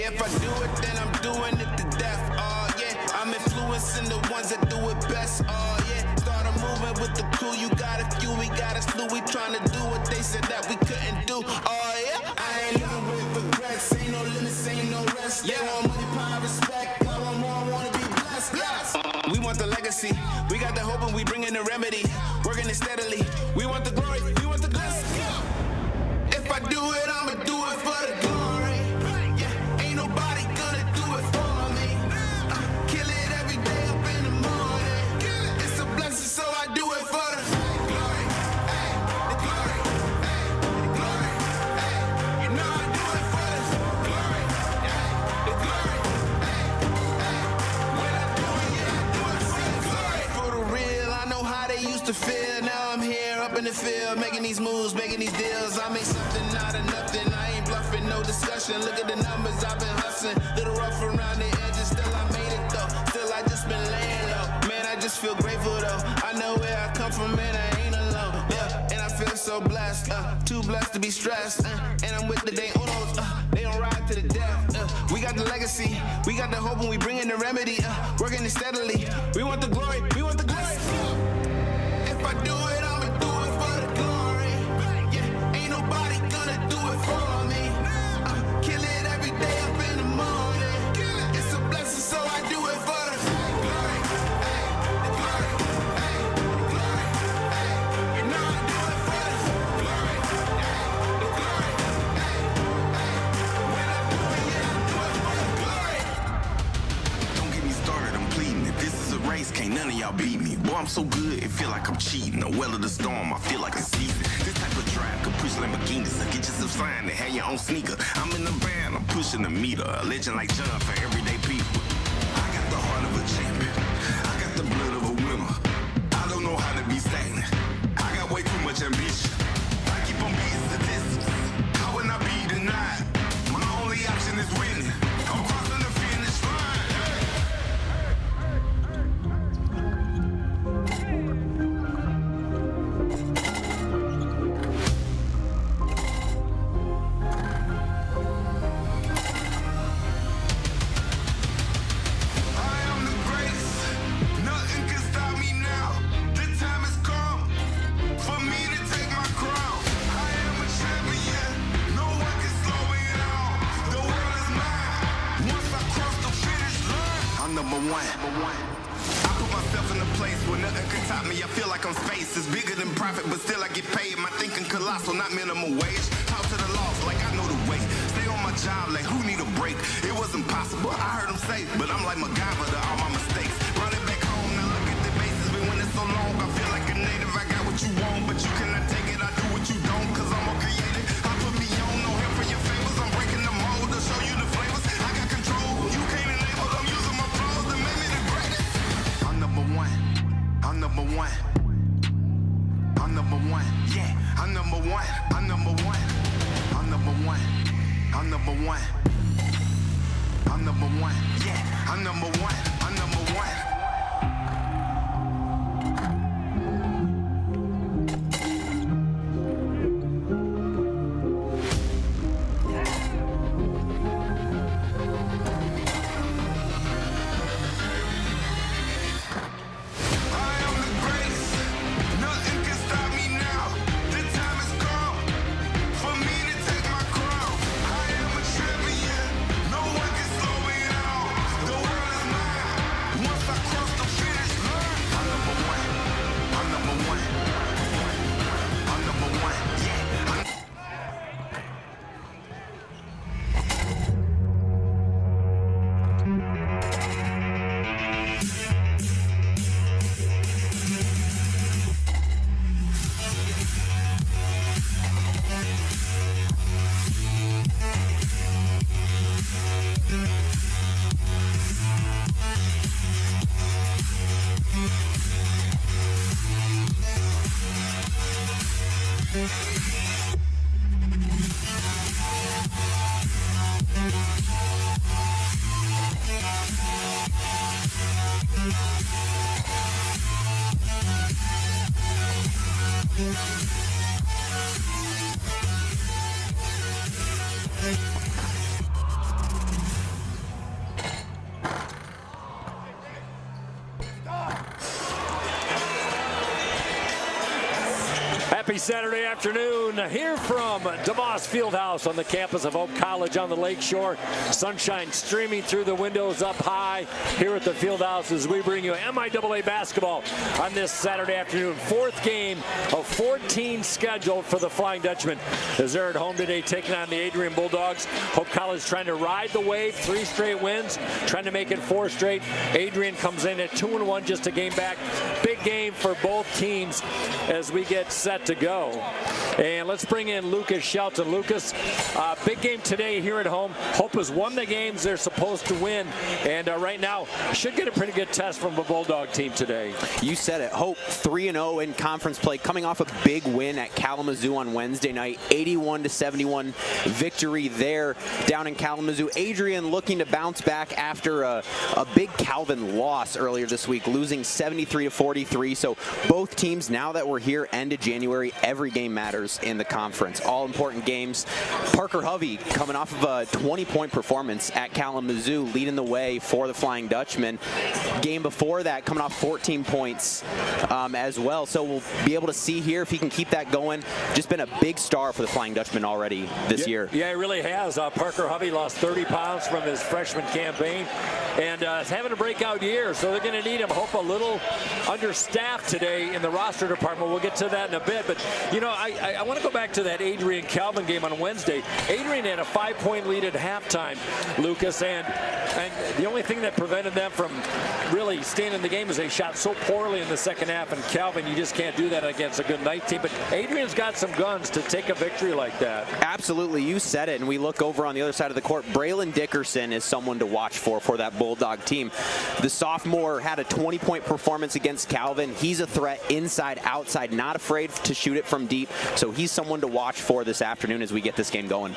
if I do it, then I'm doing it to death. Oh yeah, I'm influencing the ones that do it best. Oh yeah, started moving with the crew. You got a few, we got a slew. We trying to do what they said that we couldn't do. Oh yeah, I ain't living with regrets. Ain't no limits, ain't no rest. Yeah, want money, power, respect. I want more, wanna be blessed. Yes. We want the legacy. We got the hope and we bring in the remedy. Working it steadily. We want the glory. We want the blessing. If I do it, I'ma do it for the glory. Yeah, ain't nobody gonna do it for me. Kill it every day up in the morning. It's a blessing, so I do it for the glory. Ay, the glory. Ay, the glory. Ay, you know I do it for the glory. Ay, the glory. Ay, ay, when I do it, yeah, I do it for the glory. For the real, I know how they used to feel. Now I'm here up in the field, making these moves, making these deals. I made something out of nothing. I ain't bluffing, no discussion. Look at the numbers, I've been hustling. Little rough around the edges, still I made it though. Still I just been laying low. Man, I just feel grateful though. I know where I come from, man, I ain't alone. Yeah, and I feel so blessed. Too blessed to be stressed. And I'm with the day unos. They don't ride to the death. We got the legacy. We got the hope and we bring in the remedy. Working it steadily. We want the glory. We want the glory. If I do it, I'ma do it for the glory. Yeah, ain't nobody gonna do it for me. Kill it every day up in the morning. It's a blessing, so I do it for the glory. Ay, the glory. Ay, the glory. Ay, you know I do it for the glory. Ay, the glory. Ay, ay, when I do it, yeah, I do it for the glory. Don't get me started, I'm pleading. If this is a race, can't none of y'all beat me. Boy, I'm so good, it feel like I'm cheating. The well of the storm, I feel like a season. This type of drive could push Lamborghinis. So get yourself signed and have your own sneaker. I'm in the band, I'm pushing the meter. A legend like John for everyday people. I got the heart of a champion. I got the blood of a winner. I don't know how to be stagnant. I got way too much ambition. I keep on beating statistics. How would I be denied? My only option is winning. I'm crossing the finish line. I am the greatest. Nothing can stop me now. The time has come for me to take my crown. I am a champion. No one can slow me down. The world is mine. Once I cross the finish line, I'm number one. I put myself in a place where nothing can top me. I feel like I'm space. It's bigger than profit, but still I get paid. My thinking colossal, not minimum wage. Talk to the loss like I know the way. Stay on my job like who need a break? It wasn't possible, I heard them say, but I'm like MacGyver to all my mistakes. Run it back home, now look at the bases. Been winning so long, I feel like a native. I got what you want, but you cannot take it. I do what you don't, cause I'm more creative. I put me on, no help for your favors. I'm breaking the mold to show you the flavors. I got control, you can't enable. I'm using my flaws to make me the greatest. I'm number one. I'm number one. I'm number one. Yeah, I'm number one. I'm number one. I'm number one. I'm number one. I'm number one. Yeah, I'm number one. I'm number one. I am the greatest. Nothing can stop me now. The time has come for me to take my crown. I am a champion. No one can slow me down. The world is mine. Happy Saturday afternoon here from DeVos Fieldhouse on the campus of Hope College on the lakeshore. Sunshine streaming through the windows up high here at the Fieldhouse as we bring you MIAA basketball on this Saturday afternoon. Fourth game of 14 scheduled for the Flying Dutchman as they're at home today taking on the Adrian Bulldogs. Hope College trying to ride the wave, 3 straight wins, trying to make it 4 straight. Adrian comes in at 2-1, just a game back. Big game for both teams as we get set to go. And let's bring in Lucas Shelton. Lucas, big game today here at home. Hope has won the games they're supposed to win, and right now should get a pretty good test from the Bulldog team today. You said it. Hope 3-0 in conference play, coming off a big win at Kalamazoo on Wednesday night, 81-71 victory there down in Kalamazoo. Adrian looking to bounce back after a big Calvin loss earlier this week, losing 73-43. So both teams, now that we're here end of January, every game matters in the conference. All important games. Parker Hovey coming off of a 20-point performance at Kalamazoo, leading the way for the Flying Dutchman. Game before that, coming off 14 points as well. So we'll be able to see here if he can keep that going. Just been a big star for the Flying Dutchman already this year. Yeah, he really has. Parker Hovey lost 30 pounds from his freshman campaign and is having a breakout year, so they're going to need him. Hope a little understaffed today in the roster department. We'll get to that in a bit, but you know, I want to go back to that Adrian Calvin game on Wednesday. Adrian had a 5-point lead at halftime, Lucas, and the only thing that prevented them from really staying in the game is they shot so poorly in the second half, and Calvin, you just can't do that against a good night team, but Adrian's got some guns to take a victory like that. Absolutely, you said it, and we look over on the other side of the court. Braylon Dickerson is someone to watch for that Bulldog team. The sophomore had a 20-point performance against Calvin. He's a threat inside, outside, not afraid to shoot it from deep, so he's someone to watch for this afternoon as we get this game going.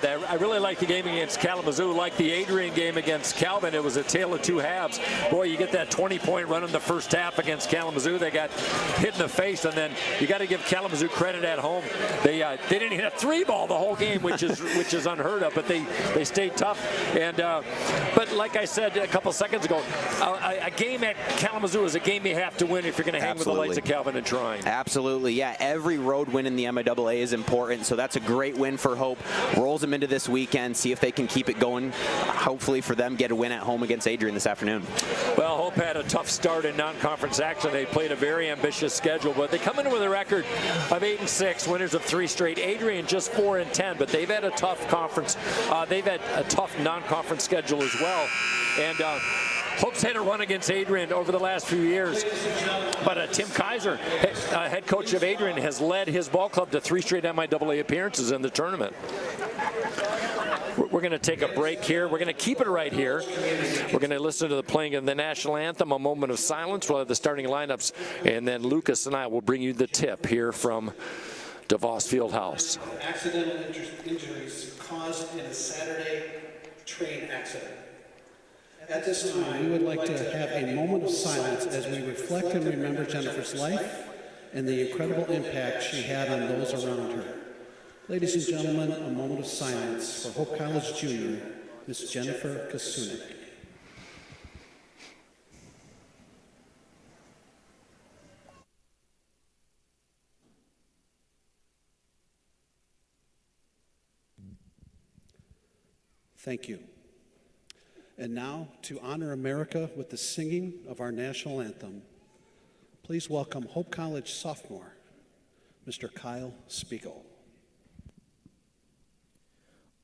I really like the game against Kalamazoo. Like the Adrian game against Calvin, it was a tale of 2 halves. Boy, you get that 20-point run in the first half against Kalamazoo. They got hit in the face, and then you got to give Kalamazoo credit at home. They didn't hit a 3-ball the whole game, which is unheard of, but they stayed tough. And but like I said a couple seconds ago, a game at Kalamazoo is a game you have to win if you're going to hang with the lights of Calvin and trying. Absolutely, yeah. Every road win in the MIAA is important, so that's a great win for Hope. Rolls them into this weekend, see if they can keep it going. Hopefully for them, get a win at home against Adrian this afternoon. Well, Hope had a tough start in non-conference action. They played a very ambitious schedule, but they come in with a record of 8-6, winners of 3 straight. Adrian just 4-10, but they've had a tough conference. They've had a tough non-conference schedule as well. And Hope's had a run against Adrian over the last few years, but Tim Kaiser, head coach of Adrian, has led his ball club to 3 straight MIAA appearances in the tournament. We're going to take a break here. We're going to keep it right here. We're going to listen to the playing of the national anthem, a moment of silence. We'll have the starting lineups, and then Lucas and I will bring you the tip here from DeVos Fieldhouse. Accidental injuries caused in a Saturday train accident. At this time, we would like to have a moment of silence as we reflect and remember Jennifer's life and the incredible impact she had on those around her. Ladies and gentlemen, a moment of silence for Hope College Junior, Miss Jennifer Kasunik. Thank you. And now, to honor America with the singing of our national anthem, please welcome Hope College sophomore, Mr. Kyle Spiegel.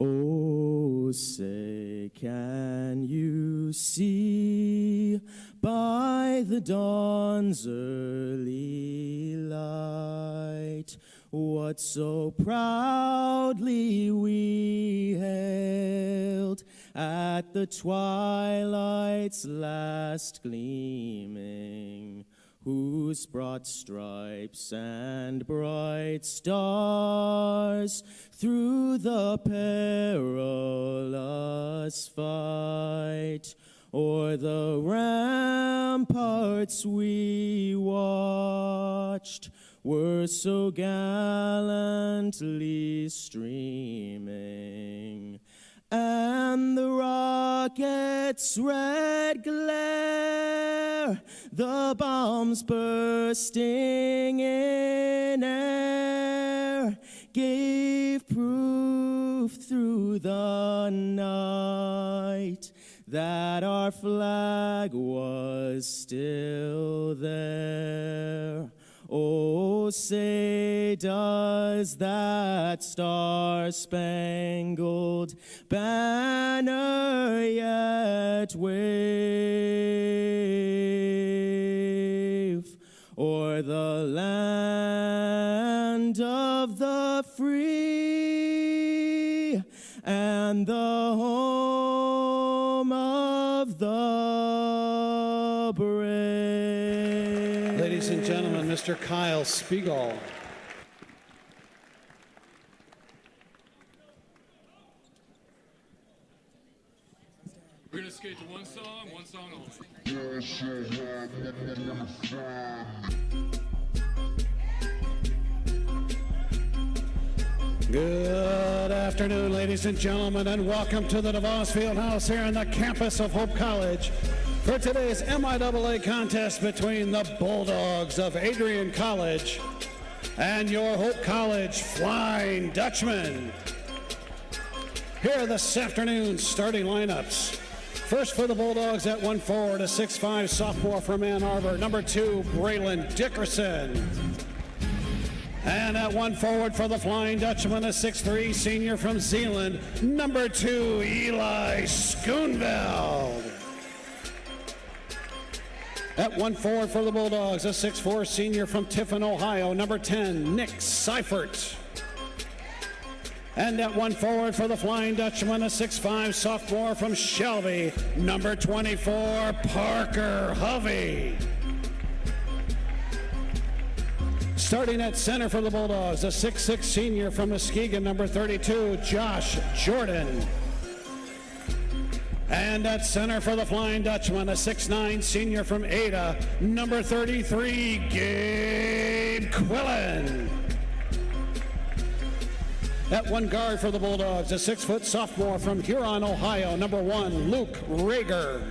Oh, say, can you see by the dawn's early light what so proudly we hailed at the twilight's last gleaming, whose broad stripes and bright stars through the perilous fight o'er the ramparts we watched were so gallantly streaming, and the rocket's red glare the bombs bursting in air gave proof through the night that our flag was still there. Oh, say does that star-spangled banner yet wave o'er the land of the free and the home of the brave? Ladies and gentlemen, Mr. Kyle Spiegel. We're going to skate to one song only. Good afternoon, ladies and gentlemen, and welcome to the DeVos Fieldhouse here on the campus of Hope College for today's MIAA contest between the Bulldogs of Adrian College and your Hope College Flying Dutchmen. Here are this afternoon's starting lineups. First for the Bulldogs at 1 forward, a 6'5" sophomore from Ann Arbor, number 2, Braylon Dickerson. And at 1 forward for the Flying Dutchman, a 6'3" senior from Zeeland, number 2, Eli Schoonveld. At 1 forward for the Bulldogs, a 6'4" senior from Tiffin, Ohio, number 10, Nick Seifert. And at 1 forward for the Flying Dutchman, a 6'5" sophomore from Shelby, number 24, Parker Hovey. Starting at center for the Bulldogs, a 6'6" senior from Muskegon, number 32, Josh Jordan. And at center for the Flying Dutchman, a 6'9" senior from Ada, number 33, Gabe Quillen. At 1 guard for the Bulldogs, a 6' sophomore from Huron, Ohio, number 1, Luke Rager.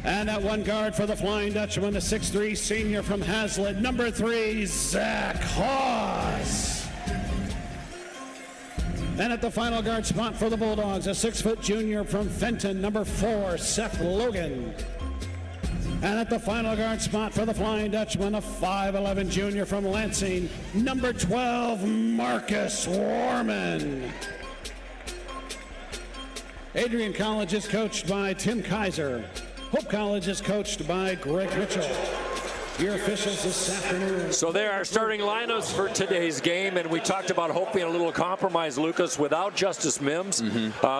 And at 1 guard for the Flying Dutchman, a 6'3" senior from Hazlitt, number 3, Zach Haas. And at the final guard spot for the Bulldogs, a 6' junior from Fenton, number 4, Seth Logan. And at the final guard spot for the Flying Dutchman, a 5'11" junior from Lansing, number 12, Marcus Warman. Adrian College is coached by Tim Kaiser. Hope College is coached by Greg Mitchell. Your officials this afternoon. So there are starting lineups for today's game, and we talked about Hope being a little compromised, Lucas, without Justice Mims,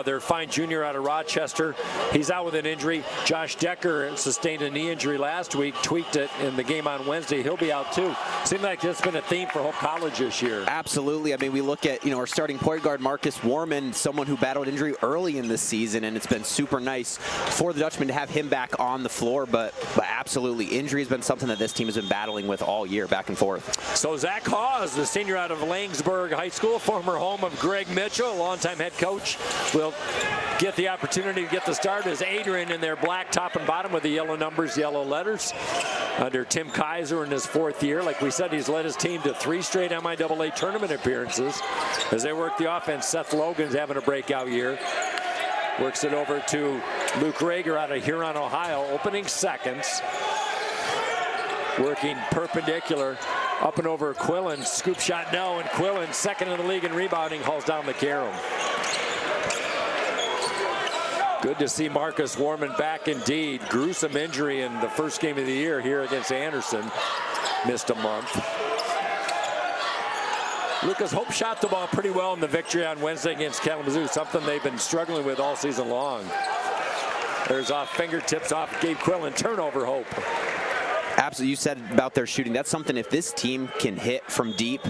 their fine junior out of Rochester. He's out with an injury. Josh Decker sustained a knee injury last week, tweaked it in the game on Wednesday. He'll be out too. Seems like that's been a theme for Hope College this year. Absolutely. I mean, we look at, our starting point guard, Marcus Warman, someone who battled injury early in the season, and it's been super nice for the Dutchman to have him back on the floor, but absolutely, injury has been something that this team has been battling with all year, back and forth. So Zach Hawes, the senior out of Langsburg High School, former home of Greg Mitchell, a longtime head coach, will get the opportunity to get the start as Adrian in their black top and bottom with the yellow numbers, yellow letters. Under Tim Kaiser in his 4th year. Like we said, he's led his team to 3 straight MIAA tournament appearances. As they work the offense, Seth Logan's having a breakout year. Works it over to Luke Rager out of Huron, Ohio, opening seconds. Working perpendicular up and over Quillen. Scoop shot no, and Quillen, second in the league in rebounding, hauls down the carom. Good to see Marcus Warman back indeed. Gruesome injury in the first game of the year here against Anderson. Missed a month. Lucas, Hope shot the ball pretty well in the victory on Wednesday against Kalamazoo, something they've been struggling with all season long. There's off fingertips off Gabe Quillen, turnover Hope. Absolutely, you said about their shooting. That's something, if this team can hit from deep,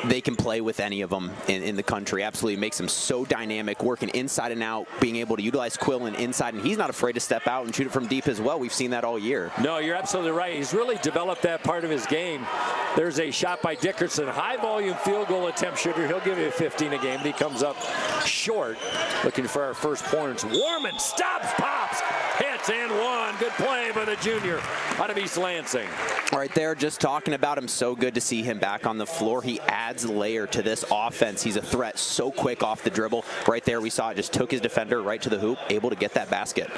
they can play with any of them in the country. Absolutely makes them so dynamic, working inside and out, being able to utilize Quillen inside, and he's not afraid to step out and shoot it from deep as well. We've seen that all year. No, you're absolutely right. He's really developed that part of his game. There's a shot by Dickerson, high volume field goal attempt shooter. He'll give you 15 a game, but he comes up short. Looking for our first points. Warman stops, pops, hits, and one. Good play by the junior out of East Lansing. All right, there, just talking about him, so good to see him back on the floor. He adds a layer to this offense. He's a threat so quick off the dribble. Right there, we saw it, just took his defender right to the hoop, able to get that basket.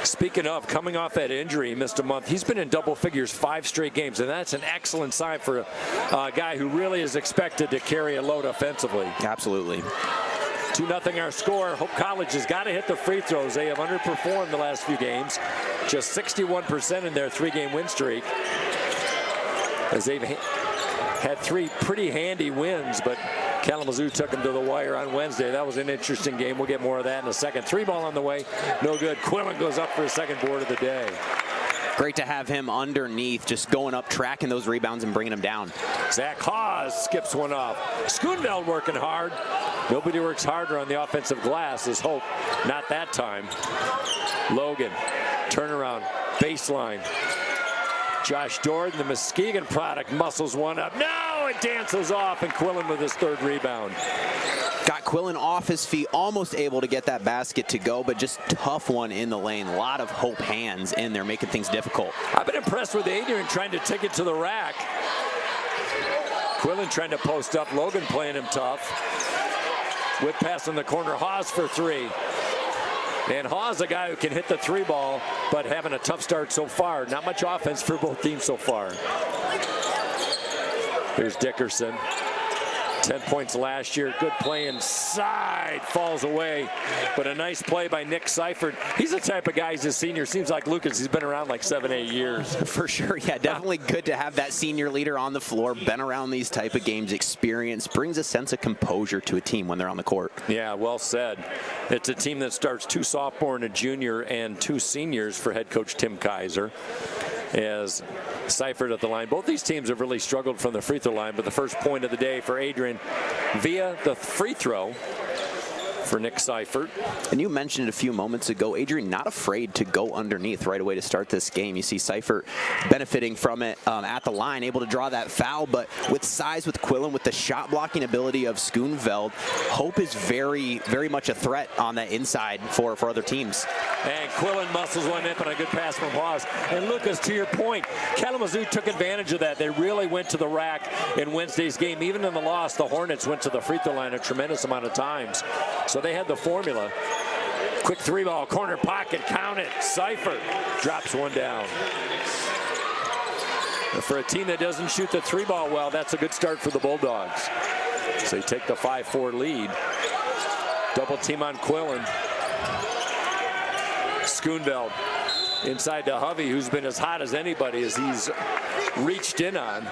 Speaking of, coming off that injury, he missed a month. He's been in double figures 5 straight games, and that's an excellent sign for a guy who really is expected to carry a load offensively. Absolutely. 2-0 our score. Hope College has got to hit the free throws. They have underperformed the last few games. Just 61% in their 3-game win streak, as they've had 3 pretty handy wins, but Kalamazoo took them to the wire on Wednesday. That was an interesting game. We'll get more of that in a second. 3 ball on the way. No good. Quillen goes up for his second board of the day. Great to have him underneath, just going up, tracking those rebounds and bringing them down. Zach Hawes skips one off. Schoonveld working hard. Nobody works harder on the offensive glass as Hope. Not that time. Logan, turnaround, baseline. Josh Jordan, the Muskegon product, muscles one up. No, it dances off, and Quillen with his 3rd rebound. Got Quillen off his feet, almost able to get that basket to go, but just tough one in the lane. A lot of Hope hands in there, making things difficult. I've been impressed with Adrian trying to take it to the rack. Quillen trying to post up. Logan playing him tough. Whip pass in the corner. Hawes for 3. And Hawes, a guy who can hit the 3 ball, but having a tough start so far. Not much offense for both teams so far. Here's Dickerson. 10 points last year. Good play inside. Falls away. But a nice play by Nick Seifert. He's the type of guy, he's a senior. Seems like Lucas, he's been around like 7-8 years. For sure, yeah. Definitely good to have that senior leader on the floor. Been around these type of games. Experience. Brings a sense of composure to a team when they're on the court. Yeah, well said. It's a team that starts 2 sophomore and a junior and 2 seniors for head coach Tim Kaiser. As Seifert at the line. Both these teams have really struggled from the free throw line, but the first point of the day for Adrian via the free throw for Nick Seifert. And you mentioned it a few moments ago, Adrian not afraid to go underneath right away to start this game. You see Seifert benefiting from it at the line, able to draw that foul, but with size with Quillen, with the shot blocking ability of Schoonveld, Hope is very, very much a threat on that inside for other teams. And Quillen muscles one up on a good pass from Hawes. And Lucas, to your point, Kalamazoo took advantage of that. They really went to the rack in Wednesday's game. Even in the loss, the Hornets went to the free throw line a tremendous amount of times. So they had the formula. Quick 3-ball, corner pocket, count it. Seifert drops one down. For a team that doesn't shoot the 3-ball well, that's a good start for the Bulldogs. So they take the 5-4 lead. Double team on Quillen. Schoonveld inside to Hovey, who's been as hot as anybody as he's reached in on.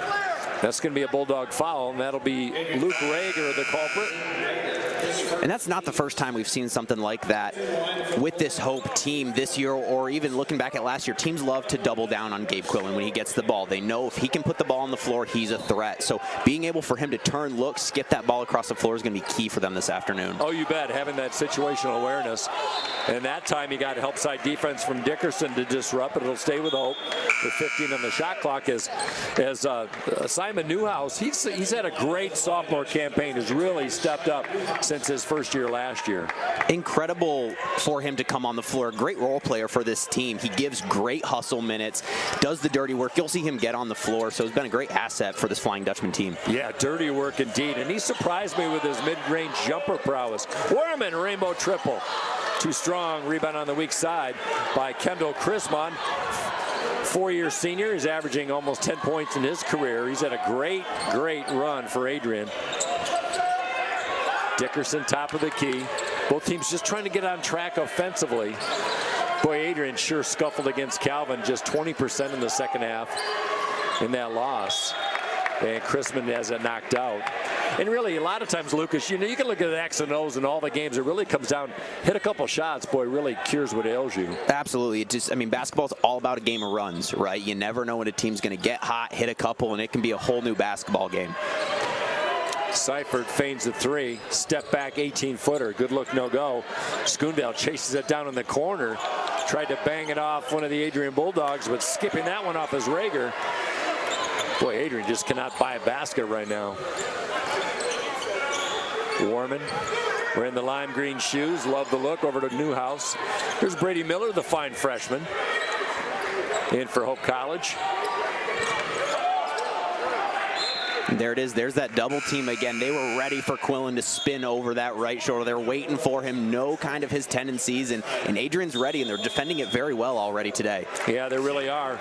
That's going to be a Bulldog foul, and that'll be Luke Rager, the culprit. And that's not the first time we've seen something like that with this Hope team this year, or even looking back at last year. Teams love to double down on Gabe Quillen when he gets the ball. They know if he can put the ball on the floor, he's a threat. So being able for him to turn, look, skip that ball across the floor is going to be key for them this afternoon. Oh, you bet, having that situational awareness. And that time he got help side defense from Dickerson to disrupt, but it'll stay with Hope. With 15 on the shot clock as Simon Newhouse, he's had a great sophomore campaign, has really stepped up since his first year last year. Incredible for him to come on the floor. Great role player for this team. He gives great hustle minutes, does the dirty work. You'll see him get on the floor, so it's been a great asset for this Flying Dutchman team. Yeah, dirty work indeed, and he surprised me with his mid-range jumper prowess. Werman, rainbow triple. Too strong, rebound on the weak side by Kendall Chrismon. 4-year senior, he's averaging almost 10 points in his career. He's had a great, great run for Adrian. Dickerson, top of the key. Both teams just trying to get on track offensively. Boy, Adrian sure scuffled against Calvin, just 20% in the second half in that loss. And Chrisman has it knocked out. And really, a lot of times, Lucas, you can look at the X and O's in all the games. It really comes down, hit a couple shots, boy, really cures what ails you. Absolutely. Basketball's all about a game of runs, right? You never know when a team's going to get hot, hit a couple, and it can be a whole new basketball game. Seifert feigns the three. Step back 18-footer. Good look, no go. Schoondale chases it down in the corner. Tried to bang it off one of the Adrian Bulldogs, but skipping that one off is Rager. Boy, Adrian just cannot buy a basket right now. Warman wearing the lime green shoes. Love the look. Over to Newhouse. Here's Brady Miller, the fine freshman, in for Hope College. There it is. There's that double team again. They were ready for Quillen to spin over that right shoulder. They're waiting for him. No kind of his tendencies. And Adrian's ready, and they're defending it very well already today. Yeah, they really are.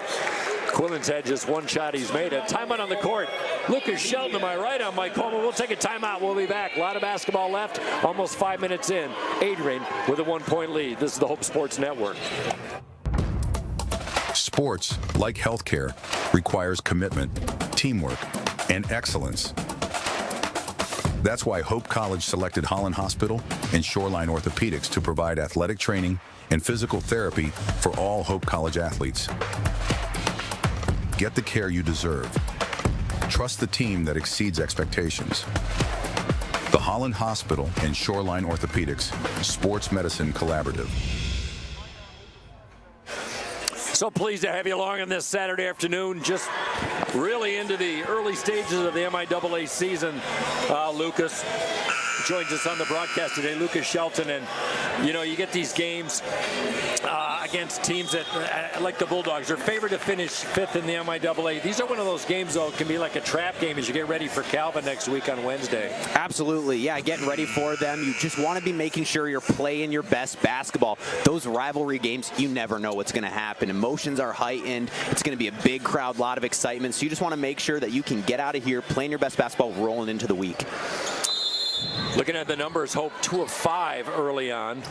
Quillen's had just one shot he's made. A timeout on the court. Lucas Shelton to my right. I'm Mike Coleman. We'll take a timeout. We'll be back. A lot of basketball left. Almost 5 minutes in. Adrian with a 1-point lead. This is the Hope Sports Network. Sports, like healthcare, requires commitment, teamwork, and excellence. That's why Hope College selected Holland Hospital and Shoreline Orthopedics to provide athletic training and physical therapy for all Hope College athletes. Get the care you deserve. Trust the team that exceeds expectations. The Holland Hospital and Shoreline Orthopedics Sports Medicine Collaborative. So pleased to have you along on this Saturday afternoon. Just really into the early stages of the MIAA season. Lucas joins us on the broadcast today, Lucas Shelton. And, you know, you get these games against teams that, like the Bulldogs, are favored to finish 5th in the MIAA. These are one of those games, though, can be like a trap game as you get ready for Calvin next week on Wednesday. Absolutely, yeah, getting ready for them. You just want to be making sure you're playing your best basketball. Those rivalry games, you never know what's going to happen. Emotions are heightened. It's going to be a big crowd, a lot of excitement. So you just want to make sure that you can get out of here playing your best basketball, rolling into the week. Looking at the numbers, Hope 2 of 5 early on.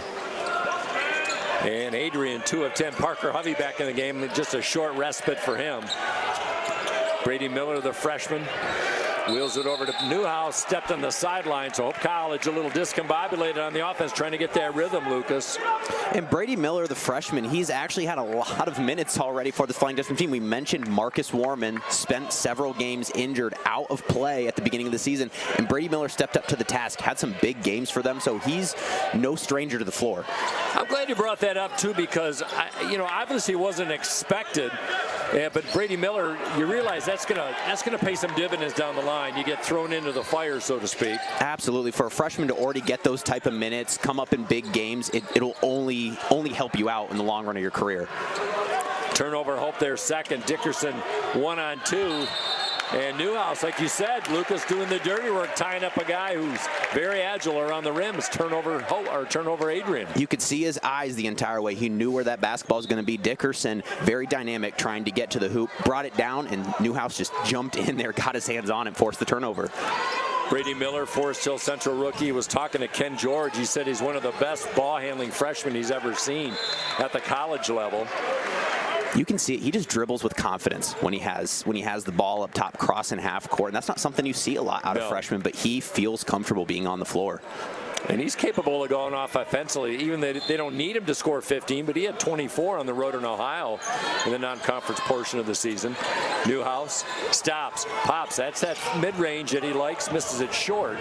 And Adrian 2 of 10. Parker Hovey back in the game. Just a short respite for him. Brady Miller, the freshman, wheels it over to Newhouse. Stepped on the sideline. So Hope College a little discombobulated on the offense, trying to get that rhythm, Lucas. And Brady Miller, the freshman, he's actually had a lot of minutes already for this Flying Dutchman team. We mentioned Marcus Warman spent several games injured, out of play at the beginning of the season. And Brady Miller stepped up to the task, had some big games for them. So he's no stranger to the floor. I'm glad you brought that up, too, because, obviously it wasn't expected. Yeah, but Brady Miller, you realize that's gonna pay some dividends down the line. You get thrown into the fire, so to speak. Absolutely. For a freshman to already get those type of minutes, come up in big games, it'll only help you out in the long run of your career. Turnover, Hope there second. Dickerson 1-on-2. And Newhouse, like you said, Lucas doing the dirty work, tying up a guy who's very agile around the rim. It's turnover Adrian. You could see his eyes the entire way. He knew where that basketball was going to be. Dickerson, very dynamic, trying to get to the hoop, brought it down, and Newhouse just jumped in there, got his hands on it, forced the turnover. Brady Miller, Forest Hill Central rookie, was talking to Ken George. He said he's one of the best ball-handling freshmen he's ever seen at the college level. You can see it. He just dribbles with confidence when he has the ball up top, crossing half court. And that's not something you see a lot out of freshmen, but he feels comfortable being on the floor. And he's capable of going off offensively. Even they don't need him to score 15, but he had 24 on the road in Ohio in the non-conference portion of the season. Newhouse stops, pops. That's that mid-range that he likes, misses it short.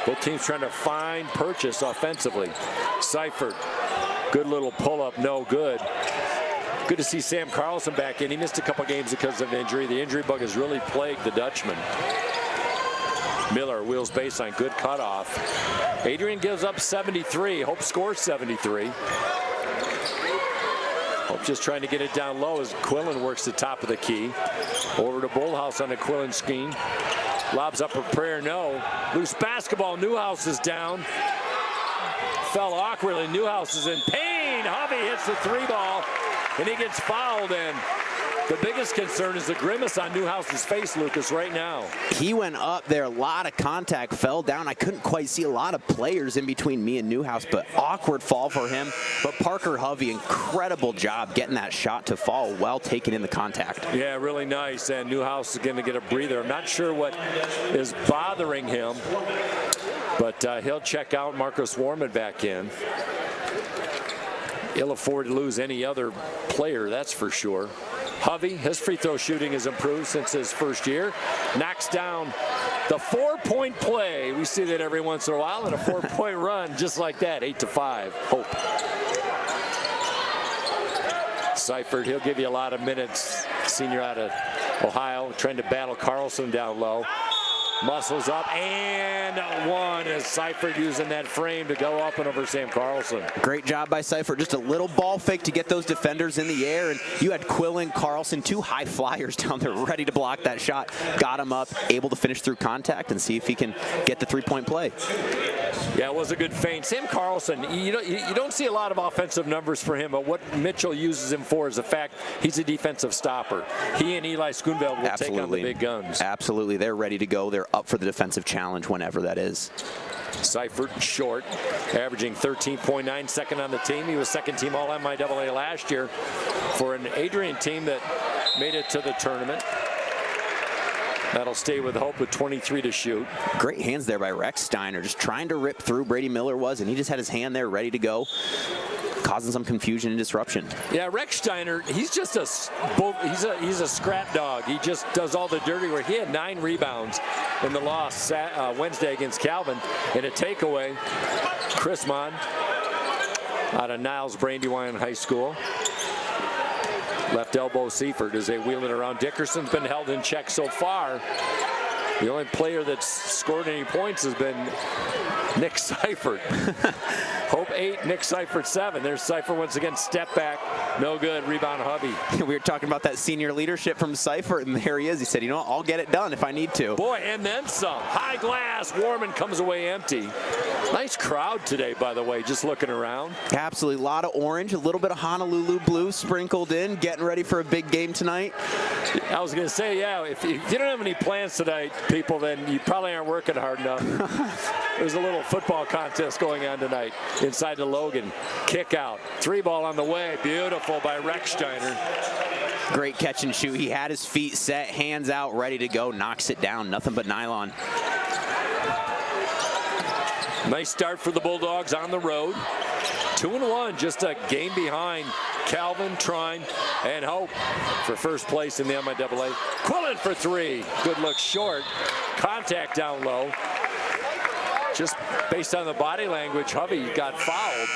Both teams trying to find purchase offensively. Seifert, good little pull-up, no good. Good to see Sam Carlson back in. He missed a couple games because of injury. The injury bug has really plagued the Dutchman. Miller wheels baseline, good cutoff. Adrian gives up 73. Hope scores 73. Hope just trying to get it down low as Quillen works the top of the key. Over to Bullhouse on the Quillen scheme. Lobs up a prayer, no. Loose basketball, Newhouse is down. Fell awkwardly, Newhouse is in pain. Hovey hits the 3-ball. And he gets fouled, and the biggest concern is the grimace on Newhouse's face, Lucas, right now. He went up there, a lot of contact, fell down. I couldn't quite see a lot of players in between me and Newhouse, but awkward fall for him. But Parker Hovey, incredible job getting that shot to fall while taking in the contact. Yeah, really nice, and Newhouse is going to get a breather. I'm not sure what is bothering him, but he'll check out. Marcus Warman back in. He'll afford to lose any other player, that's for sure. Hovey, his free throw shooting has improved since his first year. Knocks down The 4-point play, we see that every once in a while, and a 4-point run just like that, 8-5. Hope. Seifert, he'll give you a lot of minutes. Senior out of Ohio, trying to battle Carlson down low. Muscles up and one as Seifert using that frame to go up and over Sam Carlson. Great job by Seifert. Just a little ball fake to get those defenders in the air. And you had Quillen, Carlson, two high flyers down there ready to block that shot. Got him up, able to finish through contact and see if he can get the 3-point play. Yeah, it was a good feint. Sam Carlson, you don't see a lot of offensive numbers for him, but what Mitchell uses him for is the fact he's a defensive stopper. He and Eli Schoonveld will take on the big guns. Absolutely. They're ready to go. They're up for the defensive challenge whenever that is. Seifert short, averaging 13.9, second on the team. He was second team all MIAA last year for an Adrian team that made it to the tournament. That'll stay with Hope with 23 to shoot. Great hands there by Rex Steiner, just trying to rip through. Brady Miller was, and he just had his hand there ready to go, causing some confusion and disruption. Yeah, Rex Steiner, he's just he's a scrap dog. He just does all the dirty work. He had 9 rebounds in the loss Wednesday against Calvin. In a takeaway, Chris Mon out of Niles Brandywine High School. Left elbow Seifert as they wheel it around. Dickerson's been held in check so far. The only player that's scored any points has been Nick Seifert. Hope 8, Nick Seifert 7. There's Seifert once again, step back, no good, rebound Hubby. We were talking about that senior leadership from Seifert, and there he is. He said, you know what, I'll get it done if I need to. Boy, and then some. High glass, Warman comes away empty. Nice crowd today, by the way, just looking around. Absolutely, a lot of orange, a little bit of Honolulu blue sprinkled in, getting ready for a big game tonight. I was going to say, yeah, if you don't have any plans tonight, people, then you probably aren't working hard enough. There's a little football contest going on tonight inside the Logan. Kick out. 3-ball on the way. Beautiful by Rex Steiner. Great catch and shoot. He had his feet set, hands out, ready to go. Knocks it down. Nothing but nylon. Nice start for the Bulldogs on the road. 2-1, just a game behind Calvin, Trine, and Hope for first place in the MIAA. Quillen for 3. Good look short. Contact down low. Just based on the body language, Hovey got fouled.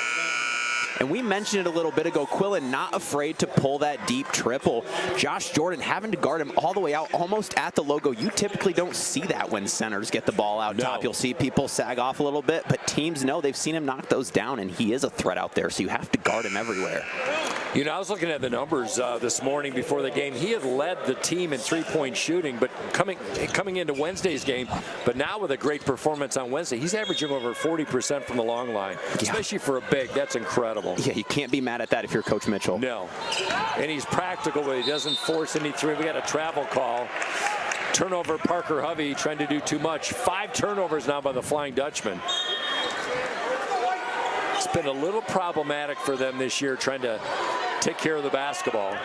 And we mentioned it a little bit ago, Quillen not afraid to pull that deep triple. Josh Jordan having to guard him all the way out, almost at the logo. You typically don't see that when centers get the ball out top. You'll see people sag off a little bit, but teams know they've seen him knock those down, and he is a threat out there, so you have to guard him everywhere. You know, I was looking at the numbers this morning before the game. He had led the team in 3-point shooting, but coming into Wednesday's game, but now with a great performance on Wednesday, he's averaging over 40% from the long line, especially for a big. That's incredible. Yeah, you can't be mad at that if you're Coach Mitchell. No, and he's practical, but he doesn't force any 3. We got a travel call. Turnover, Parker Hovey trying to do too much. 5 turnovers now by the Flying Dutchman. It's been a little problematic for them this year trying to take care of the basketball.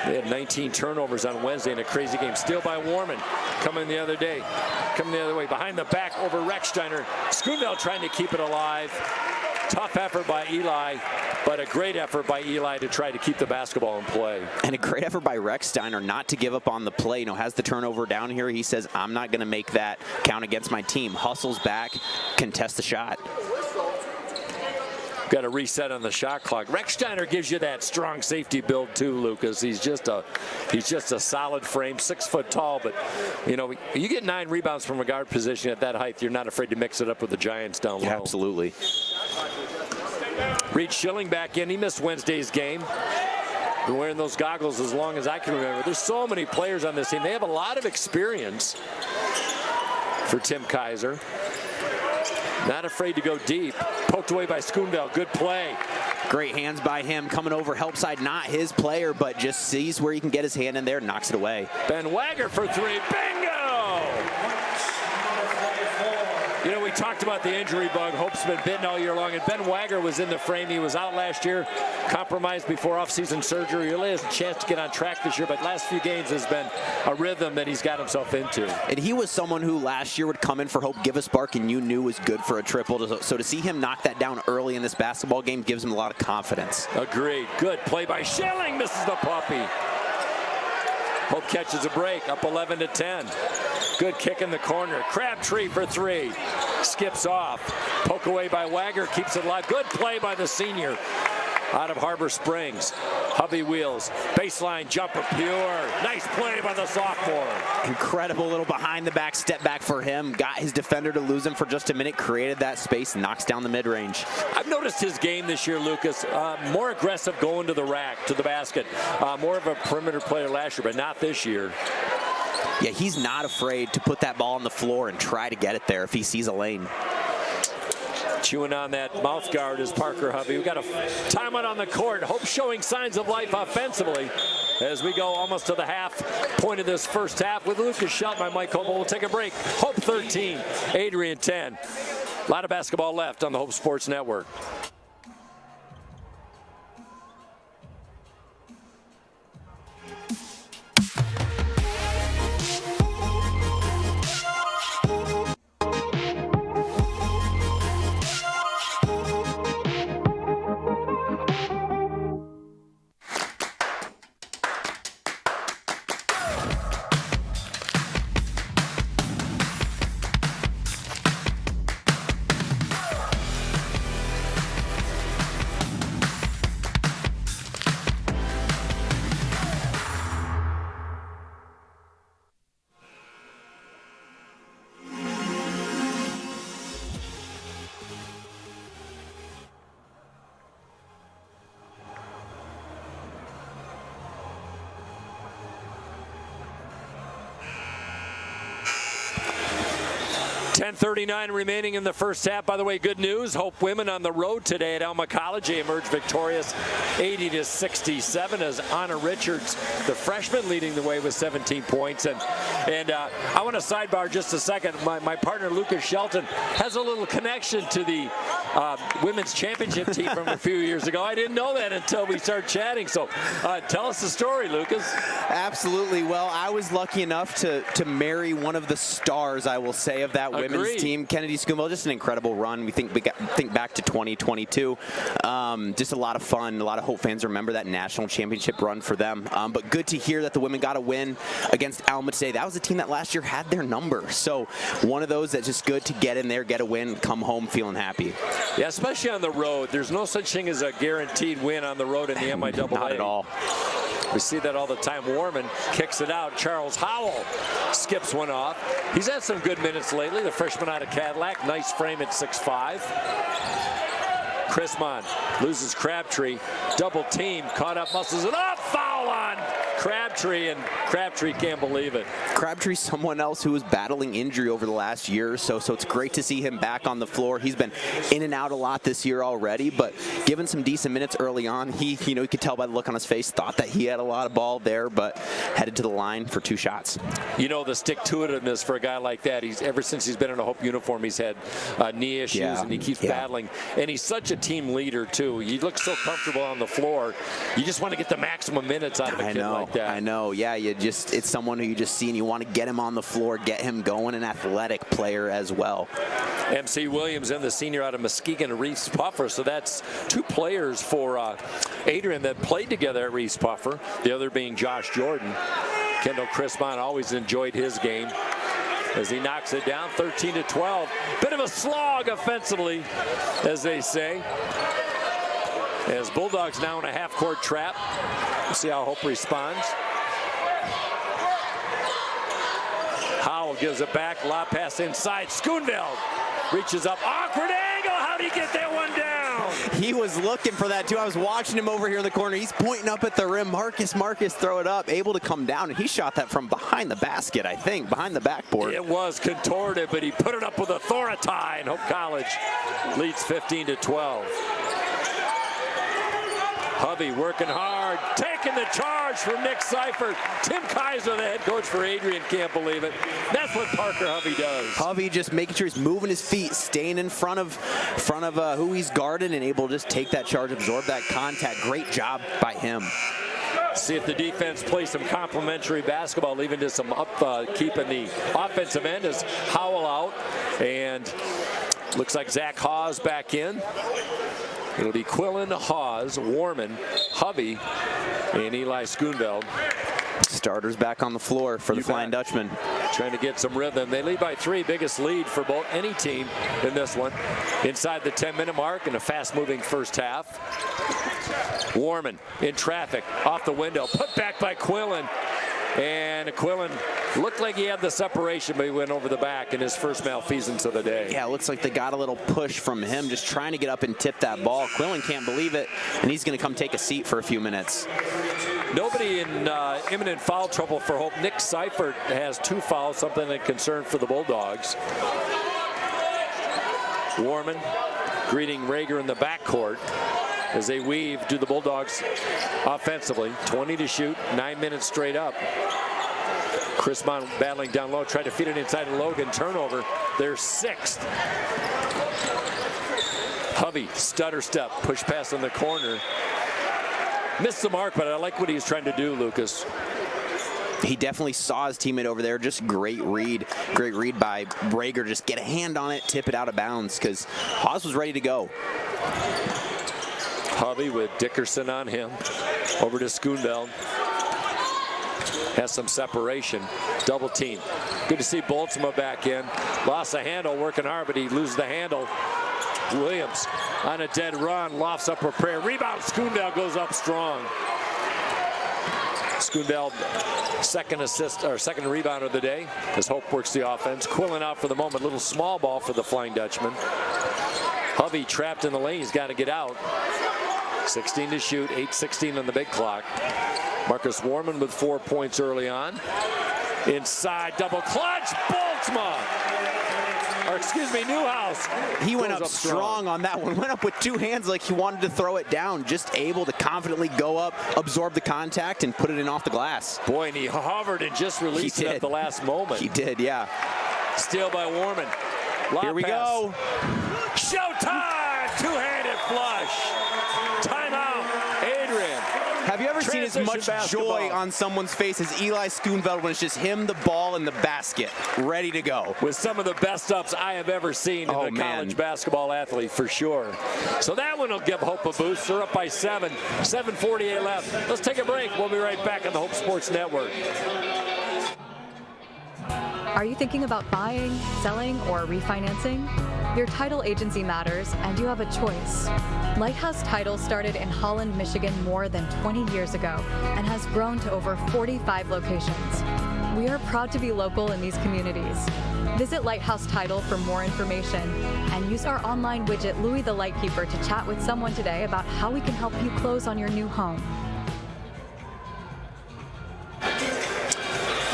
They had 19 turnovers on Wednesday in a crazy game. Steal by Warman. Coming the other way. Behind the back over Rex Steiner. Schoonveld trying to keep it alive. Tough effort by Eli, but a great effort by Eli to try to keep the basketball in play. And a great effort by Rex Steiner not to give up on the play. You know, has the turnover down here. He says, I'm not going to make that count against my team. Hustles back, contests the shot. Got a reset on the shot clock. Rex Steiner gives you that strong safety build too, Lucas. He's just a solid frame, 6 foot tall. But you know, you get 9 rebounds from a guard position at that height, you're not afraid to mix it up with the Giants down low. Absolutely. Reed Schilling back in. He missed Wednesday's game. Been wearing those goggles as long as I can remember. There's so many players on this team. They have a lot of experience for Tim Kaiser. Not afraid to go deep. Poked away by Schoonveld. Good play. Great hands by him. Coming over help side. Not his player, but just sees where he can get his hand in there. Knocks it away. Ben Wagger for 3. Bingo! You know, we talked about the injury bug. Hope's been bitten all year long, and Ben Wagger was in the frame. He was out last year, compromised before offseason surgery. He really has a chance to get on track this year, but last few games has been a rhythm that he's got himself into. And he was someone who last year would come in for Hope, give a spark, and you knew was good for a triple. So to see him knock that down early in this basketball game gives him a lot of confidence. Agreed. Good play by Schilling. Misses the puppy. Hope catches a break, up 11-10. Good kick in the corner. Crabtree for 3. Skips off. Poke away by Wagger, keeps it alive. Good play by the senior out of Harbor Springs. Hovey wheels. Baseline jumper, pure. Nice play by the sophomore. Incredible little behind the back step back for him. Got his defender to lose him for just a minute, created that space, knocks down the mid-range. I've noticed his game this year, Lucas, more aggressive going to the rack, to the basket. More of a perimeter player last year, but not this year. Yeah, he's not afraid to put that ball on the floor and try to get it there if he sees a lane. Chewing on that mouth guard is Parker Hovey. We've got a timeout on the court. Hope showing signs of life offensively as we go almost to the half point of this first half with Lucas Shelton. I'm Mike Hope. We'll take a break. Hope 13, Adrian 10. A lot of basketball left on the Hope Sports Network. .39 remaining in the first half. By the way, good news. Hope women on the road today at Alma College. They emerged victorious 80-67 as Anna Richards, the freshman, leading the way with 17 points. And I want to sidebar just a second. My partner, Lucas Shelton, has a little connection to the women's championship team from a few years ago. I didn't know that until we started chatting. So tell us the story, Lucas. Absolutely. Well, I was lucky enough to marry one of the stars, I will say, of that women's team, Kennedy Schoonville. Just an incredible run. We think back to 2022. Just a lot of fun. A lot of Hope fans remember that national championship run for them. But good to hear that the women got a win against Alma today. That was a team that last year had their number. So one of those that's just good to get in there, get a win, come home feeling happy. Yeah, especially on the road. There's no such thing as a guaranteed win on the road in the MIAA. Not at all. We see that all the time. Warman kicks it out. Charles Howell skips one off. He's had some good minutes lately. The freshman out of Cadillac. Nice frame at 6'5". Chrismon loses Crabtree. Double team. Caught up, muscles it up. Foul on Crabtree, and Crabtree can't believe it. Crabtree's someone else who was battling injury over the last year or so, so it's great to see him back on the floor. He's been in and out a lot this year already, but given some decent minutes early on, you could tell by the look on his face, thought that he had a lot of ball there, but headed to the line for 2 shots. You know, the stick-to-itiveness for a guy like that, ever since he's been in a Hope uniform, he's had knee issues, and he keeps battling. And he's such a team leader, too. He looks so comfortable on the floor. You just want to get the maximum minutes out of a kid like that. I know. Yeah, it's someone who you just see and you want to get him on the floor, get him going, an athletic player as well. MC Williams and the senior out of Muskegon, Reese Puffer. So that's 2 players for Adrian that played together at Reese Puffer, the other being Josh Jordan. Kendall Chrismon always enjoyed his game as he knocks it down, 13-12. Bit of a slog offensively, as they say. As Bulldogs now in a half-court trap. We'll see how Hope responds. Howell gives it back. Lob pass inside. Schoonville reaches up. Awkward angle. How did he get that one down? He was looking for that, too. I was watching him over here in the corner. He's pointing up at the rim. Marcus, throw it up. Able to come down, and he shot that from behind the basket, I think, behind the backboard. It was contorted, but he put it up with authority, and Hope College leads 15-12. Hovey working hard, taking the charge from Nick Seifert. Tim Kaiser, the head coach for Adrian, can't believe it. That's what Parker Hovey does. Hovey just making sure he's moving his feet, staying in front of who he's guarding, and able to just take that charge, absorb that contact. Great job by him. See if the defense plays some complimentary basketball, leaving to some upkeep in the offensive end as Howell out. And looks like Zach Hawes back in. It'll be Quillen, Hawes, Warman, Hovey, and Eli Schoonveld. Starters back on the floor for the Flying Dutchman. Trying to get some rhythm. They lead by 3, biggest lead for any team in this one. Inside the 10-minute mark in a fast-moving first half. Warman in traffic, off the window, put back by Quillen. And Quillen looked like he had the separation, but he went over the back in his first malfeasance of the day. Yeah, it looks like they got a little push from him, just trying to get up and tip that ball. Quillen can't believe it, and he's going to come take a seat for a few minutes. Nobody in imminent foul trouble for Hope. Nick Seifert has 2 fouls, something of concern for the Bulldogs. Warman greeting Rager in the backcourt as they weave to the Bulldogs offensively. 20 to shoot, 9 minutes straight up. Chris Mount battling down low, tried to feed it inside to Logan. Turnover, their 6th. Hovey, stutter step, push pass in the corner. Missed the mark, but I like what he's trying to do, Lucas. He definitely saw his teammate over there. Just great read by Rager. Just get a hand on it, tip it out of bounds, because Haas was ready to go. Hovey with Dickerson on him. Over to Schoonveld. Has some separation. Double team. Good to see Boltzma back in. Lost the handle, working hard, but he loses the handle. Williams on a dead run, lofts up a prayer. Rebound, Schoonveld goes up strong. Schoonveld, second rebound of the day as Hope works the offense. Quillen out for the moment. Little small ball for the Flying Dutchman. Hovey trapped in the lane. He's got to get out. 16 to shoot, 8:16 on the big clock. Marcus Warman with 4 points early on. Inside, double clutch, Boltzma. Or excuse me, Newhouse. He went up strong on that one. Went up with 2 hands like he wanted to throw it down. Just able to confidently go up, absorb the contact, and put it in off the glass. Boy, and he hovered and just released it at the last moment. He did, yeah. Steal by Warman. Here we go. Showtime! Two-handed flush. Timeout, Adrian. Have you ever seen as much joy on someone's face as Eli Schoonveld when it's just him, the ball, and the basket ready to go? With some of the best ups I have ever seen in a college basketball athlete, for sure. So that one will give Hope a boost. They're up by 7. 7:48 left. Let's take a break. We'll be right back on the Hope Sports Network. Are you thinking about buying, selling, or refinancing? Your title agency matters, and you have a choice. Lighthouse Title started in Holland, Michigan more than 20 years ago and has grown to over 45 locations. We are proud to be local in these communities. Visit Lighthouse Title for more information and use our online widget Louis the Lightkeeper to chat with someone today about how we can help you close on your new home.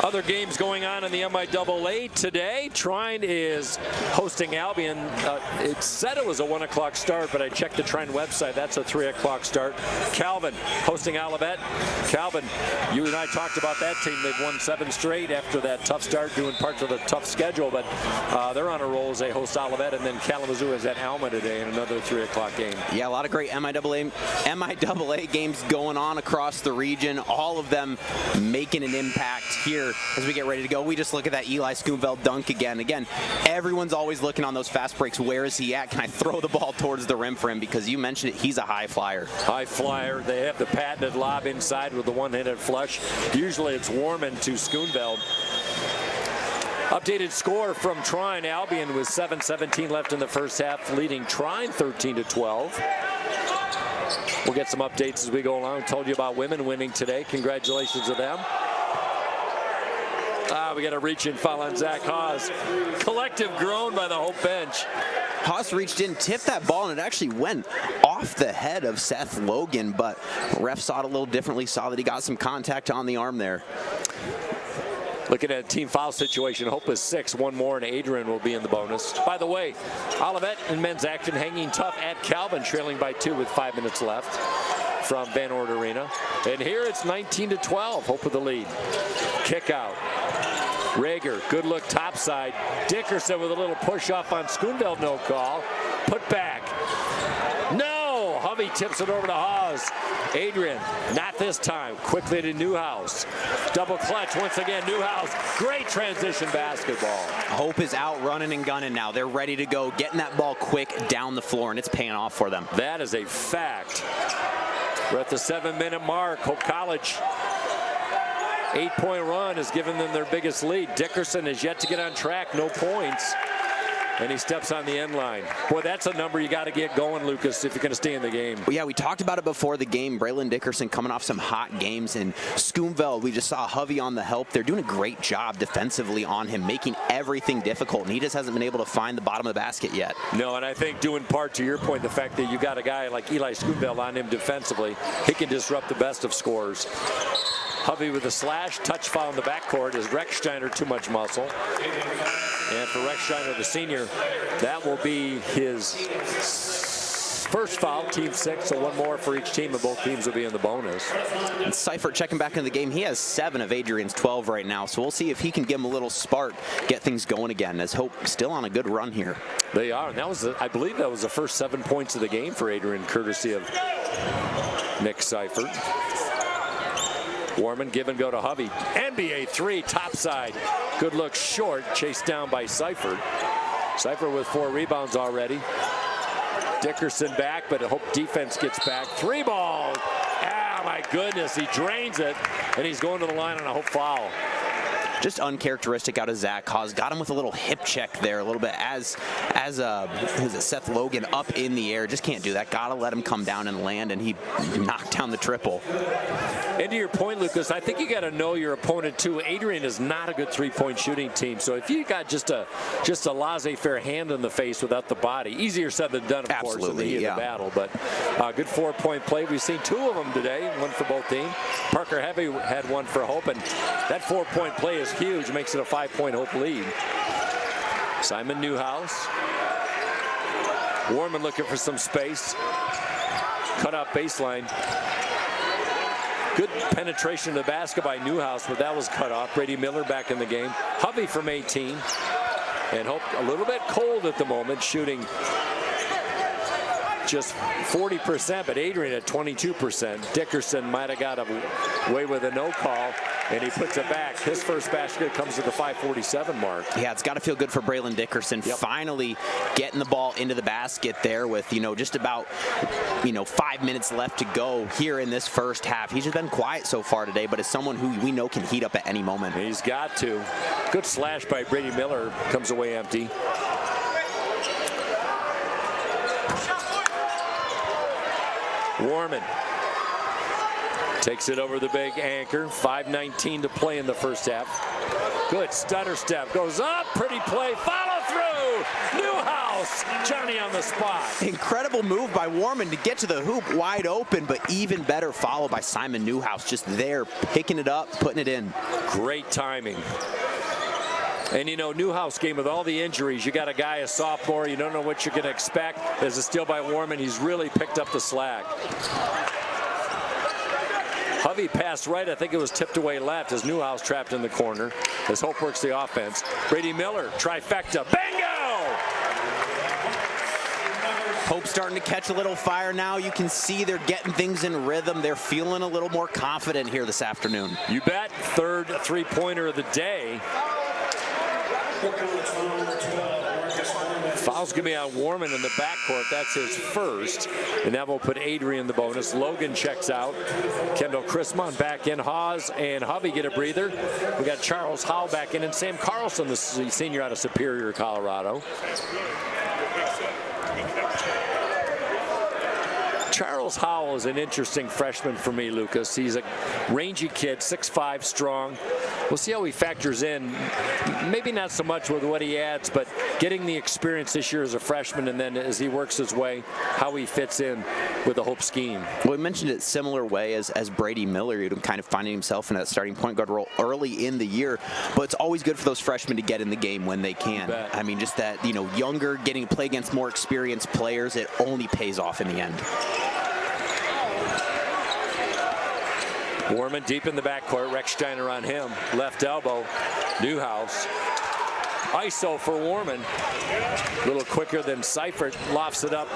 Other games going on in the MIAA today. Trine is hosting Albion. It said it was a 1 o'clock start, but I checked the Trine website. That's a 3 o'clock start. Calvin hosting Olivet. Calvin, you and I talked about that team. They've won 7 straight after that tough start, doing parts of the tough schedule, but they're on a roll as they host Olivet, and then Kalamazoo is at Alma today in another 3 o'clock game. Yeah, a lot of great MIAA games going on across the region. All of them making an impact here as we get ready to go. We just look at that Eli Schoonveld dunk again. Again, everyone's always looking on those fast breaks. Where is he at? Can I throw the ball towards the rim for him? Because you mentioned it, he's a high flyer. High flyer. They have the patented lob inside with the one-handed flush. Usually it's Warman to Schoonveld. Updated score from Trine. Albion with 7:17 left in the first half, leading Trine 13-12. We'll get some updates as we go along. Told you about women winning today. Congratulations to them. We got a reach-in foul on Zach Haas. Collective groan by the Hope bench. Haas reached in, tipped that ball, and it actually went off the head of Seth Logan, but ref saw it a little differently, saw that he got some contact on the arm there. Looking at a team foul situation, Hope is 6. One more, and Adrian will be in the bonus. By the way, Olivet in men's action hanging tough at Calvin, trailing by 2 with 5 minutes left from Van Ord Arena. And here it's 19-12, Hope with the lead. Kick out. Rager, good look topside. Dickerson with a little push off on Schoonveld, no call. Put back. No! Hovey tips it over to Haas. Adrian, not this time. Quickly to Newhouse. Double clutch once again, Newhouse. Great transition basketball. Hope is out running and gunning now. They're ready to go, getting that ball quick down the floor, and it's paying off for them. That is a fact. We're at the 7-minute mark. Hope College 8-point run has given them their biggest lead. Dickerson has yet to get on track, no points. And he steps on the end line. Boy, that's a number you got to get going, Lucas, if you're going to stay in the game. Well, yeah, we talked about it before the game. Braylon Dickerson coming off some hot games. And Schoonveld, we just saw Hovey on the help. They're doing a great job defensively on him, making everything difficult. And he just hasn't been able to find the bottom of the basket yet. No, and I think due in part to your point, the fact that you got a guy like Eli Schoonveld on him defensively, he can disrupt the best of scorers. Hovey with a slash, touch foul in the backcourt. Is Rechsteiner too much muscle? And for Rechsteiner, the senior, that will be his first foul, team 6, so one more for each team, and both teams will be in the bonus. And Seifert checking back into the game. He has 7 of Adrian's 12 right now, so we'll see if he can give him a little spark, get things going again, as Hope still on a good run here. They are, and that was, I believe that was the first 7 points of the game for Adrian, courtesy of Nick Seifert. Warman, give and go to Hovey. NBA 3, topside. Good look short, chased down by Seifert. Seifert with 4 rebounds already. Dickerson back, but I hope defense gets back. 3 ball. Ah, my goodness, he drains it, and he's going to the line on a Hope foul. Just uncharacteristic out of Zach Haas. Got him with a little hip check there a little bit as Seth Logan up in the air. Just can't do that. Got to let him come down and land, and he knocked down the triple. And to your point, Lucas, I think you got to know your opponent too. Adrian is not a good 3-point shooting team, so if you got just a laissez-faire hand in the face without the body, easier said than done, of course, in the heat of the battle. But good 4-point play. We've seen 2 of them today, one for both teams. Parker Heavy had one for Hope, and that 4-point play is huge. Makes it a 5-point Hope lead. Simon Newhouse. Warman looking for some space. Cut off baseline. Good penetration to the basket by Newhouse, but that was cut off. Brady Miller back in the game. Hovey from 18. And Hope a little bit cold at the moment, shooting just 40%, but Adrian at 22%. Dickerson might have got away with a no call, and he puts it back. His first basket comes at the 5:47 mark. Yeah, it's got to feel good for Braylon Dickerson. Yep. Finally getting the ball into the basket there with, just about, 5 minutes left to go here in this first half. He's just been quiet so far today, but is someone who we know can heat up at any moment. He's got to. Good slash by Brady Miller, comes away empty. Warman takes it over the big anchor. 5:19 to play in the first half. Good stutter step. Goes up. Pretty play. Follow through. Newhouse. Johnny on the spot. Incredible move by Warman to get to the hoop wide open, but even better follow by Simon Newhouse. Just there, picking it up, putting it in. Great timing. And Newhouse game with all the injuries, you got a guy, a sophomore, you don't know what you're going to expect. There's a steal by Warman. He's really picked up the slack. Hovey passed right. I think it was tipped away left as Newhouse trapped in the corner. As Hope works the offense. Brady Miller, trifecta. Bingo! Hope starting to catch a little fire now. You can see they're getting things in rhythm. They're feeling a little more confident here this afternoon. You bet. Third 3-pointer of the day. Foul's going to be on Warman in the backcourt. That's his first. And that will put Adrian in the bonus. Logan checks out. Kendall Chrismon back in. Haas and Hovey get a breather. We got Charles Howell back in. And Sam Carlson, the senior out of Superior, Colorado. Charles Howell is an interesting freshman for me, Lucas. He's a rangy kid, 6'5", strong. We'll see how he factors in. Maybe not so much with what he adds, but getting the experience this year as a freshman, and then as he works his way, how he fits in with the Hope scheme. Well, we mentioned it similar way as Brady Miller, kind of finding himself in that starting point guard role early in the year. But it's always good for those freshmen to get in the game when they can. I mean, just that, younger, getting to play against more experienced players, it only pays off in the end. Warman deep in the backcourt. Rechsteiner on him. Left elbow. Newhouse. ISO for Warman. A little quicker than Seifert. Lofts it up.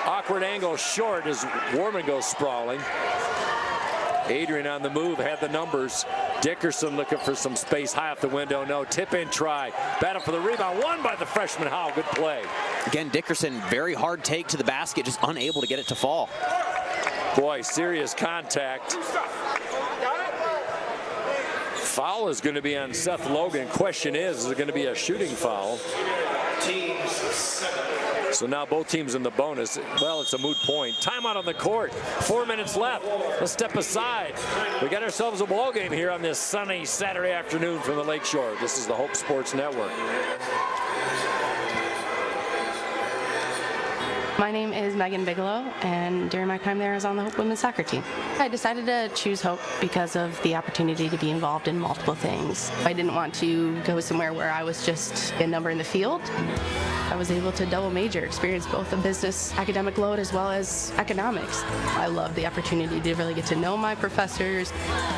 Awkward angle short as Warman goes sprawling. Adrian on the move. Had the numbers. Dickerson looking for some space high off the window. No. Tip in try. Battle for the rebound. Won by the freshman Howell. Good play. Again, Dickerson, very hard take to the basket. Just unable to get it to fall. Boy, serious contact. Foul is going to be on Seth Logan. Question is it going to be a shooting foul? So now both teams in the bonus. Well, it's a moot point. Timeout on the court. 4 minutes left. Let's step aside. We got ourselves a ball game here on this sunny Saturday afternoon from the Lakeshore. This is the Hope Sports Network. My name is Megan Bigelow, and during my time there, I was on the Hope women's soccer team. I decided to choose Hope because of the opportunity to be involved in multiple things. I didn't want to go somewhere where I was just a number in the field. I was able to double major, experience both the business academic load as well as economics. I love the opportunity to really get to know my professors.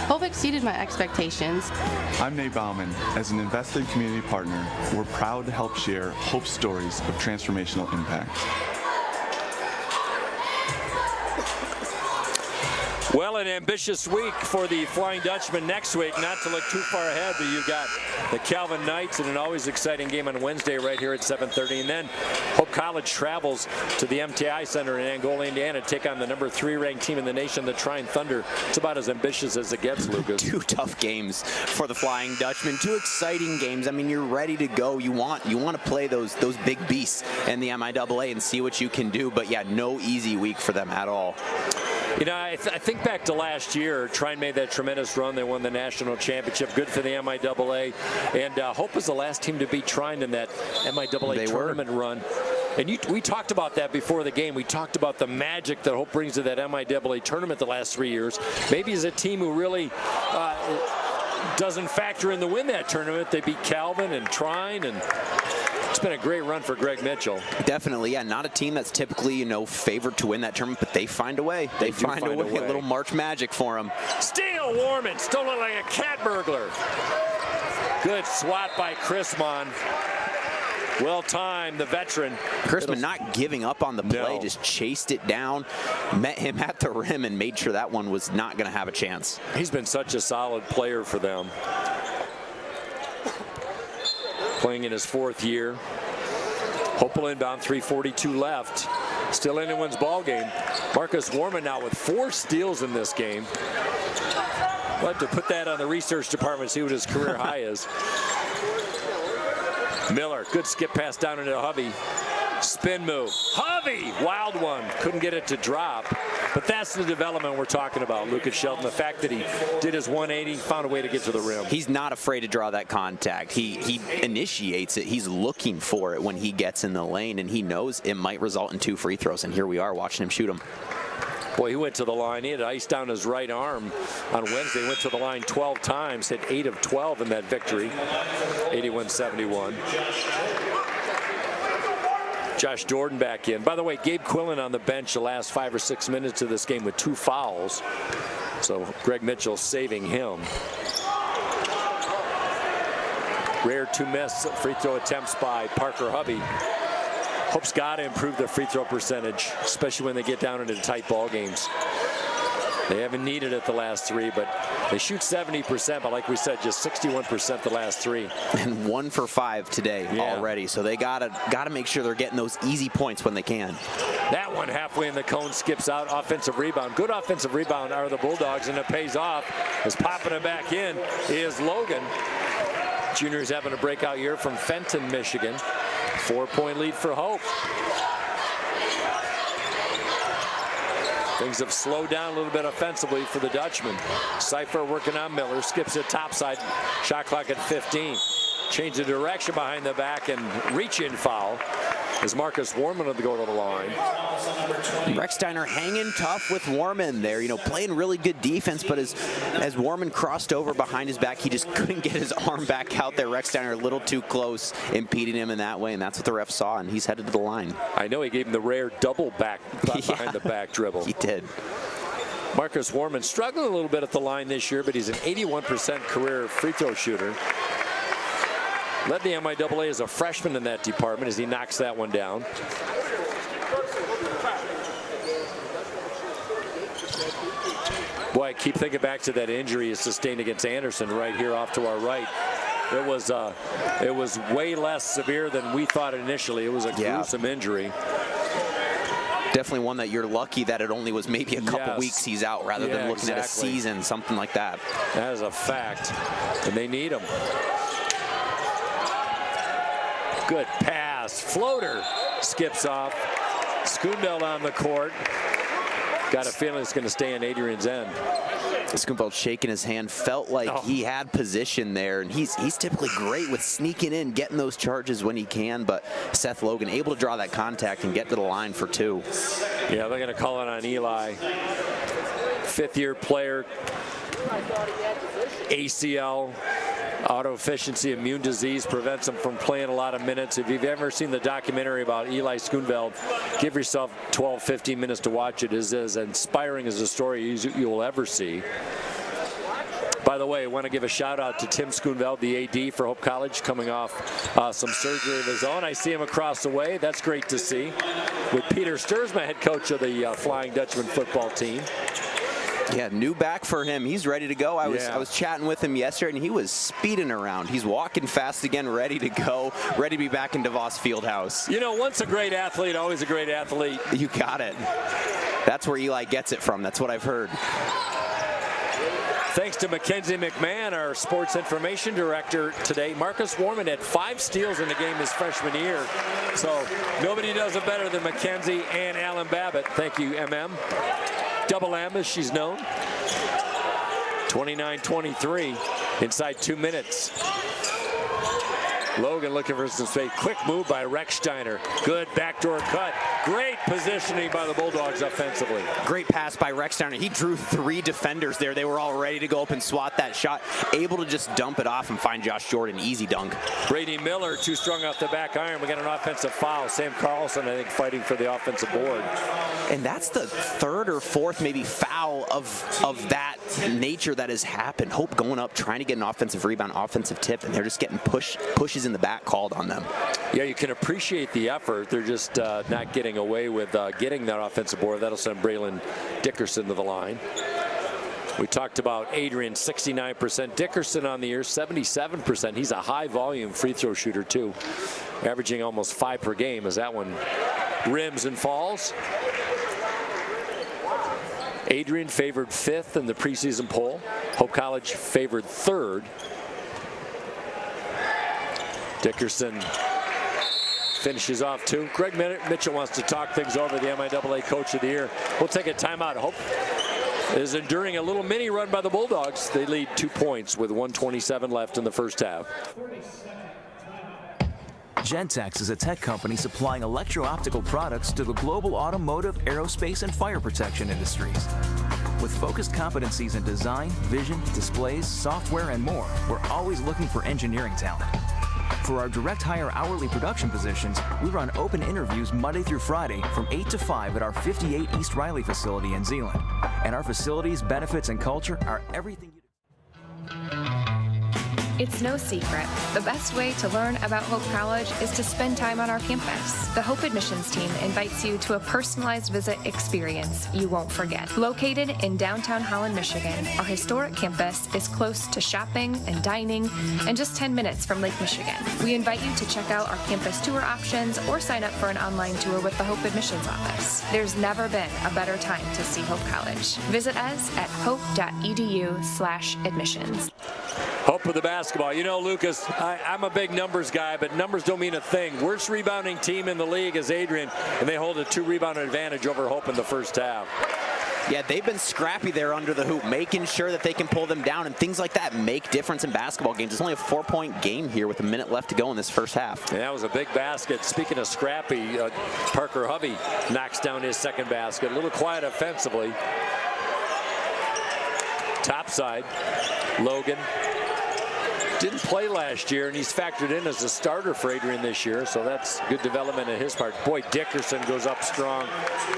Hope exceeded my expectations. I'm Nate Bauman. As an invested community partner, we're proud to help share Hope's stories of transformational impact. Well, an ambitious week for the Flying Dutchman next week. Not to look too far ahead, but you've got the Calvin Knights in an always exciting game on Wednesday right here at 7:30. And then Hope College travels to the MTI Center in Angola, Indiana, to take on the number 3 ranked team in the nation, the Trine Thunder. It's about as ambitious as it gets, Lucas. 2 tough games for the Flying Dutchman. 2 exciting games. I mean, you're ready to go. You want to play those big beasts in the MIAA and see what you can do. But yeah, no easy week for them at all. You know, I think back to last year, Trine made that tremendous run. They won the national championship. Good for the MIAA. And Hope was the last team to beat Trine in that MIAA tournament run. And we talked about that before the game. We talked about the magic that Hope brings to that MIAA tournament the last 3 years. Maybe as a team who really doesn't factor in to win that tournament. They beat Calvin and Trine, and it's been a great run for Greg Mitchell. Definitely, yeah. Not a team that's typically, favored to win that tournament, but they find a way. They find a way. A little March magic for them. Steal Warman, still look like a cat burglar. Good swat by Chrisman. Well timed, the veteran. Chrisman not giving up on the play, just chased it down, met him at the rim, and made sure that one was not going to have a chance. He's been such a solid player for them. Playing in his 4th year. Hope will inbound, 3:42 left. Still anyone's ball game. Marcus Warman now with 4 steals in this game. We'll have to put that on the research department, see what his career high is. Miller, good skip pass down into Hovey. Spin move. Hovey, wild one. Couldn't get it to drop. But that's the development we're talking about, Lucas Shelton. The fact that he did his 180, found a way to get to the rim. He's not afraid to draw that contact. He initiates it. He's looking for it when he gets in the lane, and he knows it might result in 2 free throws. And here we are watching him shoot them. Boy, he went to the line. He had ice down his right arm on Wednesday. Went to the line 12 times, hit 8 of 12 in that victory, 81-71. Josh Jordan back in. By the way, Gabe Quillen on the bench the last 5 or 6 minutes of this game with 2 fouls. So Greg Mitchell saving him. Rare 2 missed free throw attempts by Parker Hovey. Hope's got to improve their free throw percentage, especially when they get down into tight ball games. They haven't needed it the last 3, but they shoot 70%, but like we said, just 61% the last 3. And 1 for 5 today already. So they gotta make sure they're getting those easy points when they can. That one halfway in the cone skips out. Offensive rebound. Good offensive rebound are the Bulldogs, and it pays off. As popping it back in is Logan. Junior's having a breakout year from Fenton, Michigan. 4-point lead for Hope. Things have slowed down a little bit offensively for the Dutchman. Cypher working on Miller, skips it topside, shot clock at 15. Change the direction behind the back and reach-in foul as Marcus Warman will go to the line. Rechsteiner hanging tough with Warman there, playing really good defense, but as Warman crossed over behind his back, he just couldn't get his arm back out there. Rechsteiner a little too close, impeding him in that way, and that's what the ref saw, and he's headed to the line. I know he gave him the rare double back behind the back dribble. He did. Marcus Warman struggling a little bit at the line this year, but he's an 81% career free throw shooter. Led the MIAA as a freshman in that department as he knocks that one down. Boy, I keep thinking back to that injury he sustained against Anderson right here off to our right. It was way less severe than we thought initially. It was a gruesome injury. Definitely one that you're lucky that it only was maybe a couple weeks he's out rather than looking at a season, something like that. That is a fact, and they need him. Good pass, floater, skips off. Schoonveld on the court. Got a feeling it's going to stay in Adrian's end. Schoonveld shaking his hand, felt like he had position there, and he's typically great with sneaking in, getting those charges when he can, but Seth Logan able to draw that contact and get to the line for 2. Yeah, they're going to call it on Eli. 5th-year player, ACL, auto efficiency, immune disease prevents him from playing a lot of minutes. If you've ever seen the documentary about Eli Schoonveld, give yourself 12, 15 minutes to watch it. It is as inspiring as a story you will ever see. By the way, I want to give a shout out to Tim Schoonveld, the AD for Hope College, coming off some surgery of his own. I see him across the way. That's great to see. With Peter Stuursma, head coach of the Flying Dutchman football team. Yeah, new back for him. He's ready to go. I was chatting with him yesterday, and he was speeding around. He's walking fast again, ready to go, ready to be back in DeVos Fieldhouse. You know, once a great athlete, always a great athlete. You got it. That's where Eli gets it from. That's what I've heard. Thanks to Mackenzie McMahon, our sports information director today. Marcus Warman had 5 steals in the game his freshman year. So nobody does it better than Mackenzie and Alan Babbitt. Thank you, MM. Double M, as she's known. 29-23 inside 2 minutes. Logan looking for some space. Quick move by Rechsteiner. Good backdoor cut. Great positioning by the Bulldogs offensively. Great pass by Rechsteiner. He drew 3 defenders there. They were all ready to go up and swat that shot. Able to just dump it off and find Josh Jordan. Easy dunk. Brady Miller, too strong off the back iron. We got an offensive foul. Sam Carlson, I think, fighting for the offensive board. And that's the 3rd or 4th maybe foul of that nature that has happened. Hope going up, trying to get an offensive rebound, offensive tip, and they're just getting pushes in the back called on them. Yeah, you can appreciate the effort. They're just not getting away with getting that offensive board. That'll send Braylon Dickerson to the line. We talked about Adrian, 69%. Dickerson on the year, 77%. He's a high volume free throw shooter too, averaging almost 5 per game as that one rims and falls. Adrian favored 5th in the preseason poll. Hope College favored 3rd. Dickerson finishes off 2. Greg Mitchell wants to talk things over, the MIAA Coach of the Year. We'll take a timeout. Hope is enduring a little mini run by the Bulldogs. They lead 2 points with 1:27 left in the first half. Gentex is a tech company supplying electro-optical products to the global automotive, aerospace, and fire protection industries. With focused competencies in design, vision, displays, software, and more, we're always looking for engineering talent. For our direct hire hourly production positions, we run open interviews Monday through Friday from 8 to 5 at our 58 East Riley facility in Zeeland. And our facilities, benefits, and culture are everything you do. It's no secret. The best way to learn about Hope College is to spend time on our campus. The Hope admissions team invites you to a personalized visit experience you won't forget. Located in downtown Holland, Michigan, our historic campus is close to shopping and dining and just 10 minutes from Lake Michigan. We invite you to check out our campus tour options or sign up for an online tour with the Hope admissions office. There's never been a better time to see Hope College. Visit us at hope.edu/admissions. Hope with the basketball. You know, Lucas, I'm a big numbers guy, but numbers don't mean a thing. Worst rebounding team in the league is Adrian, and they hold a 2-rebound advantage over Hope in the first half. Yeah, they've been scrappy there under the hoop, making sure that they can pull them down, and things like that make difference in basketball games. It's only a 4-point game here with a minute left to go in this first half. And that was a big basket. Speaking of scrappy, Parker Hovey knocks down his second basket. A little quiet offensively. Top side, Logan. Didn't play last year, and he's factored in as a starter for Adrian this year, so that's good development on his part. Boy, Dickerson goes up strong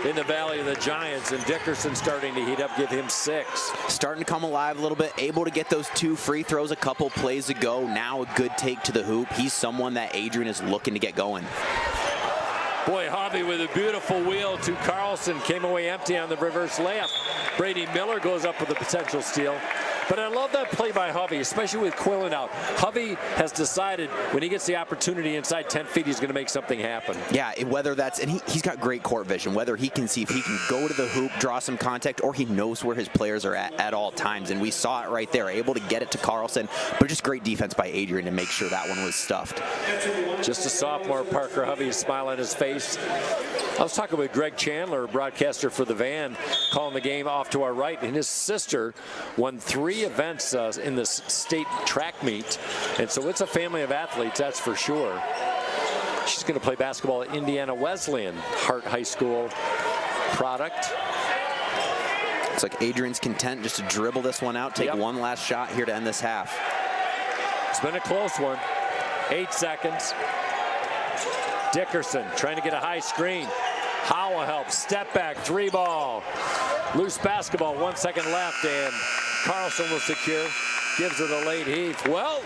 in the Valley of the Giants, and Dickerson starting to heat up, give him 6. Starting to come alive a little bit, able to get those 2 free throws a couple plays ago. Now a good take to the hoop. He's someone that Adrian is looking to get going. Boy, Hobby with a beautiful wheel to Carlson, came away empty on the reverse layup. Brady Miller goes up with a potential steal. But I love that play by Hovey, especially with Quillen out. Hovey has decided when he gets the opportunity inside 10 feet, he's going to make something happen. Yeah, whether that's, and he's got great court vision, whether he can see if he can go to the hoop, draw some contact, or he knows where his players are at all times. And we saw it right there, able to get it to Carlson, but just great defense by Adrian to make sure that one was stuffed. Just a sophomore, Parker Hovey, a smile on his face. I was talking with Greg Chandler, broadcaster for the Van, calling the game off to our right, and his sister won 3 events in this state track meet, and so it's a family of athletes, that's for sure. She's going to play basketball at Indiana Wesleyan, Hart High School product. It's like Adrian's content just to dribble this one out, take one last shot here to end this half. It's been a close one. 8 seconds. Dickerson trying to get a high screen. Howell helps. Step back. 3 ball. Loose basketball. 1 second left, and Carlson will secure. Gives it a late Heath. Well,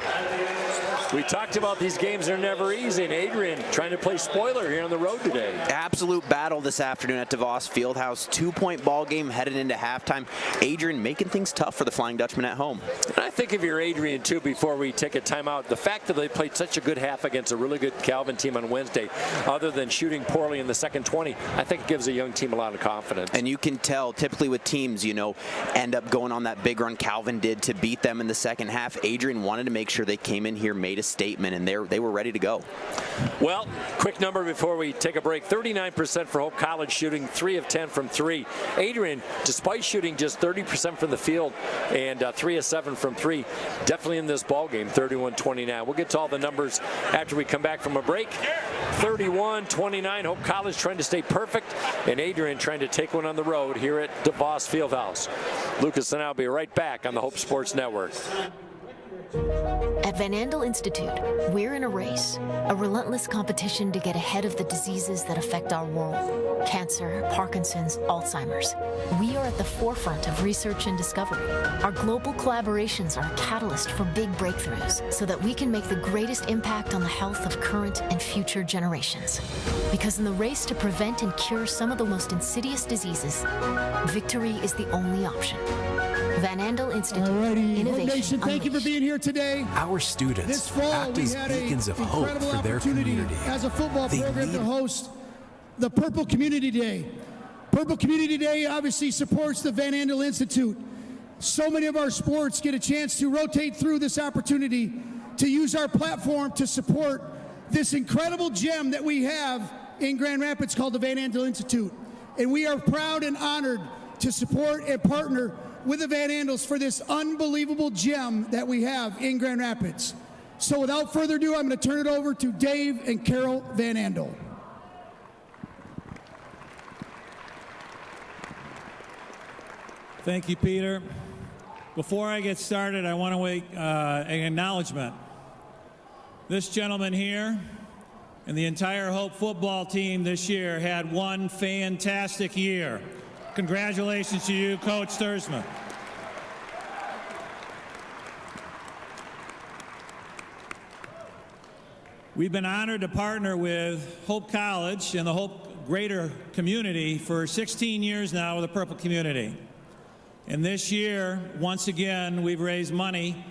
we talked about these games are never easy, and Adrian trying to play spoiler here on the road today. Absolute battle this afternoon at DeVos Fieldhouse. 2-point ball game headed into halftime. Adrian making things tough for the Flying Dutchman at home. And I think if you're Adrian, too, before we take a timeout, the fact that they played such a good half against a really good Calvin team on Wednesday, other than shooting poorly in the second 20, I think it gives a young team a lot of confidence. And you can tell, typically with teams, you know, end up going on that big run Calvin did to beat them in the second half. Adrian wanted to make sure they came in here, made a statement, and they were ready to go. Well, quick number before we take a break. 39% for Hope College shooting, 3 of 10 from 3. Adrian, despite shooting just 30% from the field and 3 of 7 from 3, definitely in this ball game, 31-29. We'll get to all the numbers after we come back from a break. 31-29, Hope College trying to stay perfect, and Adrian trying to take one on the road here at DeVos Fieldhouse. Lucas and I will be right back on the Hope Sports Network. At Van Andel Institute, we're in a race, a relentless competition to get ahead of the diseases that affect our world. Cancer, Parkinson's, Alzheimer's. We are at the forefront of research and discovery. Our global collaborations are a catalyst for big breakthroughs so that we can make the greatest impact on the health of current and future generations. Because in the race to prevent and cure some of the most insidious diseases, victory is the only option. Van Andel Institute. Alrighty, Innovation Nation, thank you for being here today. Our students this fall, act as beacons of hope for their community. As a football program to host the Purple Community Day. Purple Community Day obviously supports the Van Andel Institute. So many of our sports get a chance to rotate through this opportunity to use our platform to support this incredible gem that we have in Grand Rapids called the Van Andel Institute. And we are proud and honored to support and partner with the Van Andels for this unbelievable gem that we have in Grand Rapids. So without further ado, I'm going to turn it over to Dave and Carol Van Andel. Thank you, Peter. Before I get started, I want to make an acknowledgement. This gentleman here and the entire Hope football team this year had one fantastic year. Congratulations to you, Coach Thursman. We've been honored to partner with Hope College and the Hope greater community for 16 years now with the Purple Community. And this year, once again, we've raised money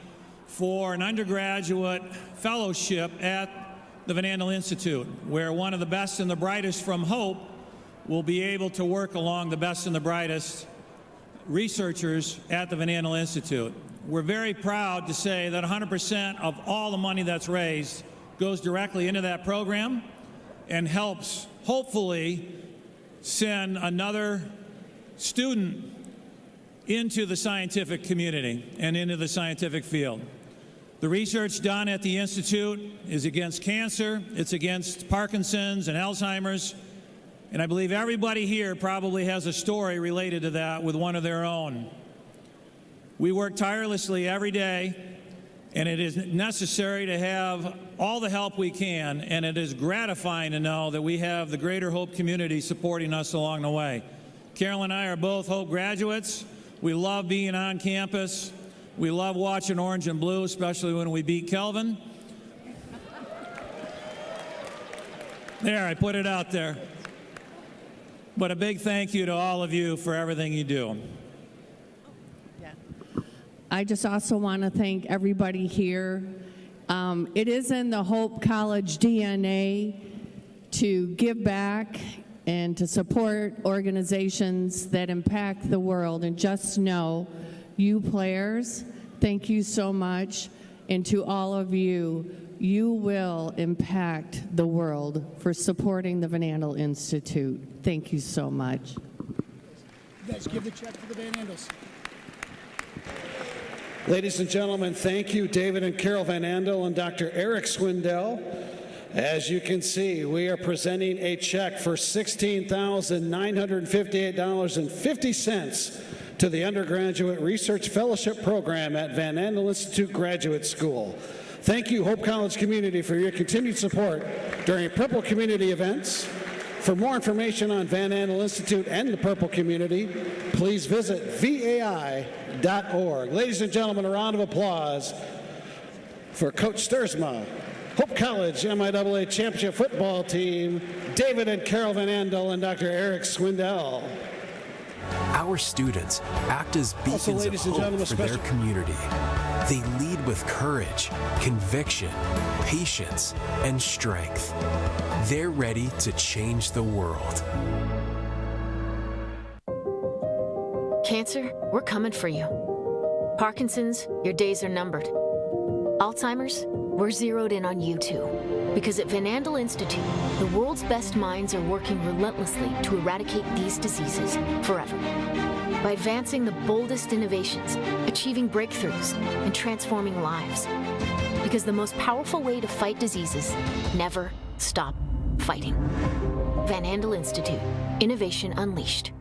for an undergraduate fellowship at the Van Andel Institute, where one of the best and the brightest from Hope will be able to work along the best and the brightest researchers at the Van Andel Institute. We're very proud to say that 100% of all the money that's raised goes directly into that program and helps, hopefully, send another student into the scientific community and into the scientific field. The research done at the Institute is against cancer, it's against Parkinson's and Alzheimer's, and I believe everybody here probably has a story related to that with one of their own. We work tirelessly every day, and it is necessary to have all the help we can, and it is gratifying to know that we have the greater Hope community supporting us along the way. Carol and I are both Hope graduates. We love being on campus. We love watching Orange and Blue, especially when we beat Kelvin. There, I put it out there. But a big thank you to all of you for everything you do. I just also want to thank everybody here. It is in the Hope College DNA to give back and to support organizations that impact the world. And just know, you players, thank you so much. And to all of you, you will impact the world for supporting the Van Andel Institute. Thank you so much. You guys give the check to the Van Andels. Ladies and gentlemen, thank you, David and Carol Van Andel and Dr. Eric Swindell. As you can see, we are presenting a check for $16,958.50 to the Undergraduate Research Fellowship Program at Van Andel Institute Graduate School. Thank you, Hope College community, for your continued support during Purple Community events. For more information on Van Andel Institute and the Purple community, please visit vai.org. Ladies and gentlemen, a round of applause for Coach Stursma, Hope College MIAA Championship Football Team, David and Carol Van Andel, and Dr. Eric Swindell. Our students act as beacons of hope for their community. They lead with courage, conviction, patience, and strength. They're ready to change the world. Cancer, we're coming for you. Parkinson's, your days are numbered. Alzheimer's, we're zeroed in on you too. Because at Van Andel Institute, the world's best minds are working relentlessly to eradicate these diseases forever. By advancing the boldest innovations, achieving breakthroughs, and transforming lives. Because the most powerful way to fight diseases, never stop fighting. Van Andel Institute, innovation unleashed.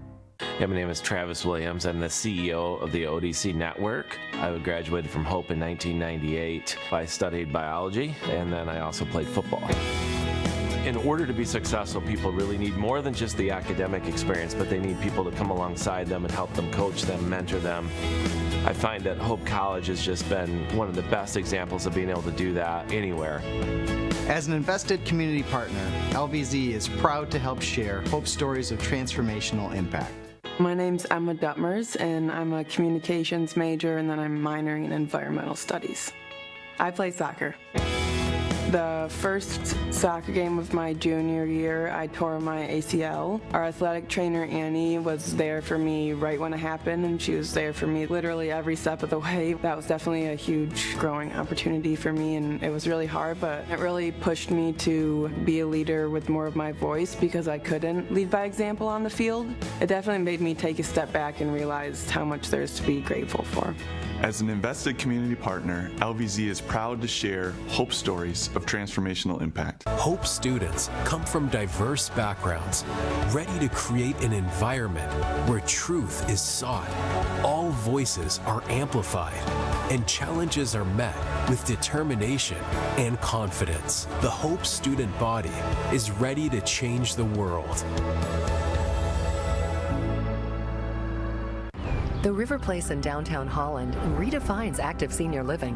Yeah, my name is Travis Williams. I'm the CEO of the ODC Network. I graduated from Hope in 1998. I studied biology, and then I also played football. In order to be successful, people really need more than just the academic experience, but they need people to come alongside them and help them, coach them, mentor them. I find that Hope College has just been one of the best examples of being able to do that anywhere. As an invested community partner, LVZ is proud to help share Hope stories of transformational impact. My name's Emma Duttmers, and I'm a communications major, and then I'm minoring in environmental studies. I play soccer. The first soccer game of my junior year, I tore my ACL. Our athletic trainer, Annie, was there for me right when it happened, and she was there for me literally every step of the way. That was definitely a huge growing opportunity for me, and it was really hard, but it really pushed me to be a leader with more of my voice because I couldn't lead by example on the field. It definitely made me take a step back and realize how much there's to be grateful for. As an invested community partner, LVZ is proud to share Hope stories of transformational impact. Hope students come from diverse backgrounds, ready to create an environment where truth is sought, all voices are amplified, and challenges are met with determination and confidence. The Hope student body is ready to change the world. The River Place in downtown Holland redefines active senior living.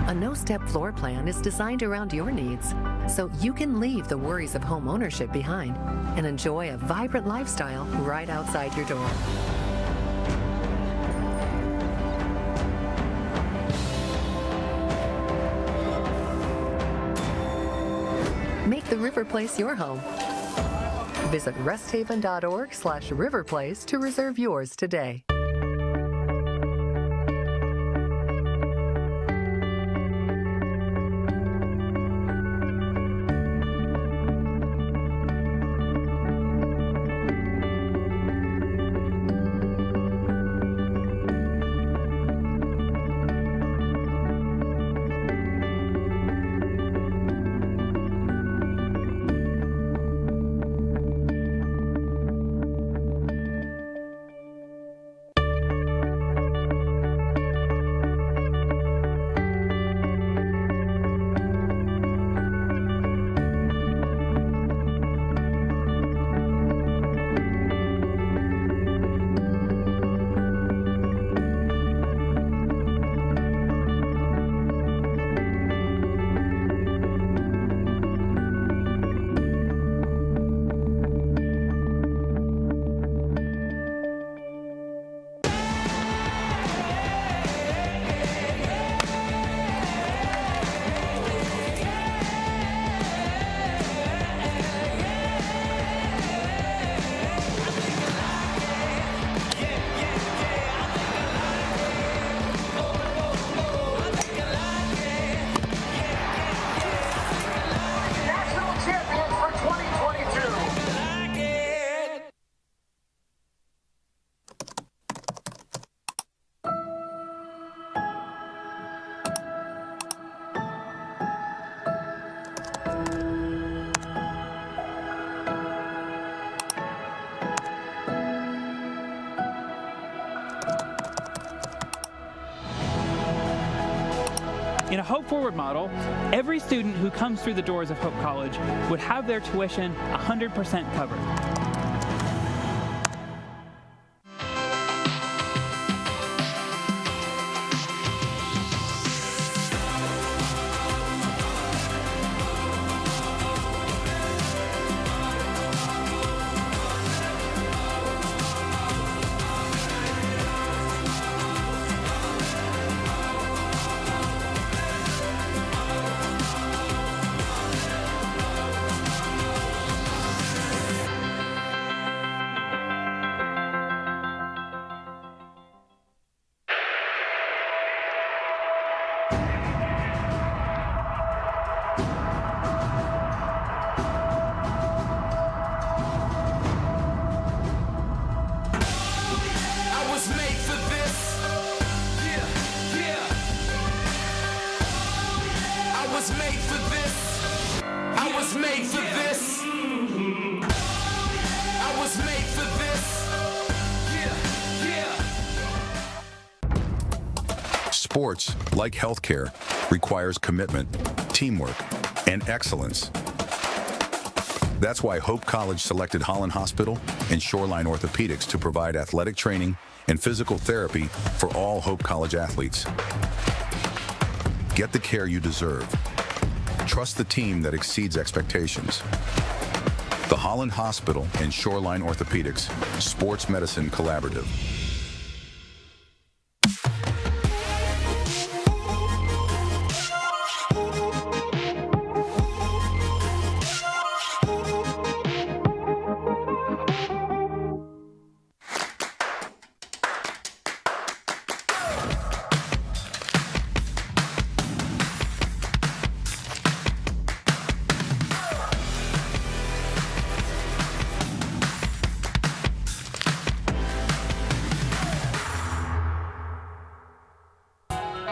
A no-step floor plan is designed around your needs, so you can leave the worries of home ownership behind and enjoy a vibrant lifestyle right outside your door. Make the River Place your home. Visit resthaven.org/riverplace to reserve yours today. In a Hope Forward model, every student who comes through the doors of Hope College would have their tuition 100% covered. Sports, like healthcare, requires commitment, teamwork, and excellence. That's why Hope College selected Holland Hospital and Shoreline Orthopedics to provide athletic training and physical therapy for all Hope College athletes. Get the care you deserve. Trust the team that exceeds expectations. The Holland Hospital and Shoreline Orthopedics Sports Medicine Collaborative.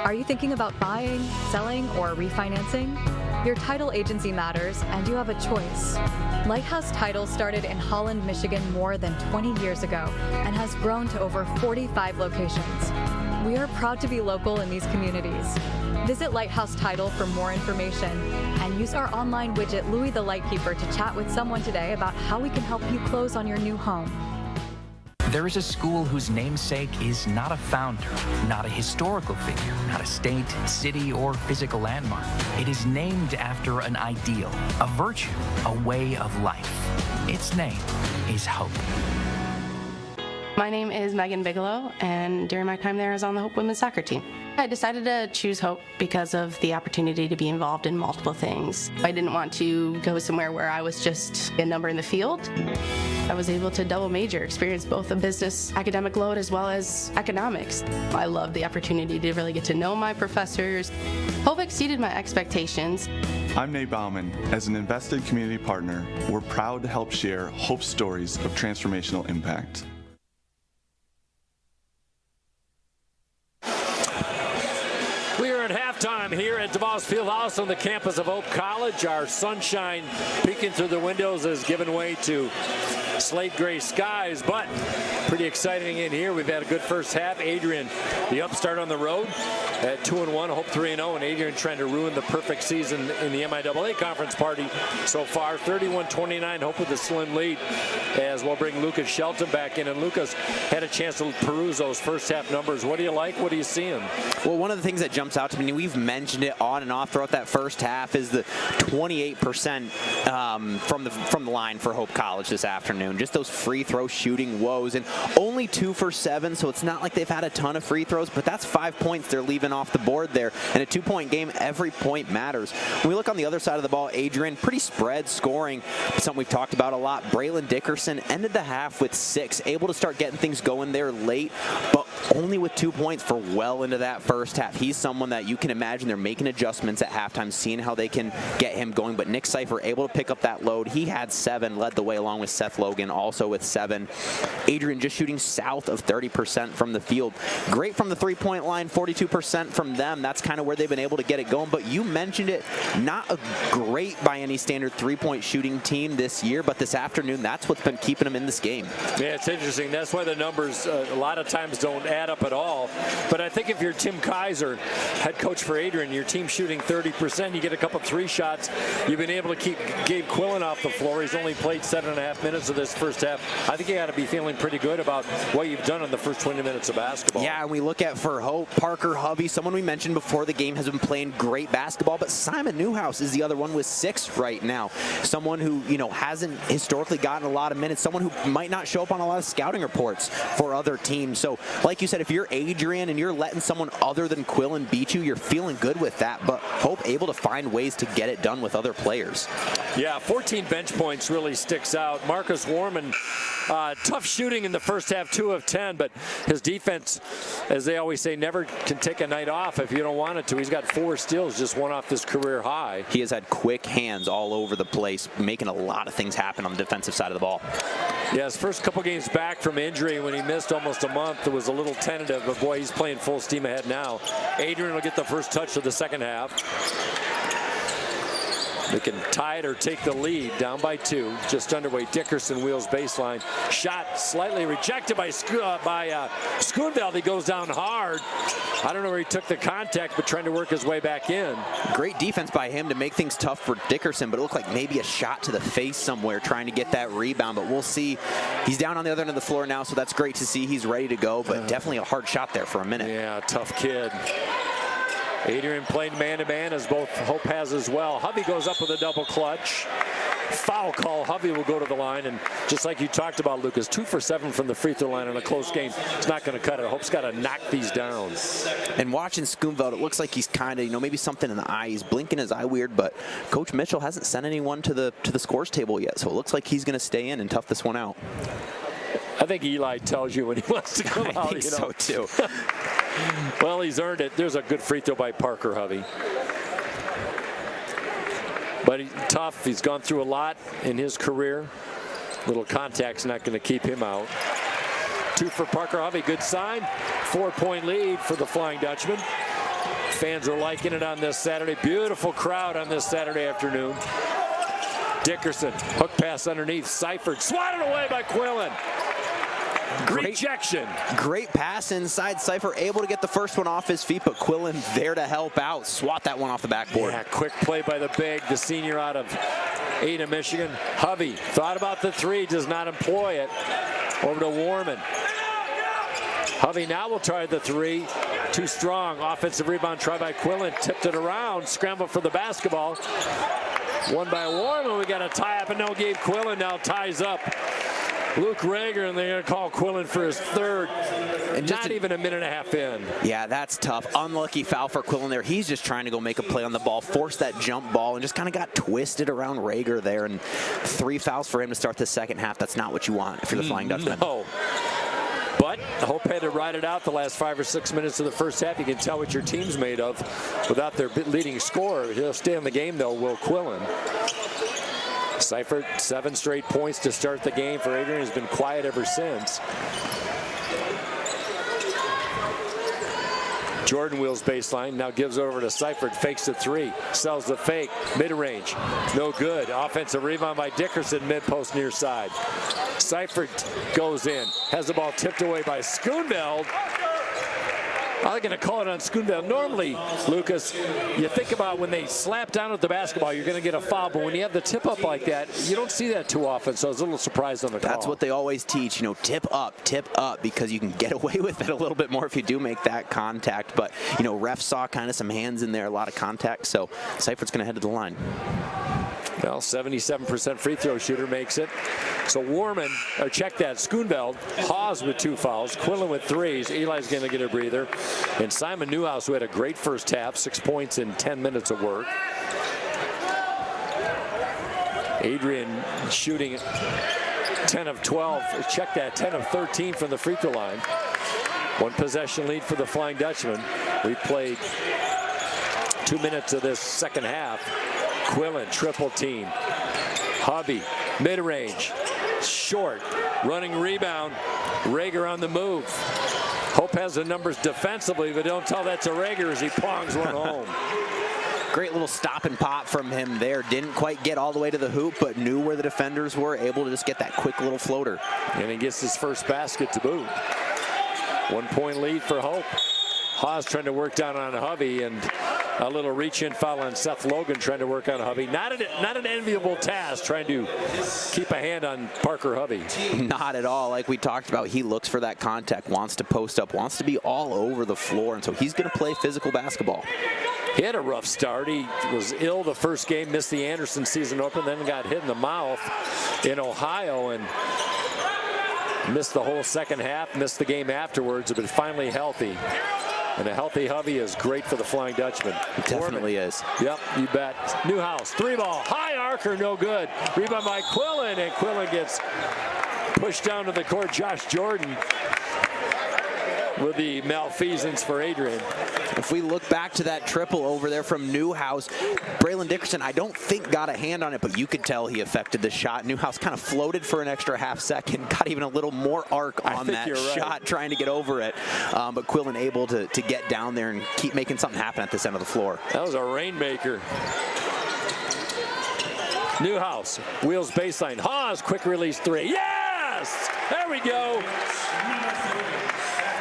Are you thinking about buying, selling, or refinancing? Your title agency matters, and you have a choice. Lighthouse Title started in Holland, Michigan more than 20 years ago and has grown to over 45 locations. We are proud to be local in these communities. Visit Lighthouse Title for more information and use our online widget, Louie the Lightkeeper, to chat with someone today about how we can help you close on your new home. There is a school whose namesake is not a founder, not a historical figure, not a state, city, or physical landmark. It is named after an ideal, a virtue, a way of life. Its name is Hope. My name is Megan Bigelow, and during my time there, I was on the Hope women's soccer team. I decided to choose Hope because of the opportunity to be involved in multiple things. I didn't want to go somewhere where I was just a number in the field. I was able to double major, experience both a business academic load as well as economics. I loved the opportunity to really get to know my professors. Hope exceeded my expectations. I'm Nate Bauman. As an invested community partner, we're proud to help share Hope's stories of transformational impact. We are at halftime here at DeVos Fieldhouse on the campus of Hope College. Our sunshine peeking through the windows has given way to slate gray skies, but pretty exciting in here. We've had a good first half. Adrian, the upstart on the road at 2-1, Hope 3-0, and Adrian trying to ruin the perfect season in the MIAA conference party so far. 31-29, Hope with a slim lead, as we'll bring Lucas Shelton back in. And Lucas had a chance to peruse those first half numbers. What do you like? What are you seeing? Well, one of the things that jumps out to me, we've mentioned it on and off throughout that first half, is the 28% from the line for Hope College this afternoon. Just those free throw shooting woes, and only 2 for 7, so it's not like they've had a ton of free throws, but that's 5 points they're leaving off the board there. In a 2-point game, every point matters. When we look on the other side of the ball, Adrian, pretty spread scoring, something we've talked about a lot. Braylon Dickerson ended the half with 6, able to start getting things going there late, but only with 2 points for well into that first half. He's someone that you can imagine they're making adjustments at halftime, seeing how they can get him going, but Nick Cipher able to pick up that load. He had 7, led the way along with Seth Logan Logan also with 7. Adrian just shooting south of 30% from the field. Great from the three-point line, 42% from them. That's kind of where they've been able to get it going. But you mentioned it, not a great by any standard three-point shooting team this year, but this afternoon, that's what's been keeping them in this game. Yeah, it's interesting. That's why the numbers a lot of times don't add up at all. But I think if you're Tim Kaiser, head coach for Adrian, your team shooting 30%, you get a couple 3 shots, you've been able to keep Gabe Quillen off the floor. He's only played 7.5 minutes of this first half. I think you got to be feeling pretty good about what you've done in the first 20 minutes of basketball. Yeah, and we look at for Hope, Parker Hovey, someone we mentioned before the game, has been playing great basketball, but Simon Newhouse is the other one with 6 right now. Someone who, you know, hasn't historically gotten a lot of minutes, someone who might not show up on a lot of scouting reports for other teams. So, like you said, if you're Adrian and you're letting someone other than Quillen beat you, you're feeling good with that, but Hope able to find ways to get it done with other players. Yeah, 14 bench points really sticks out. Marcus Warman, tough shooting in the first half, 2 of 10, but his defense, as they always say, never can take a night off if you don't want it to. He's got 4 steals, just one off this career high. He has had quick hands all over the place, making a lot of things happen on the defensive side of the ball. Yeah, his first couple games back from injury when he missed almost a month, it was a little tentative, but boy, he's playing full steam ahead now. Adrian will get the first touch of the second half. They can tie it or take the lead, down by 2, just underway. Dickerson wheels baseline. Shot slightly rejected by Schoonveld. He goes down hard. I don't know where he took the contact, but trying to work his way back in. Great defense by him to make things tough for Dickerson, but it looked like maybe a shot to the face somewhere trying to get that rebound, but we'll see. He's down on the other end of the floor now, so that's great to see. He's ready to go, but definitely a hard shot there for a minute. Yeah, tough kid. Adrian playing man-to-man, as both Hope has as well. Hovey goes up with a double clutch. Foul call. Hovey will go to the line, and just like you talked about, Lucas, 2 for 7 from the free throw line in a close game. It's not going to cut it. Hope's got to knock these down. And watching Schoonveld, it looks like he's kind of, you know, maybe something in the eye. He's blinking his eye weird, but Coach Mitchell hasn't sent anyone to the scores table yet, so it looks like he's going to stay in and tough this one out. I think Eli tells you when he wants to come out. I think so too. Well, he's earned it. There's a good free throw by Parker Hovey. But he's tough. He's gone through a lot in his career. Little contact's not going to keep him out. 2 for Parker Hovey. Good sign. 4-point lead for the Flying Dutchman. Fans are liking it on this Saturday. Beautiful crowd on this Saturday afternoon. Dickerson, hook pass underneath. Seifert swatted away by Quillen. Rejection. Great pass inside. Seifert able to get the first one off his feet, but Quillen there to help out. Swat that one off the backboard. Yeah, quick play by the big, the senior out of Ada, Michigan. Hovey thought about the 3, does not employ it. Over to Warman. Hovey now will try the 3. Too strong. Offensive rebound try by Quillen. Tipped it around. Scramble for the basketball. Won by Warman. We got a tie up, and no Gabe Quillen now ties up Luke Rager, and they're going to call Quillen for his 3rd. And not even a minute and a half in. Yeah, that's tough. Unlucky foul for Quillen there. He's just trying to go make a play on the ball, force that jump ball, and just kind of got twisted around Rager there. And 3 fouls for him to start the second half. That's not what you want if you're the Flying Dutchman. No. But Hope had to ride it out the last 5 or 6 minutes of the first half. You can tell what your team's made of without their leading scorer. He'll stay in the game, though, Will Quillen. Seifert, 7 straight points to start the game for Adrian. Has been quiet ever since. Jordan wheels baseline, now gives over to Seifert, fakes the 3, sells the fake, mid-range, no good. Offensive rebound by Dickerson, mid-post near side. Seifert goes in, has the ball tipped away by Schoonveld. I'm going to call it on Schoonveld. Normally, Lucas, you think about when they slap down with the basketball, you're going to get a foul. But when you have the tip up like that, you don't see that too often. So I was a little surprised on the call. That's what they always teach, you know, tip up, because you can get away with it a little bit more if you do make that contact. But, you know, refs saw kind of some hands in there, a lot of contact. So Seifert's going to head to the line. Well, 77% free throw shooter makes it. So Warman, or check that, Schoonveld, Hawes with 2 fouls, Quillen with 3s. Eli's going to get a breather. And Simon Newhouse, who had a great first half, 6 points in 10 minutes of work. Adrian shooting 10 of 12. Check that, 10 of 13 from the free throw line. 1 possession lead for the Flying Dutchman. We played 2 minutes of this second half. Quillen, triple team. Hovey, mid-range. Short. Running rebound. Rager on the move. Hope has the numbers defensively, but don't tell that to Rager as he pongs one home. Great little stop and pop from him there. Didn't quite get all the way to the hoop, but knew where the defenders were, able to just get that quick little floater. And he gets his first basket to boot. 1 point lead for Hope. Haas trying to work down on Hovey, and a little reach-in foul on Seth Logan trying to work on Hovey. Not an enviable task trying to keep a hand on Parker Hovey. Not at all. Like we talked about, he looks for that contact, wants to post up, wants to be all over the floor, and so he's going to play physical basketball. He had a rough start. He was ill the first game, missed the Anderson season open, then got hit in the mouth in Ohio and missed the whole second half, missed the game afterwards, but finally healthy. And a healthy Hovey is great for the Flying Dutchman. It definitely is. Yep, you bet. Newhouse, 3-ball, high arcer, no good. Rebound by Quillen, and Quillen gets pushed down to the court. Josh Jordan with the malfeasance for Adrian. If we look back to that triple over there from Newhouse, Braylon Dickerson, I don't think got a hand on it, but you could tell he affected the shot. Newhouse kind of floated for an extra half second, got even a little more arc on that shot, trying to get over it. But Quillen able to get down there and keep making something happen at this end of the floor. That was a rainmaker. Newhouse, wheels baseline. Haas, quick release three. Yes! There we go.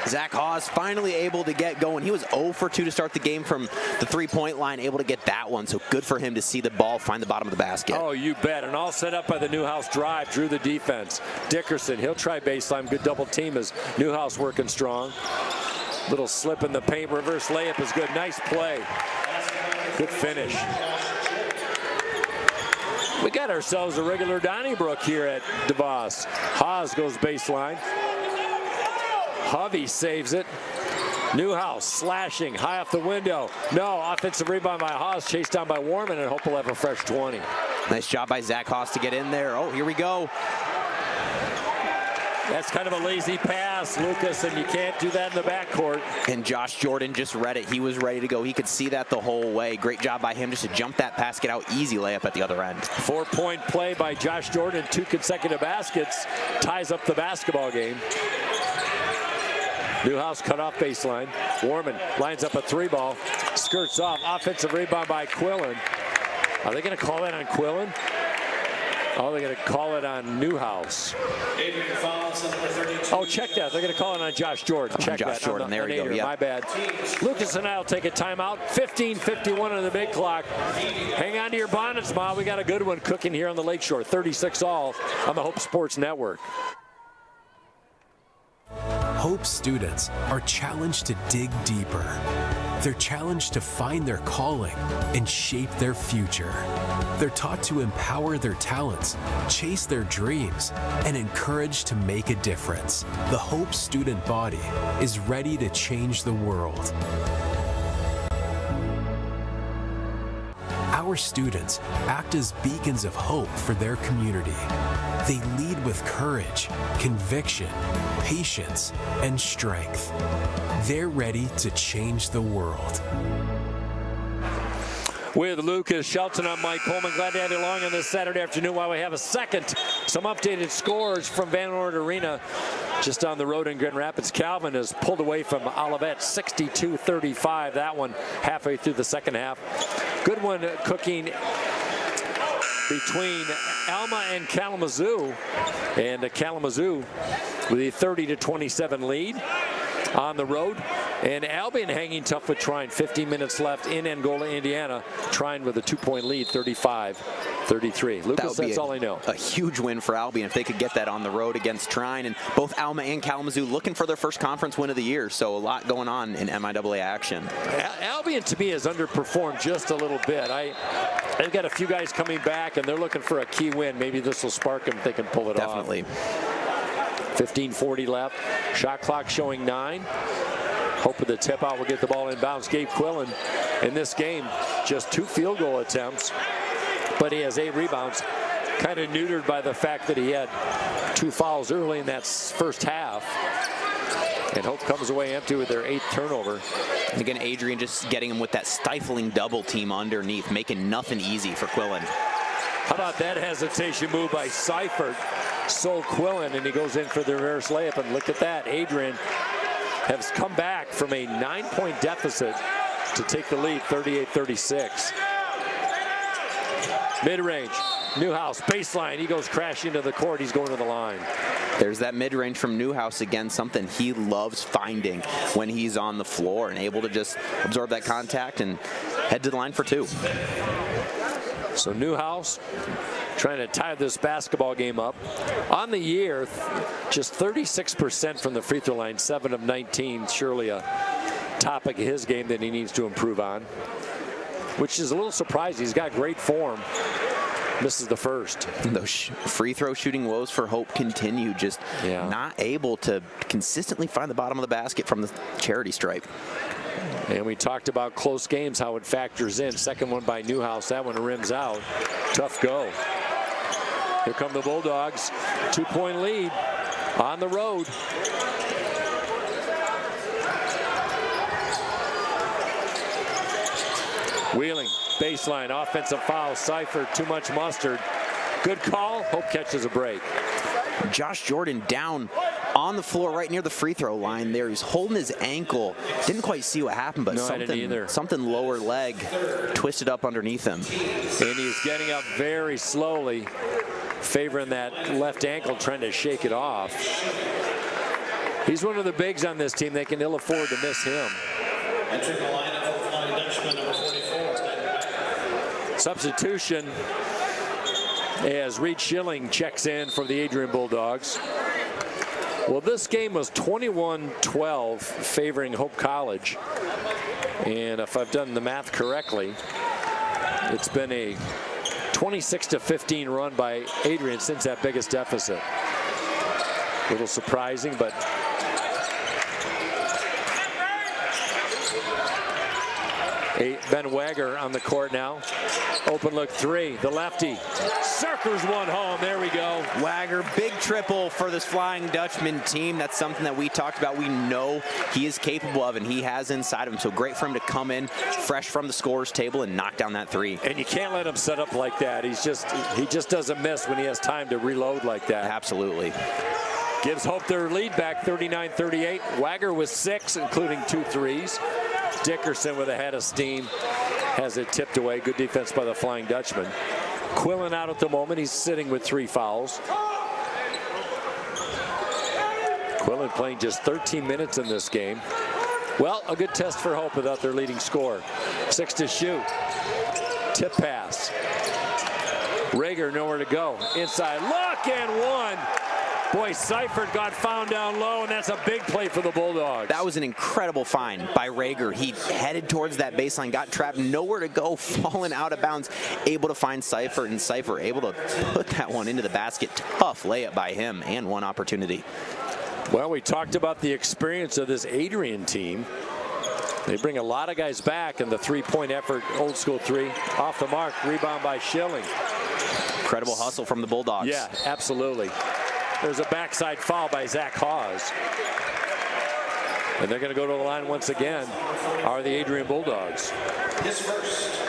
Zach Haas finally able to get going. He was 0 for 2 to start the game from the three-point line, able to get that one. So good for him to see the ball find the bottom of the basket. Oh, you bet. And all set up by the Newhouse drive, drew the defense. Dickerson, he'll try baseline. Good double team as Newhouse working strong. Little slip in the paint, reverse layup is good. Nice play. Good finish. We got ourselves a regular Donnybrook here at DeVos. Haas goes baseline. Hovey saves it. Newhouse slashing high off the window. No, offensive rebound by Haas, chased down by Warman, and Hope will have a fresh 20. Nice job by Zach Haas to get in there. Oh, here we go. That's kind of a lazy pass, Lucas, and you can't do that in the backcourt. And Josh Jordan just read it. He was ready to go. He could see that the whole way. Great job by him just to jump that pass, get out, easy layup at the other end. 4-point play by Josh Jordan, 2 consecutive baskets, ties up the basketball game. Newhouse cut off baseline. Warman lines up a 3-ball, skirts off, offensive rebound by Quillen. Are they going to call that on Quillen? Oh, they're going to call it on Newhouse. Oh, check that. They're going to call it on Josh Jordan. Check Josh that. Jordan, there we go. Yep. My bad. Lucas and I will take a timeout. 15:51 on the big clock. Hang on to your bonnets, Ma. We got a good one cooking here on the Lakeshore. 36-all on the Hope Sports Network. Hope students are challenged to dig deeper. They're challenged to find their calling and shape their future. They're taught to empower their talents, chase their dreams, and encouraged to make a difference. The Hope student body is ready to change the world. Our students act as beacons of hope for their community. They lead with courage, conviction, patience, and strength. They're ready to change the world. With Lucas Shelton, I'm Mike Coleman. Glad to have you along on this Saturday afternoon while we have a second. Some updated scores from Van Ord Arena just on the road in Grand Rapids. Calvin has pulled away from Olivet 62-35. That one halfway through the second half. Good one cooking between Alma and Kalamazoo. And Kalamazoo with a 30-27 lead on the road. And Albion hanging tough with Trine. 15 minutes left in Angola, Indiana. Trine with a 2-point lead, 35-33. Lucas, that's all I know. A huge win for Albion if they could get that on the road against Trine. And both Alma and Kalamazoo looking for their first conference win of the year. So a lot going on in MIAA action. Albion, to me, has underperformed just a little bit. They've got a few guys coming back, and they're looking for a key win. Maybe this will spark them if they can pull it off. Definitely. 15:40 left. Shot clock showing 9. Hope with the tip out will get the ball inbounds. Gabe Quillen in this game, just 2 field goal attempts, but he has 8 rebounds. Kind of neutered by the fact that he had 2 fouls early in that first half. And Hope comes away empty with their 8th turnover. And again, Adrian just getting him with that stifling double team underneath, making nothing easy for Quillen. How about that hesitation move by Seifert? Sol Quillen, and he goes in for the reverse layup. And look at that. Adrian has come back from a 9-point deficit to take the lead, 38-36. Mid-range, Newhouse, baseline. He goes crashing into the court. He's going to the line. There's that mid-range from Newhouse again, something he loves finding when he's on the floor and able to just absorb that contact and head to the line for 2. So Newhouse trying to tie this basketball game up. On the year, just 36% from the free throw line, 7 of 19. Surely a topic of his game that he needs to improve on, which is a little surprising. He's got great form. Misses the first. Those free throw shooting woes for Hope continue, just not able to consistently find the bottom of the basket from the charity stripe. And we talked about close games, how it factors in. Second one by Newhouse. That one rims out. Tough go. Here come the Bulldogs. 2-point lead on the road. Wheeling, baseline, offensive foul. Seifert, too much mustard. Good call. Hope catches a break. Josh Jordan down on the floor right near the free throw line there. He's holding his ankle. Didn't quite see what happened, but something lower leg twisted up underneath him. And he's getting up very slowly, favoring that left ankle, trying to shake it off. He's one of the bigs on this team. They can ill afford to miss him. Entering the lineup for Flying Dutchman, number 44. Substitution as Reed Schilling checks in for the Adrian Bulldogs. Well, this game was 21-12 favoring Hope College. And if I've done the math correctly, it's been a 26-15 run by Adrian since that biggest deficit. A little surprising, but Ben Wagger on the court now. Open look 3, the lefty. Circles one home, there we go. Wagger, big triple for this Flying Dutchman team. That's something that we talked about. We know he is capable of, and he has inside of him. So great for him to come in fresh from the scorer's table and knock down that 3. And you can't let him set up like that. He just doesn't miss when he has time to reload like that. Absolutely. Gives Hope their lead back, 39-38. Wagger with 6, including 2 threes. Dickerson with a head of steam has it tipped away. Good defense by the Flying Dutchman. Quillen out at the moment. He's sitting with 3 fouls. Quillen playing just 13 minutes in this game. Well, a good test for Hope without their leading scorer. 6 to shoot. Tip pass. Rager nowhere to go. Inside look and 1. Boy, Seifert got found down low, and that's a big play for the Bulldogs. That was an incredible find by Rager. He headed towards that baseline, got trapped, nowhere to go, falling out of bounds, able to find Seifert, and Seifert able to put that one into the basket. Tough layup by him, and 1 opportunity. Well, we talked about the experience of this Adrian team. They bring a lot of guys back, and the 3-point effort, old school 3, off the mark, rebound by Schilling. Incredible hustle from the Bulldogs. Yeah, absolutely. There's a backside foul by Zach Hawes. And they're going to go to the line once again, are the Adrian Bulldogs. His first.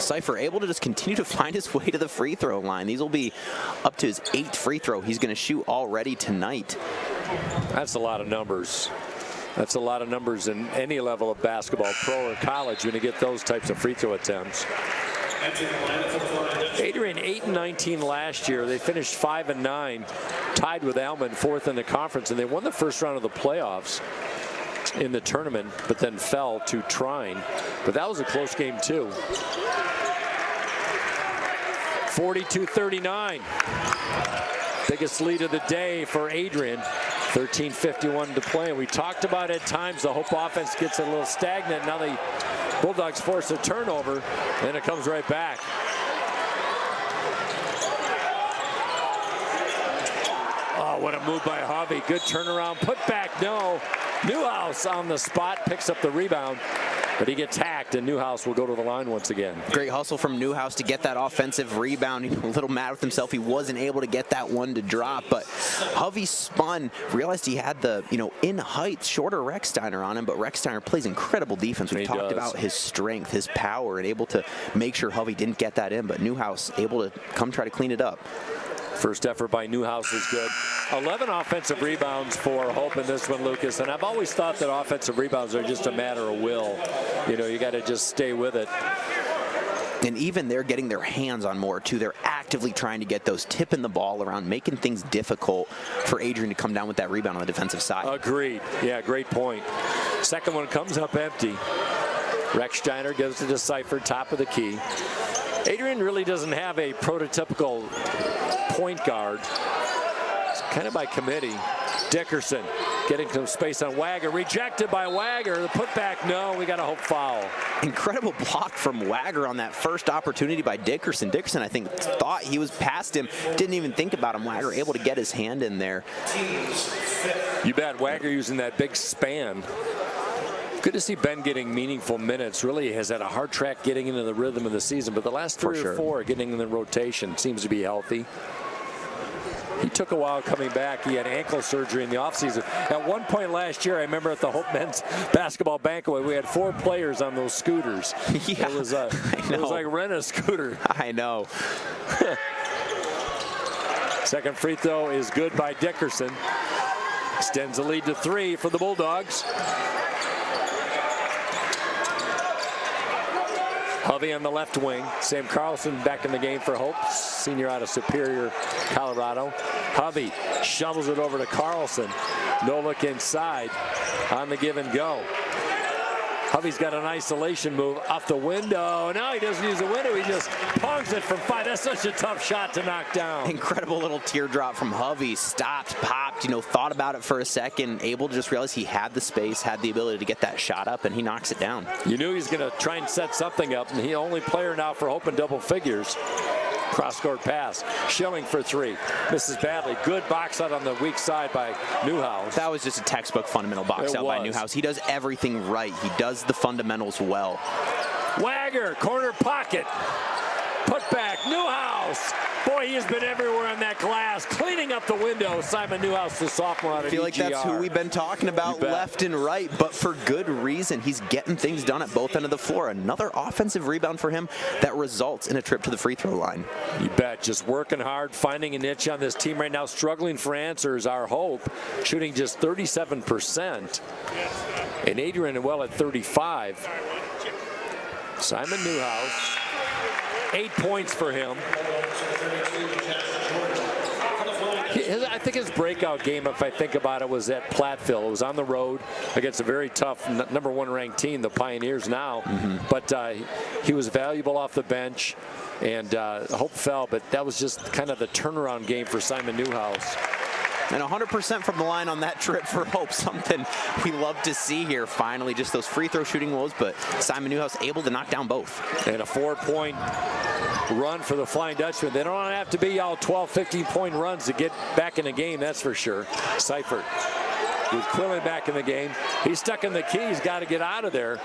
Seifert able to just continue to find his way to the free throw line. These will be up to his 8th free throw he's going to shoot already tonight. That's a lot of numbers. That's a lot of numbers in any level of basketball, pro or college, when you get those types of free throw attempts. Adrian 8-19 last year. They finished 5-9, tied with Alman, 4th in the conference, and they won the first round of the playoffs in the tournament, but then fell to Trine. But that was a close game too. 42-39. Biggest lead of the day for Adrian. 13:51 to play. And we talked about at times the Hope offense gets a little stagnant. Now the Bulldogs force a turnover, and it comes right back. Oh, what a move by Hovey. Good turnaround. Put back, no. Newhouse on the spot, picks up the rebound, but he gets hacked, and Newhouse will go to the line once again. Great hustle from Newhouse to get that offensive rebound. He was a little mad with himself. He wasn't able to get that one to drop, but Hovey spun, realized he had the, in height, shorter Rechsteiner on him, but Rechsteiner plays incredible defense. We talked about his strength, his power, and able to make sure Hovey didn't get that in, but Newhouse able to come try to clean it up. First effort by Newhouse is good. 11 offensive rebounds for Hope in this one, Lucas. And I've always thought that offensive rebounds are just a matter of will. You know, you got to just stay with it. And even they're getting their hands on more, too. They're actively trying to get those, tipping the ball around, making things difficult for Adrian to come down with that rebound on the defensive side. Agreed. Yeah, great point. Second one comes up empty. Rechsteiner gives it to Seifert, top of the key. Adrian really doesn't have a prototypical point guard. It's kind of by committee. Dickerson getting some space on Wagger. Rejected by Wagger. The putback, no. We got a Hope foul. Incredible block from Wagger on that first opportunity by Dickerson. Dickerson, I think, thought he was past him. Didn't even think about him. Wagger able to get his hand in there. You bet. Wagger using that big span. Good to see Ben getting meaningful minutes. Really has had a hard track getting into the rhythm of the season, but the last three or four getting in the rotation seems to be healthy. He took a while coming back. He had ankle surgery in the offseason. At one point last year, I remember at the Hope men's basketball banquet, we had 4 players on those scooters. Yeah, it was like rent a scooter. I know. Second free throw is good by Dickerson. Extends the lead to 3 for the Bulldogs. Hovey on the left wing. Sam Carlson back in the game for Hope, senior out of Superior, Colorado. Hovey shovels it over to Carlson. No look inside on the give and go. Hovey's got an isolation move off the window. Now he doesn't use the window. He just punks it from 5. That's such a tough shot to knock down. Incredible little teardrop from Hovey. Stopped, popped, thought about it for a second. Able to just realize he had the space, had the ability to get that shot up, and he knocks it down. You knew he was going to try and set something up, and he only player now for Hope in double figures. Cross-court pass. Schilling for 3. Misses badly. Good box out on the weak side by Newhouse. That was just a textbook fundamental box out by Newhouse. He does everything right. He does the fundamentals well. Wagger, corner pocket. Put back. Newhouse. Boy, he has been everywhere on that glass. Cleaning up the window. Simon Newhouse, the sophomore out of I feel like EGR. that's who we've been talking about left and right, but for good reason. He's getting things done at both ends of the floor. Another offensive rebound for him that results in a trip to the free throw line. You bet. Just working hard, finding a niche on this team right now. Struggling for answers, our Hope. Shooting just 37%. And Adrian well at 35. Simon Newhouse. 8 points for him. I think his breakout game, if I think about it, was at Platteville. It was on the road against a very tough #1 ranked team, the Pioneers now. But he was valuable off the bench, and Hope fell. But that was just kind of the turnaround game for Simon Newhouse. And 100% from the line on that trip for Hope, something we love to see here. Finally, just those free throw shooting woes, but Simon Newhouse able to knock down both. And a 4-point run for the Flying Dutchman. They don't have to be all 12, 15-point runs to get back in the game, that's for sure. Seifert with Quillen back in the game. He's stuck in the key. He's got to get out of there.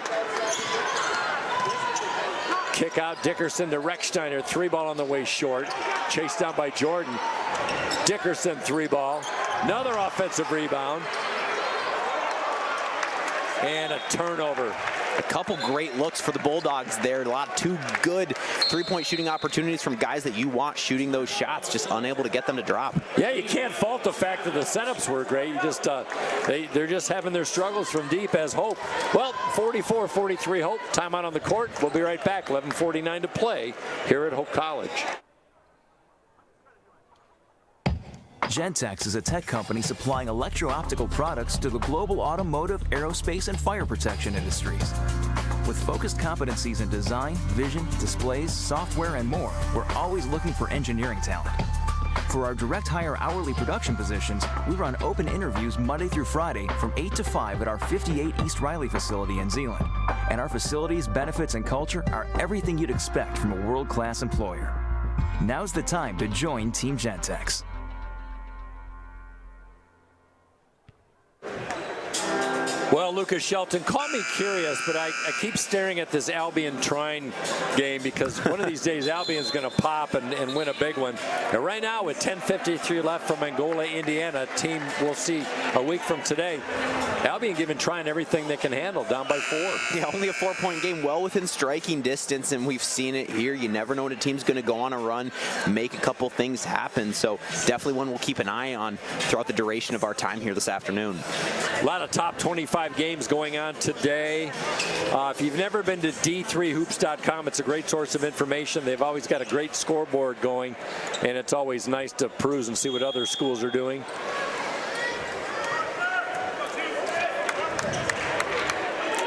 Kick out Dickerson to Rechsteiner. 3-ball on the way short. Chased down by Jordan. Dickerson 3-ball. Another offensive rebound. And a turnover. A couple great looks for the Bulldogs there. A lot of 2 good three-point shooting opportunities from guys that you want shooting those shots, just unable to get them to drop. Yeah, you can't fault the fact that the setups were great. You just they're just having their struggles from deep as Hope. Well, 44-43 Hope. Timeout on the court. We'll be right back. 11:49 to play here at Hope College. Gentex is a tech company supplying electro-optical products to the global automotive, aerospace, and fire protection industries. With focused competencies in design, vision, displays, software, and more, we're always looking for engineering talent. For our direct hire hourly production positions, we run open interviews Monday through Friday from 8 to 5 at our 58 East Riley facility in Zeeland. And our facilities, benefits, and culture are everything you'd expect from a world-class employer. Now's the time to join Team Well, Lucas Shelton, call me curious, but I keep staring at this Albion-Trine game because one of these days Albion's going to pop and win a big one. And right now with 10:53 left from Angola, Indiana, a team we'll see a week from today, Albion giving Trine everything they can handle, down by 4. Yeah, only a 4-point game, well within striking distance, and we've seen it here. You never know when a team's going to go on a run, make a couple things happen. So definitely one we'll keep an eye on throughout the duration of our time here this afternoon. A lot of top 25 games going on today. If you've never been to d3hoops.com, it's a great source of information. They've always got a great scoreboard going, and it's always nice to peruse and see what other schools are doing.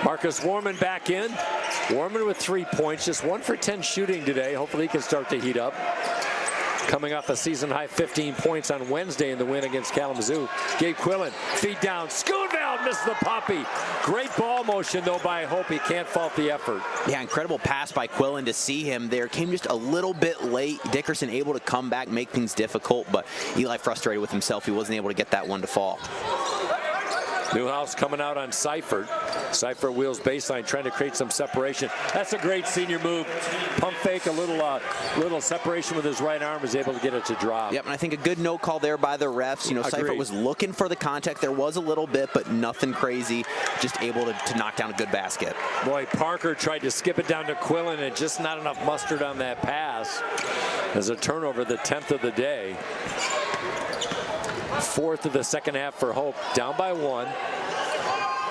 Marcus Warman back in. Warman with 3 points, just 1 for 10 shooting today. Hopefully he can start to heat up. Coming off a season-high 15 points on Wednesday in the win against Kalamazoo. Gabe Quillen, feet down. Schoonveld missed the puppy. Great ball motion, though, by Hope. He can't fault the effort. Yeah, incredible pass by Quillen to see him there. Came just a little bit late. Dickerson able to come back, make things difficult, but Eli frustrated with himself. He wasn't able to get that one to fall. Newhouse coming out on Seifert. Seifert wheels baseline, trying to create some separation. That's a great senior move. Pump fake, a little separation with his right arm, is able to get it to drop. Yep, and I think a good no call there by the refs. You know, Seifert was looking for the contact. There was a little bit, but nothing crazy. Just able to knock down a good basket. Boy, Parker tried to skip it down to Quillen, and just not enough mustard on that pass. As a turnover, the 10th of the day. 4th of the second half for Hope, down by 1.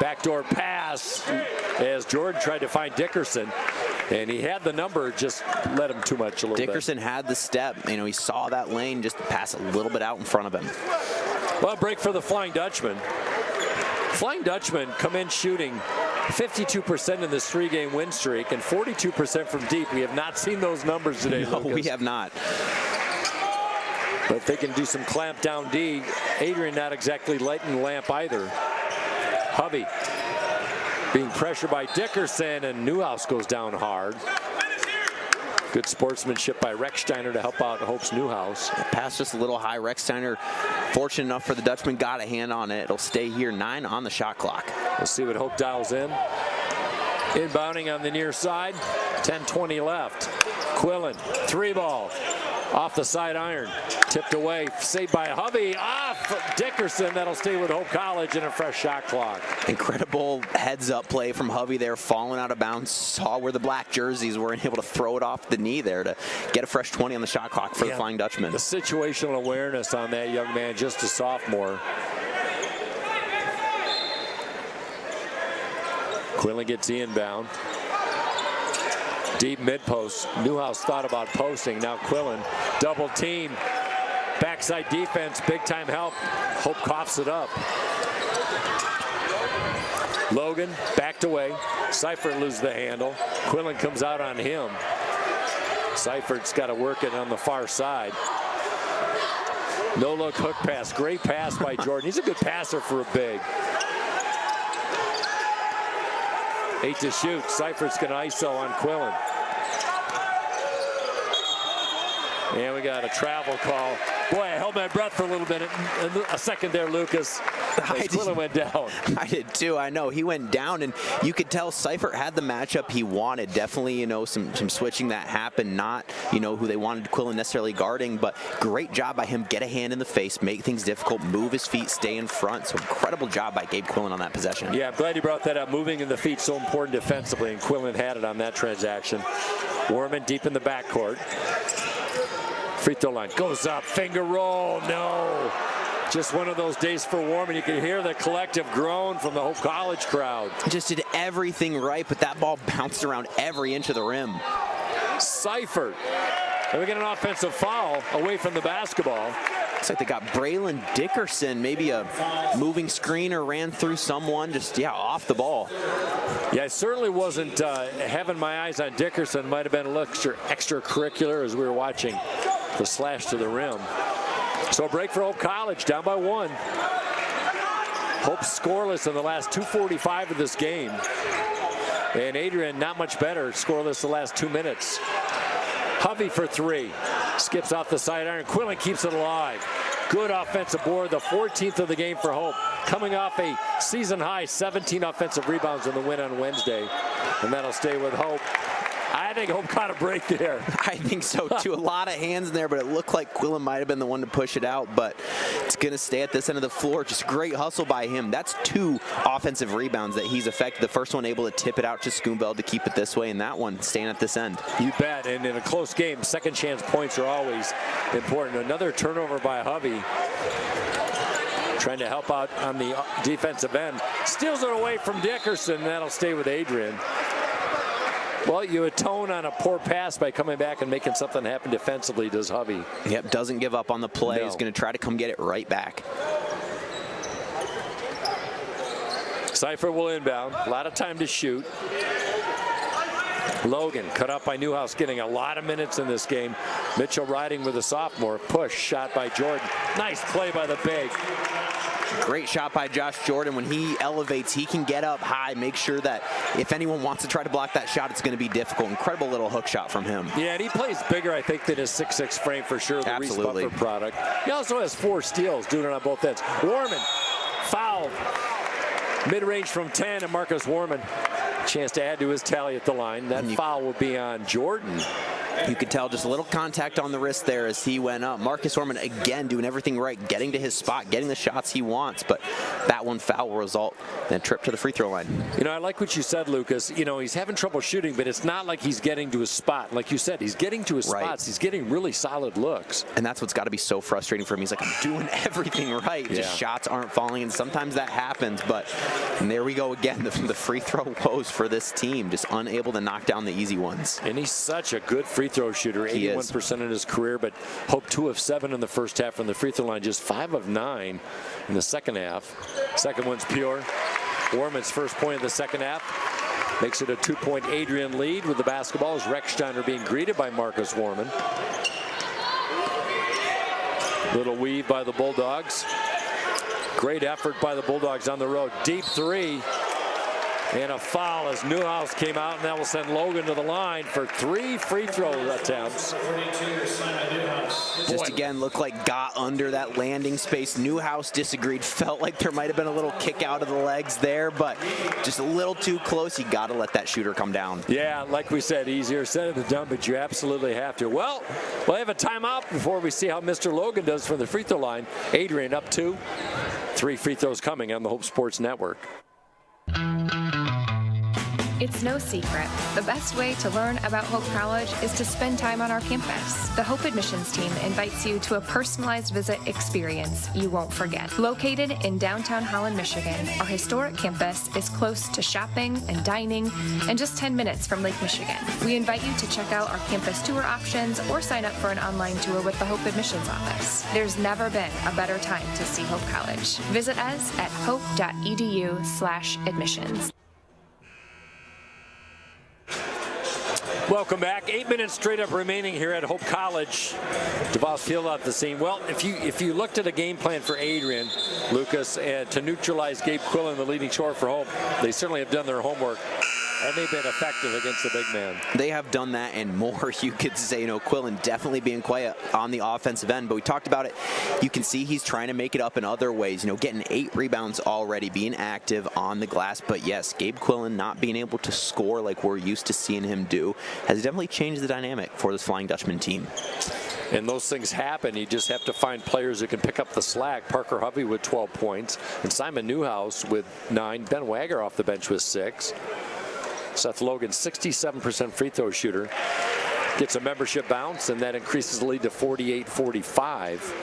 Backdoor pass as Jordan tried to find Dickerson, and he had the number, just let him too much a little Dickerson had the step. You know, he saw that lane, just pass a little bit out in front of him. Well, break for the Flying Dutchman. Flying Dutchman come in shooting 52% in this 3-game win streak and 42% from deep. We have not seen those numbers today, No, Lucas. we have not. But if they can do some clamp down D, Adrian not exactly lighting the lamp either. Hovey being pressured by Dickerson, and Newhouse goes down hard. Good sportsmanship by Rechsteiner to help out Hope's Newhouse. Pass just a little high. Rechsteiner, fortunate enough for the Dutchman, got a hand on it. It'll stay here, 9 on the shot clock. We'll see what Hope dials in. Inbounding on the near side, 10:20 left. Quillen, 3-ball. Off the side iron, tipped away, saved by Hovey, off Dickerson. That'll stay with Hope College and a fresh shot clock. Incredible heads-up play from Hovey there, falling out of bounds. Saw where the black jerseys were and able to throw it off the knee there to get a fresh 20 on the shot clock for the Flying Dutchman. The situational awareness on that young man, just a sophomore. Quillen gets the inbound. Deep mid-post. Newhouse thought about posting. Now Quillen, double team. Backside defense, big-time help. Hope coughs it up. Logan backed away. Seifert loses the handle. Quillen comes out on him. Seifert's got to work it on the far side. No-look hook pass. Great pass by Jordan. He's a good passer for a big. 8 to shoot. Seifert's going to ISO on Quillen. And we got a travel call. Boy, I held my breath for a little bit. A second there, Lucas. Quillen went down. I did too. I know he went down, and you could tell Seifert had the matchup he wanted. Definitely, you know, some switching that happened. Not, you know, who they wanted Quillen necessarily guarding, but great job by him. Get a hand in the face, make things difficult, move his feet, stay in front. So incredible job by Gabe Quillen on that possession. Yeah, I'm glad you brought that up. Moving in the feet so important defensively, and Quillen had it on that transaction. Warman deep in the backcourt. Free throw line goes up, finger roll, no. Just one of those days for Warman. You can hear the collective groan from the Hope College crowd. Just did everything right, but that ball bounced around every inch of the rim. Seifert. And we get an offensive foul away from the basketball. Looks like they got Braylon Dickerson, maybe a moving screen or ran through someone, just, yeah, off the ball. Yeah, I certainly wasn't having my eyes on Dickerson. Might have been a little extracurricular as we were watching the slash to the rim. So a break for Hope College, down by 1. Hope scoreless in the last 2:45 of this game. And Adrian not much better, scoreless the last 2 minutes. Hovey for 3. Skips off the side iron. Quillen keeps it alive. Good offensive board, the 14th of the game for Hope. Coming off a season-high 17 offensive rebounds in the win on Wednesday. And that'll stay with Hope. I think Hope caught a break there. I think so too. A lot of hands in there, but it looked like Quillen might have been the one to push it out, but it's going to stay at this end of the floor. Just great hustle by him. That's 2 offensive rebounds that he's affected. The first one able to tip it out to Schoonveld to keep it this way, and that one staying at this end. You bet, and in a close game, second chance points are always important. Another turnover by Hovey. Trying to help out on the defensive end. Steals it away from Dickerson. That'll stay with Adrian. Well, you atone on a poor pass by coming back and making something happen defensively, does Hovey. Yep, doesn't give up on the play. No. He's going to try to come get it right back. Seifert will inbound. A lot of time to shoot. Logan cut up by Newhouse, getting a lot of minutes in this game. Mitchell riding with a sophomore. Push shot by Jordan. Nice play by the big. Great shot by Josh Jordan. When he elevates, he can get up high, make sure that if anyone wants to try to block that shot, it's going to be difficult. Incredible little hook shot from him. Yeah, and he plays bigger, I think, than his 6'6" frame for sure, the Reese Buffer product. He also has 4 steals, doing it on both ends. Warman fouled. Mid-range from 10, and Marcus Warman, chance to add to his tally at the line. That foul will be on Jordan. You could tell just a little contact on the wrist there as he went up. Marcus Orman again doing everything right, getting to his spot, getting the shots he wants, but that one foul will result in a trip to the free throw line. You know, I like what you said, Lucas. You know, he's having trouble shooting, but it's not like he's getting to his spot. Like you said, he's getting to his spots. He's getting really solid looks. And that's what's got to be so frustrating for him. He's like, I'm doing everything right. Just shots aren't falling, and sometimes that happens, but and there we go again. The free throw woes for this team, just unable to knock down the easy ones. And he's such a good free throw shooter. 81% in his career, but Hope 2 of 7 in the first half from the free throw line, just 5 of 9 in the second half. Second one's pure. Warman's first point of the second half makes it a 2-point Adrian lead with the basketball as Recksteiner being greeted by Marcus Warman. Little weave by the Bulldogs. Great effort by the Bulldogs on the road. Deep three. And a foul as Newhouse came out, and that will send Logan to the line for 3 free throw attempts. Just again looked like got under that landing space. Newhouse disagreed, felt like there might have been a little kick out of the legs there, but just a little too close. You got to let that shooter come down. Yeah, like we said, easier said than done, but you absolutely have to. Well, we'll have a timeout before we see how Mr. Logan does from the free throw line. Adrian up 2. 3 free throws coming on the Hope Sports Network. It's no secret. The best way to learn about Hope College is to spend time on our campus. The Hope admissions team invites you to a personalized visit experience you won't forget. Located in downtown Holland, Michigan, our historic campus is close to shopping and dining and just 10 minutes from Lake Michigan. We invite you to check out our campus tour options or sign up for an online tour with the Hope admissions office. There's never been a better time to see Hope College. Visit us at hope.edu/admissions. Welcome back. 8 minutes straight up remaining here at Hope College. DeVos Field at the scene. Well, if you looked at a game plan for Adrian, Lucas, to neutralize Gabe Quillen, the leading scorer for Hope, they certainly have done their homework. And they've been effective against the big man. They have done that and more, you could say. You know, Quillen definitely being quiet on the offensive end, but we talked about it. You can see he's trying to make it up in other ways. You know, getting 8 rebounds already, being active on the glass. But yes, Gabe Quillen not being able to score like we're used to seeing him do has definitely changed the dynamic for this Flying Dutchman team. And those things happen. You just have to find players who can pick up the slack. Parker Hovey with 12 points, and Simon Newhouse with 9. Ben Wagger off the bench with 6. Seth Logan, 67% free throw shooter, gets a membership bounce, and that increases the lead to 48-45.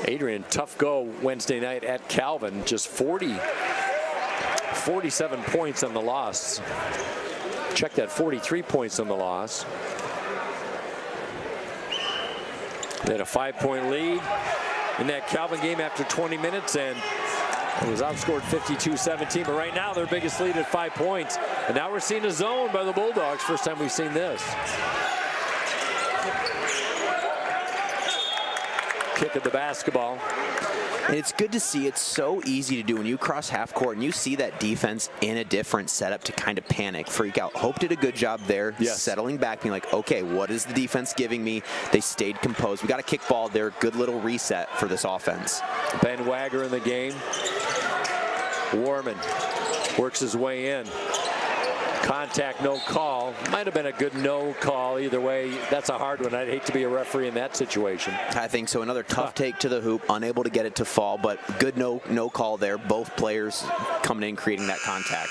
Adrian, tough go Wednesday night at Calvin, just 47 points on the loss. Check that, 43 points on the loss. They had a 5-point lead in that Calvin game after 20 minutes, and it was outscored 52-17, but right now their biggest lead at 5 points. And now we're seeing a zone by the Bulldogs. First time we've seen this. Kick at the basketball. And it's good to see. It's so easy to do when you cross half court and you see that defense in a different setup to kind of panic, freak out. Hope did a good job there, settling back, being like, okay, what is the defense giving me? They stayed composed. We got a kick ball there. Good little reset for this offense. Ben Wagger in the game. Warman works his way in. Contact, no call. Might have been a good no call. Either way, that's a hard one. I'd hate to be a referee in that situation. I think so. Another tough take to the hoop, unable to get it to fall, but good no call there. Both players coming in, creating that contact.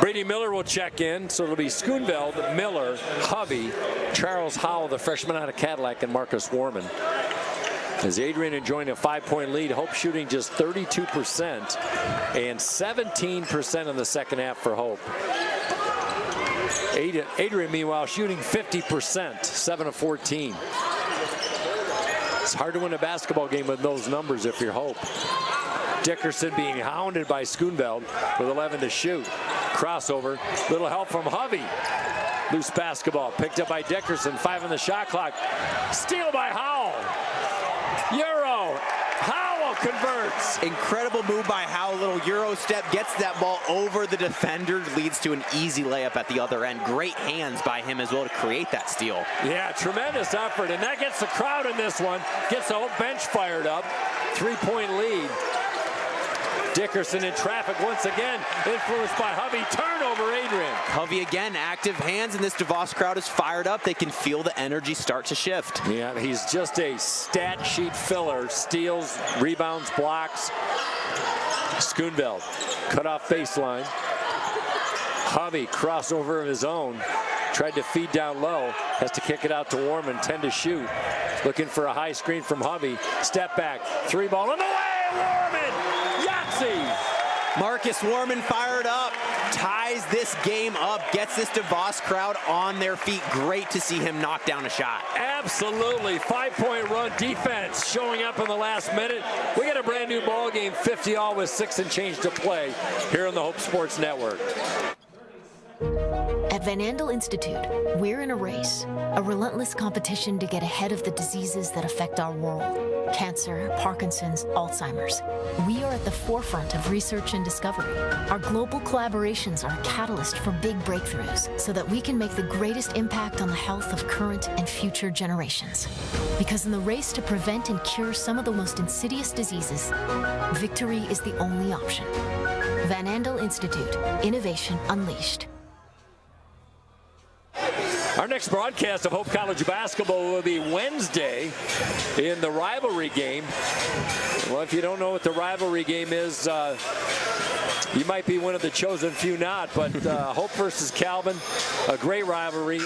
Brady Miller will check in, so it'll be Schoonveld, Miller, Hovey, Charles Howell, the freshman out of Cadillac, and Marcus Warman. As Adrian enjoying a 5-point lead, Hope shooting just 32% and 17% in the second half for Hope. Adrian, meanwhile, shooting 50%, 7 of 14. It's hard to win a basketball game with those numbers if you're Hope. Dickerson being hounded by Schoonveld with 11 to shoot. Crossover, little help from Hovey. Loose basketball picked up by Dickerson, 5 on the shot clock. Steal by Howell. Euro. Howell converts. Incredible move by Howell. Little Euro step, gets that ball over the defender, leads to an easy layup at the other end. Great hands by him as well to create that steal. Yeah, tremendous effort, and that gets the crowd in this one. Gets the whole bench fired up. 3-point lead. Dickerson in traffic once again, influenced by Hovey. Turnover, Adrian. Hovey again, active hands, and this DeVos crowd is fired up. They can feel the energy start to shift. Yeah, he's just a stat sheet filler. Steals, rebounds, blocks. Schoonveld, cut off baseline. Hovey, crossover of his own. Tried to feed down low. Has to kick it out to Warman, 10 to shoot. Looking for a high screen from Hovey. Step back, 3-ball in the way. Warman! Marcus Warman fired up, ties this game up, gets this DeVos crowd on their feet. Great to see him knock down a shot. Absolutely. 5-point run defense showing up in the last minute. We got a brand new ball game, 50-all with 6 and change to play here on the Hope Sports Network. At Van Andel Institute, we're in a race, a relentless competition to get ahead of the diseases that affect our world. Cancer, Parkinson's, Alzheimer's. We are at the forefront of research and discovery. Our global collaborations are a catalyst for big breakthroughs so that we can make the greatest impact on the health of current and future generations. Because in the race to prevent and cure some of the most insidious diseases, victory is the only option. Van Andel Institute, innovation unleashed. Our next broadcast of Hope College basketball will be Wednesday in the rivalry game. Well, if you don't know what the rivalry game is, you might be one of the chosen few not, but Hope versus Calvin, a great rivalry,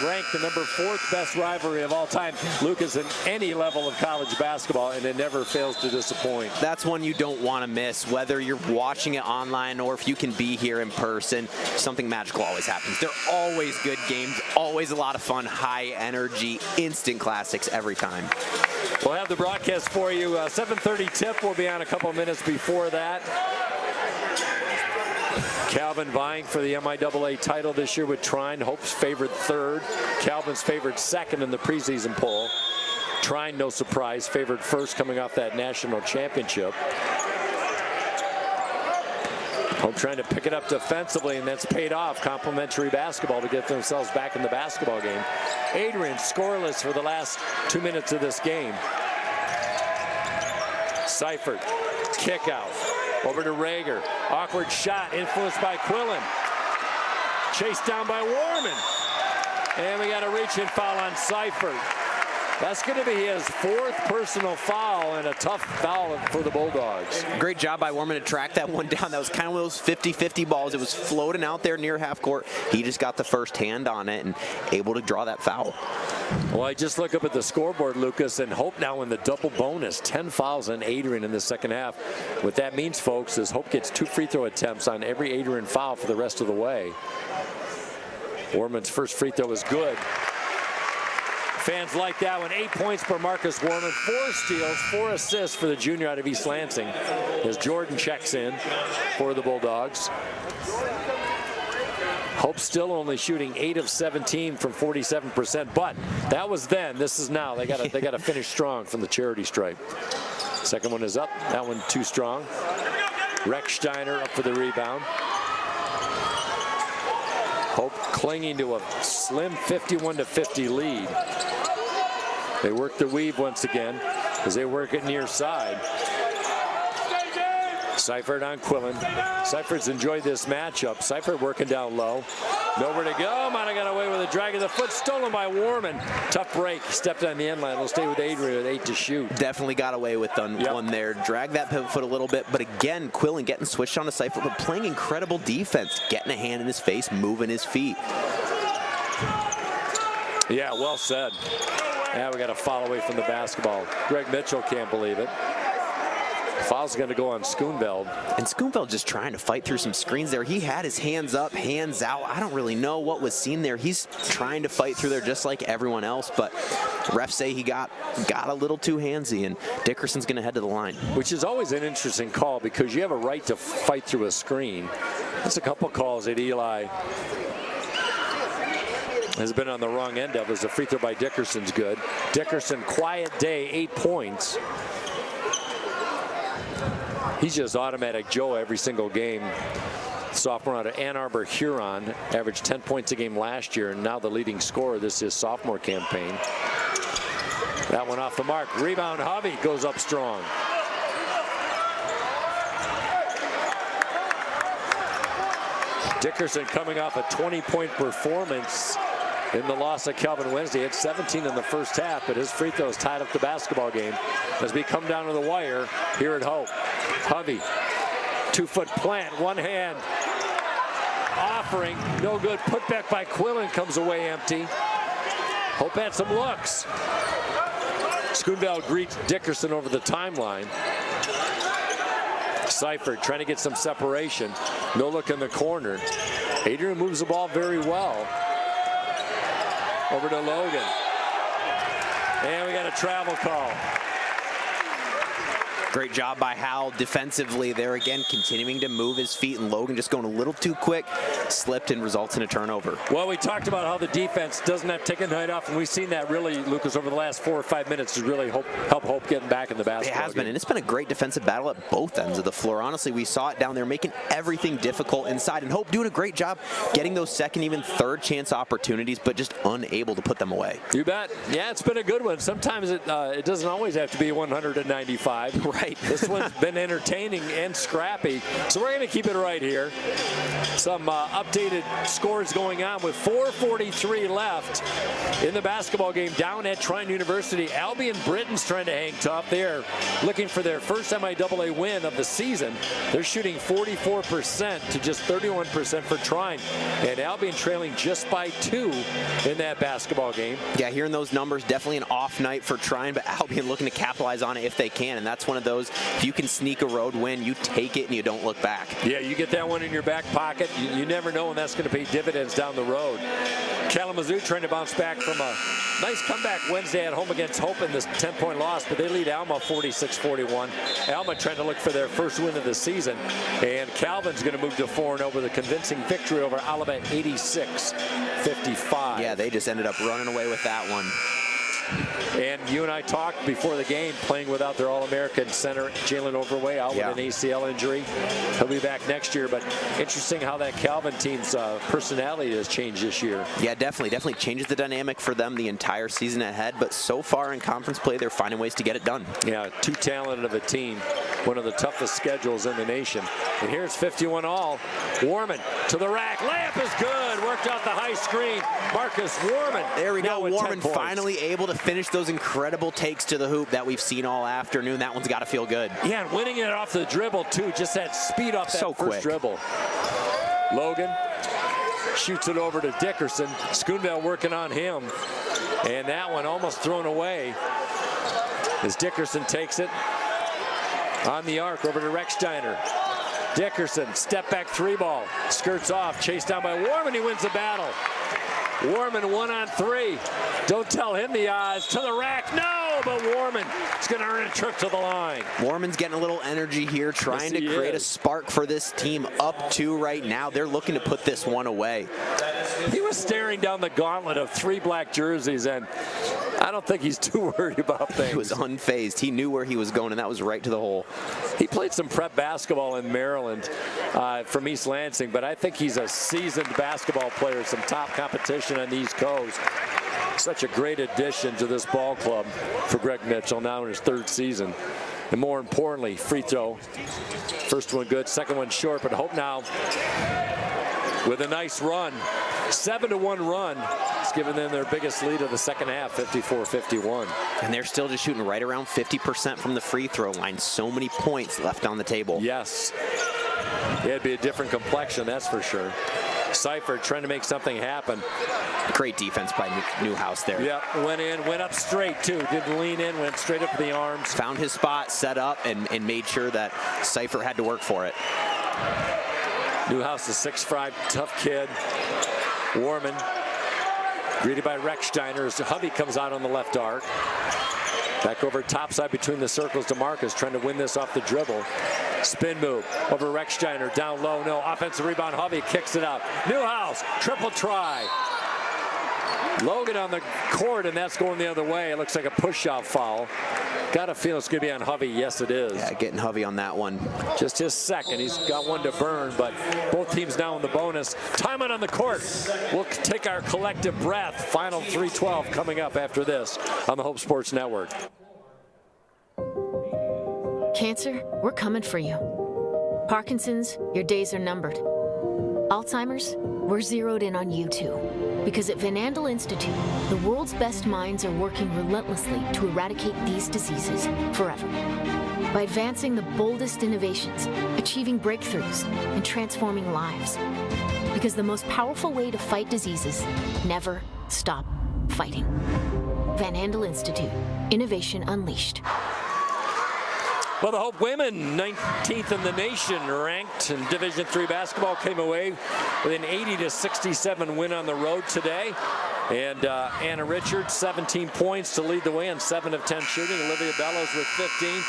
ranked the number 4th best rivalry of all time, Lucas, in any level of college basketball, and it never fails to disappoint. That's one you don't want to miss, whether you're watching it online or if you can be here in person. Something magical always happens. They're always good games, always a lot of fun, high energy, instant classics every time. We'll have the broadcast for you. 7:30 tip will be on a couple minutes before that. Calvin vying for the MIAA title this year with Trine. Hope's favored 3rd. Calvin's favored 2nd in the preseason poll. Trine, no surprise, favored 1st coming off that national championship. Hope trying to pick it up defensively, and that's paid off. Complimentary basketball to get themselves back in the basketball game. Adrian scoreless for the last 2 minutes of this game. Seifert, kick out. Over to Rager. Awkward shot, influenced by Quillen. Chased down by Warman. And we got a reach-in foul on Seifert. That's going to be his 4th personal foul, and a tough foul for the Bulldogs. Great job by Warman to track that one down. That was kind of one of those 50-50 balls. It was floating out there near half court. He just got the first hand on it and able to draw that foul. Well, I just look up at the scoreboard, Lucas, and Hope now in the double bonus. 10 fouls on Adrian in the second half. What that means, folks, is Hope gets 2 free throw attempts on every Adrian foul for the rest of the way. Warman's first free throw is good. Fans like that one. 8 points for Marcus Warman, 4 steals, 4 assists for the junior out of East Lansing as Jordan checks in for the Bulldogs. Hope still only shooting 8 of 17 from 47%, but that was then. This is now. They got to finish strong from the charity stripe. Second one is up. That one too strong. Rechsteiner up for the rebound. Hope clinging to a slim 51-50 lead. They work the weave once again as they work it near side. Seifert on Quillen. Seifert's enjoyed this matchup. Seifert working down low. Nowhere to go. Might have got away with a drag of the foot. Stolen by Warman. Tough break. Stepped on the end line. Will stay with Adrian with 8 to shoot. Definitely got away with one there. Dragged that pivot foot a little bit. But again, Quillen getting switched on to Seifert, but playing incredible defense. Getting a hand in his face, moving his feet. Yeah, well said. Now we got a foul away from the basketball. Greg Mitchell can't believe it. Foul's going to go on Schoonveld. And Schoonveld just trying to fight through some screens there. He had his hands up, hands out. I don't really know what was seen there. He's trying to fight through there just like everyone else, but refs say he got a little too handsy, and Dickerson's going to head to the line. Which is always an interesting call because you have a right to fight through a screen. There's a couple calls that Eli has been on the wrong end of. As a free throw by Dickerson's good. Dickerson, quiet day, 8 points. He's just automatic Joe every single game. Sophomore out of Ann Arbor, Huron, averaged 10 points a game last year, and now the leading scorer this is sophomore campaign. That one off the mark. Rebound, Hovey goes up strong. Dickerson coming off a 20-point performance in the loss of Calvin Wednesday. Had 17 in the first half, but his free throws tied up the basketball game as we come down to the wire here at Hope. Hovey, 2-foot plant, one hand offering, no good. Put back by Quillen, comes away empty. Hope had some looks. Schoonveld greets Dickerson over the timeline. Seifert trying to get some separation. No look in the corner. Adrian moves the ball very well. Over to Logan. And we got a travel call. Great job by Howell defensively there again, continuing to move his feet, and Logan just going a little too quick, slipped and results in a turnover. Well, we talked about how the defense doesn't have taken the night off, and we've seen that really, Lucas, over the last 4 or 5 minutes to really help Hope getting back in the basketball It has been, and it's been a great defensive battle at both ends of the floor. Honestly, we saw it down there making everything difficult inside, and Hope doing a great job getting those second, even third chance opportunities, but just unable to put them away. You bet. Yeah, it's been a good one. Sometimes it doesn't always have to be 195. Right. This one's been entertaining and scrappy, so we're going to keep it right here. Some updated scores going on with 4:43 left in the basketball game down at Trine University. Albion Britain's trying to hang tough. They're looking for their first MIAA win of the season. They're shooting 44% to just 31% for Trine, and Albion trailing just by 2 in that basketball game. Yeah, hearing those numbers, definitely an off night for Trine, but Albion looking to capitalize on it if they can, and that's one of those, if you can sneak a road win, you take it and you don't look back. Yeah, you get that one in your back pocket. You never know when that's going to pay dividends down the road. Kalamazoo trying to bounce back from a nice comeback Wednesday at home against Hope in this 10-point loss, but they lead Alma 46-41. Alma trying to look for their first win of the season, and Calvin's going to move to 4-0 with a convincing victory over Olivet 86-55. Yeah, they just ended up running away with that one. And you and I talked before the game, playing without their All-American center, Jalen Overway, out with an ACL injury. He'll be back next year, but interesting how that Calvin team's personality has changed this year. Yeah, definitely changes the dynamic for them the entire season ahead, but so far in conference play, they're finding ways to get it done. Yeah, too talented of a team. One of the toughest schedules in the nation. And here's 51-all. Warman to the rack. Layup is good. Worked out the high screen. Marcus Warman. There we go. Warman 10 finally able to finish those incredible takes to the hoop that we've seen all afternoon. That one's got to feel good. Yeah, and winning it off the dribble, too. Just that speed off that first dribble. Logan shoots it over to Dickerson. Schoonveld working on him. And that one almost thrown away as Dickerson takes it on the arc over to Rechsteiner. Dickerson, step back 3-ball, skirts off, chased down by Warman. He wins the battle. Warman 1-on-3. Don't tell him the odds. To the rack. No, but Warman is going to earn a trip to the line. Warman's getting a little energy here, trying to create a spark for this team. Up 2 right now. They're looking to put this one away. He was staring down the gauntlet of 3 black jerseys, and I don't think he's too worried about things. He was unfazed. He knew where he was going, and that was right to the hole. He played some prep basketball in Maryland from East Lansing, but I think he's a seasoned basketball player, some top competition on the East Coast. Such a great addition to this ball club for Greg Mitchell, now in his 3rd season. And more importantly, free throw. First one good, second one short, but Hope now with a nice run. 7-1 run. It's given them their biggest lead of the second half, 54-51. And they're still just shooting right around 50% from the free throw line. So many points left on the table. Yes. It'd be a different complexion, that's for sure. Seifert trying to make something happen. Great defense by Newhouse there. Yeah, went in, went up straight too. Didn't lean in, went straight up to the arms. Found his spot, set up, and made sure that Seifert had to work for it. Newhouse is 6'5", tough kid. Warman, greeted by Rechsteiner as Hovey comes out on the left arc. Back over topside between the circles to Marcus, trying to win this off the dribble. Spin move over Rechsteiner, down low, no. Offensive rebound, Hovey kicks it out. Newhouse, triple try. Logan on the court, and that's going the other way. It looks like a push-out foul. Got a feeling it's going to be on Hovey. Yes, it is. Yeah, getting Hovey on that one. Just his second. He's got one to burn, but both teams now in the bonus. Time out on the court. We'll take our collective breath. Final 3:12 coming up after this on the Hope Sports Network. Cancer, we're coming for you. Parkinson's, your days are numbered. Alzheimer's, we're zeroed in on you too. Because at Van Andel Institute, the world's best minds are working relentlessly to eradicate these diseases forever. By advancing the boldest innovations, achieving breakthroughs, and transforming lives. Because the most powerful way to fight diseases, never stop fighting. Van Andel Institute, innovation unleashed. Well, the Hope women, 19th in the nation, ranked in Division III basketball, came away with an 80-67 win on the road today. And Anna Richards, 17 points to lead the way on 7 of 10 shooting. Olivia Bellows with 15.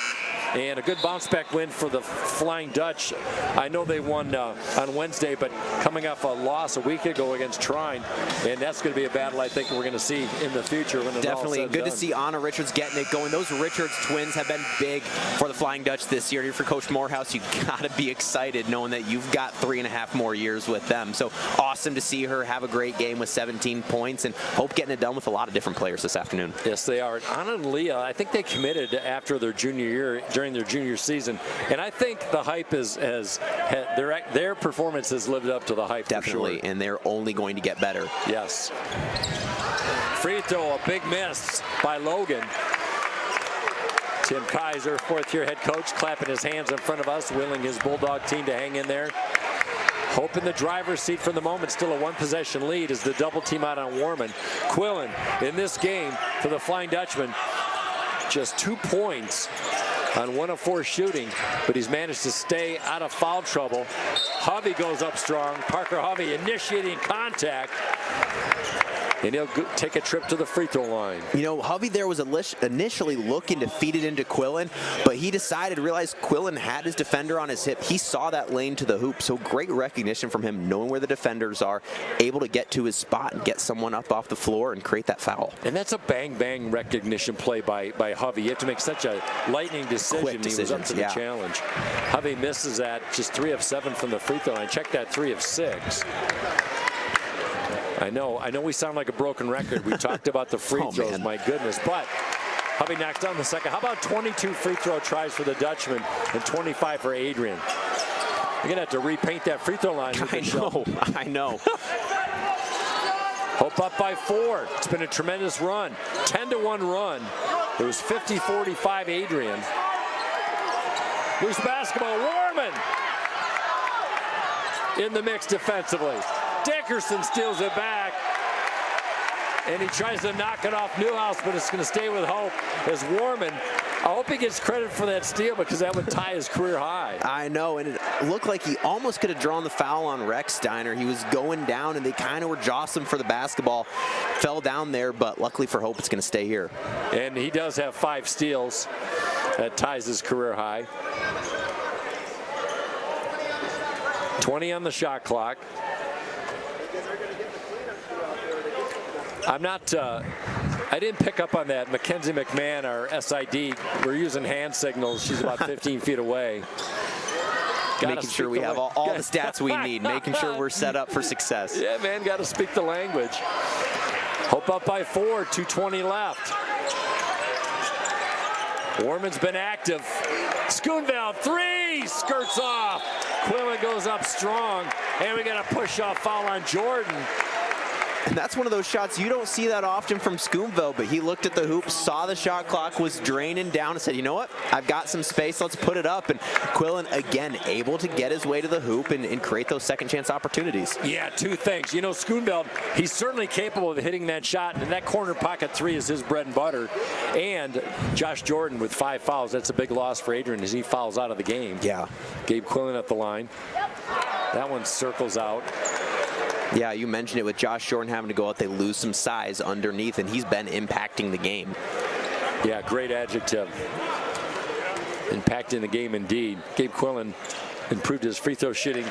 And a good bounce-back win for the Flying Dutch. I know they won on Wednesday, but coming off a loss a week ago against Trine, and that's going to be a battle I think we're going to see in the future. When definitely good to see Anna Richards getting it going. Those Richards twins have been big for the Flying Dutch this year. For Coach Morehouse, you got to be excited knowing that you've got 3.5 more years with them. So awesome to see her have a great game with 17 points, and Hope getting it done with a lot of different players this afternoon. Yes, they are. Anna and Leah, I think they committed after their junior year, during their junior season, and I think the hype their performance has lived up to the hype. Definitely, for sure. And they're only going to get better. Yes. Free throw, a big miss by Logan. Tim Kaiser, 4th-year head coach, clapping his hands in front of us, willing his Bulldog team to hang in there. Hope in the driver's seat for the moment, still a 1-possession lead as the double team out on Warman. Quillen in this game for the Flying Dutchman, just 2 points on 1 of 4 shooting, but he's managed to stay out of foul trouble. Hovey goes up strong. Parker Hovey initiating contact, and he'll take a trip to the free throw line. You know, Hovey there was initially looking to feed it into Quillen, but he realized Quillen had his defender on his hip. He saw that lane to the hoop, so great recognition from him, knowing where the defenders are, able to get to his spot and get someone up off the floor and create that foul. And that's a bang-bang recognition play by Hovey. You have to make such a lightning decision. Quick decisions, he was up to the challenge. Hovey misses that, just 3 of 7 from the free throw line. Check that, 3 of 6. I know we sound like a broken record. We talked about the free throws, my goodness. But Hovey knocks down the second. How about 22 free throw tries for the Dutchman and 25 for Adrian? You're going to have to repaint that free throw line. I know. Hope up by 4. It's been a tremendous run. 10-1 run. It was 50-45 Adrian. Loose basketball, Warman in the mix defensively. Dickerson steals it back, and he tries to knock it off Newhouse, but it's going to stay with Hope as Warman. I hope he gets credit for that steal because that would tie his career high. I know, and it looked like he almost could have drawn the foul on Rechsteiner. He was going down, and they kind of were jostling for the basketball. Fell down there, but luckily for Hope, it's going to stay here. And he does have 5 steals. That ties his career high. 20 on the shot clock. I'm not I didn't pick up on that. Mackenzie McMahon, our SID, we're using hand signals. She's about 15 feet away. Making sure we have all the stats we need, making sure we're set up for success. Yeah, man, got to speak the language. Hope up by 4, 2:20 left. Warman's been active. Schoonveld, 3, skirts off. Quillen goes up strong, and we got a push-off foul on Jordan. And that's one of those shots you don't see that often from Schoonveld, but he looked at the hoop, saw the shot clock was draining down, and said, you know what, I've got some space, let's put it up. And Quillen, again, able to get his way to the hoop and create those second chance opportunities. Yeah, 2 things. You know, Schoonveld, he's certainly capable of hitting that shot, and that corner pocket 3 is his bread and butter. And Josh Jordan with 5 fouls, that's a big loss for Adrian as he fouls out of the game. Yeah. Gabe Quillen at the line. That one circles out. Yeah, you mentioned it with Josh Jordan having to go out. They lose some size underneath, and he's been impacting the game. Yeah, great adjective. Impacting the game indeed. Gabe Quillen improved his free throw shooting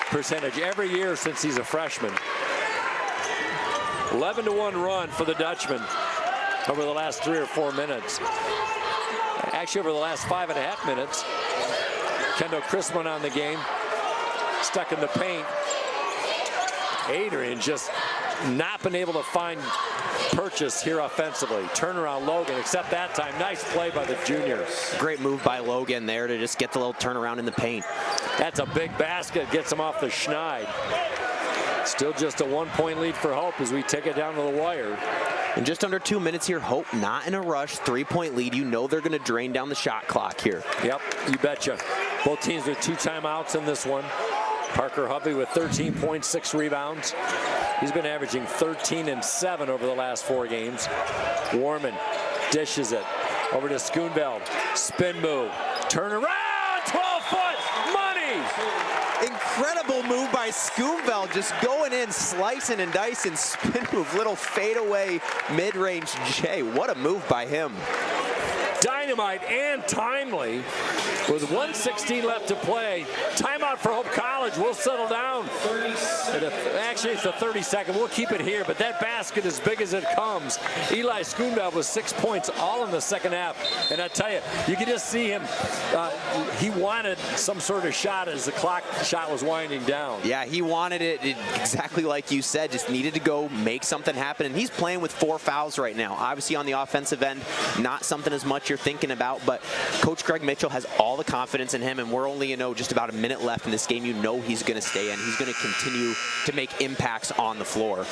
percentage every year since he's a freshman. 11-1 run for the Dutchman over the last 3 or 4 minutes. Actually, over the last 5.5 minutes. Kendall Crispin on the game. Stuck in the paint. Adrian just not been able to find purchase here offensively. Turnaround Logan, except that time. Nice play by the junior. Great move by Logan there to just get the little turnaround in the paint. That's a big basket, gets him off the schneid. Still just a 1-point lead for Hope as we take it down to the wire. In just under 2 minutes here, Hope not in a rush, 3-point lead. You know they're going to drain down the shot clock here. Yep, you betcha. Both teams with 2 timeouts in this one. Parker Hovey with 13 points, 6 rebounds. He's been averaging 13 and 7 over the last 4 games. Warman dishes it over to Schoonveld. Spin move, turn around, 12-foot money. Incredible move by Schoonveld, just going in, slicing and dicing, spin move, little fadeaway mid-range J. What a move by him. Dynamite and timely with 1:16 left to play. Timeout for Hope College. We'll settle down. Actually, it's the 32nd. We'll keep it here, but that basket as big as it comes. Eli Schoonveld with 6 points all in the second half. And I tell you, you can just see him. He wanted some sort of shot as the clock shot was winding down. Yeah, he wanted it exactly like you said, just needed to go make something happen. And he's playing with 4 fouls right now. Obviously on the offensive end, not something as much you're thinking about, but Coach Greg Mitchell has all the confidence in him, and we're only, just about a minute left in this game. You know he's going to stay in. He's going to continue to make impacts on the floor.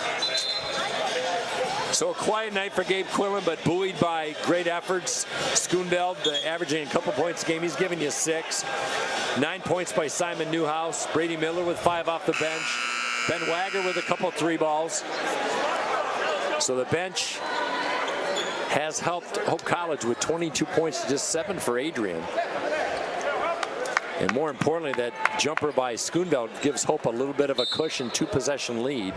So a quiet night for Gabe Quillen, but buoyed by great efforts. Schoonveld averaging a couple points a game. He's giving you 6. 9 points by Simon Newhouse. Brady Miller with 5 off the bench. Ben Wagger with a couple 3 balls. So the bench has helped Hope College with 22 points to just 7 for Adrian. And more importantly, that jumper by Schoonveld gives Hope a little bit of a cushion, 2-possession lead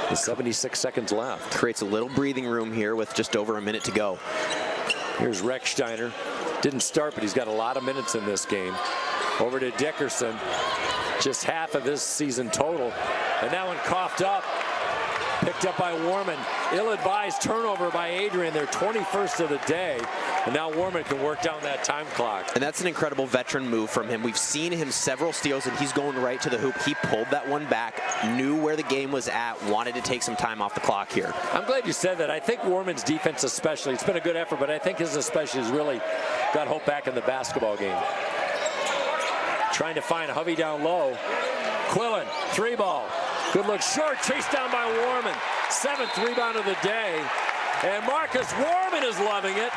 with 76 seconds left. Creates a little breathing room here with just over a minute to go. Here's Rechsteiner. Didn't start, but he's got a lot of minutes in this game. Over to Dickerson. Just half of his season total. And that one coughed up. Picked up by Warman. Ill-advised turnover by Adrian, their 21st of the day. And now Warman can work down that time clock. And that's an incredible veteran move from him. We've seen him several steals, and he's going right to the hoop. He pulled that one back, knew where the game was at, wanted to take some time off the clock here. I'm glad you said that. I think Warman's defense especially, it's been a good effort, but I think his especially has really got Hope back in the basketball game. Trying to find Hovey down low. Quillen, 3-ball. Good look short, chased down by Warman. 7th rebound of the day. And Marcus Warman is loving it.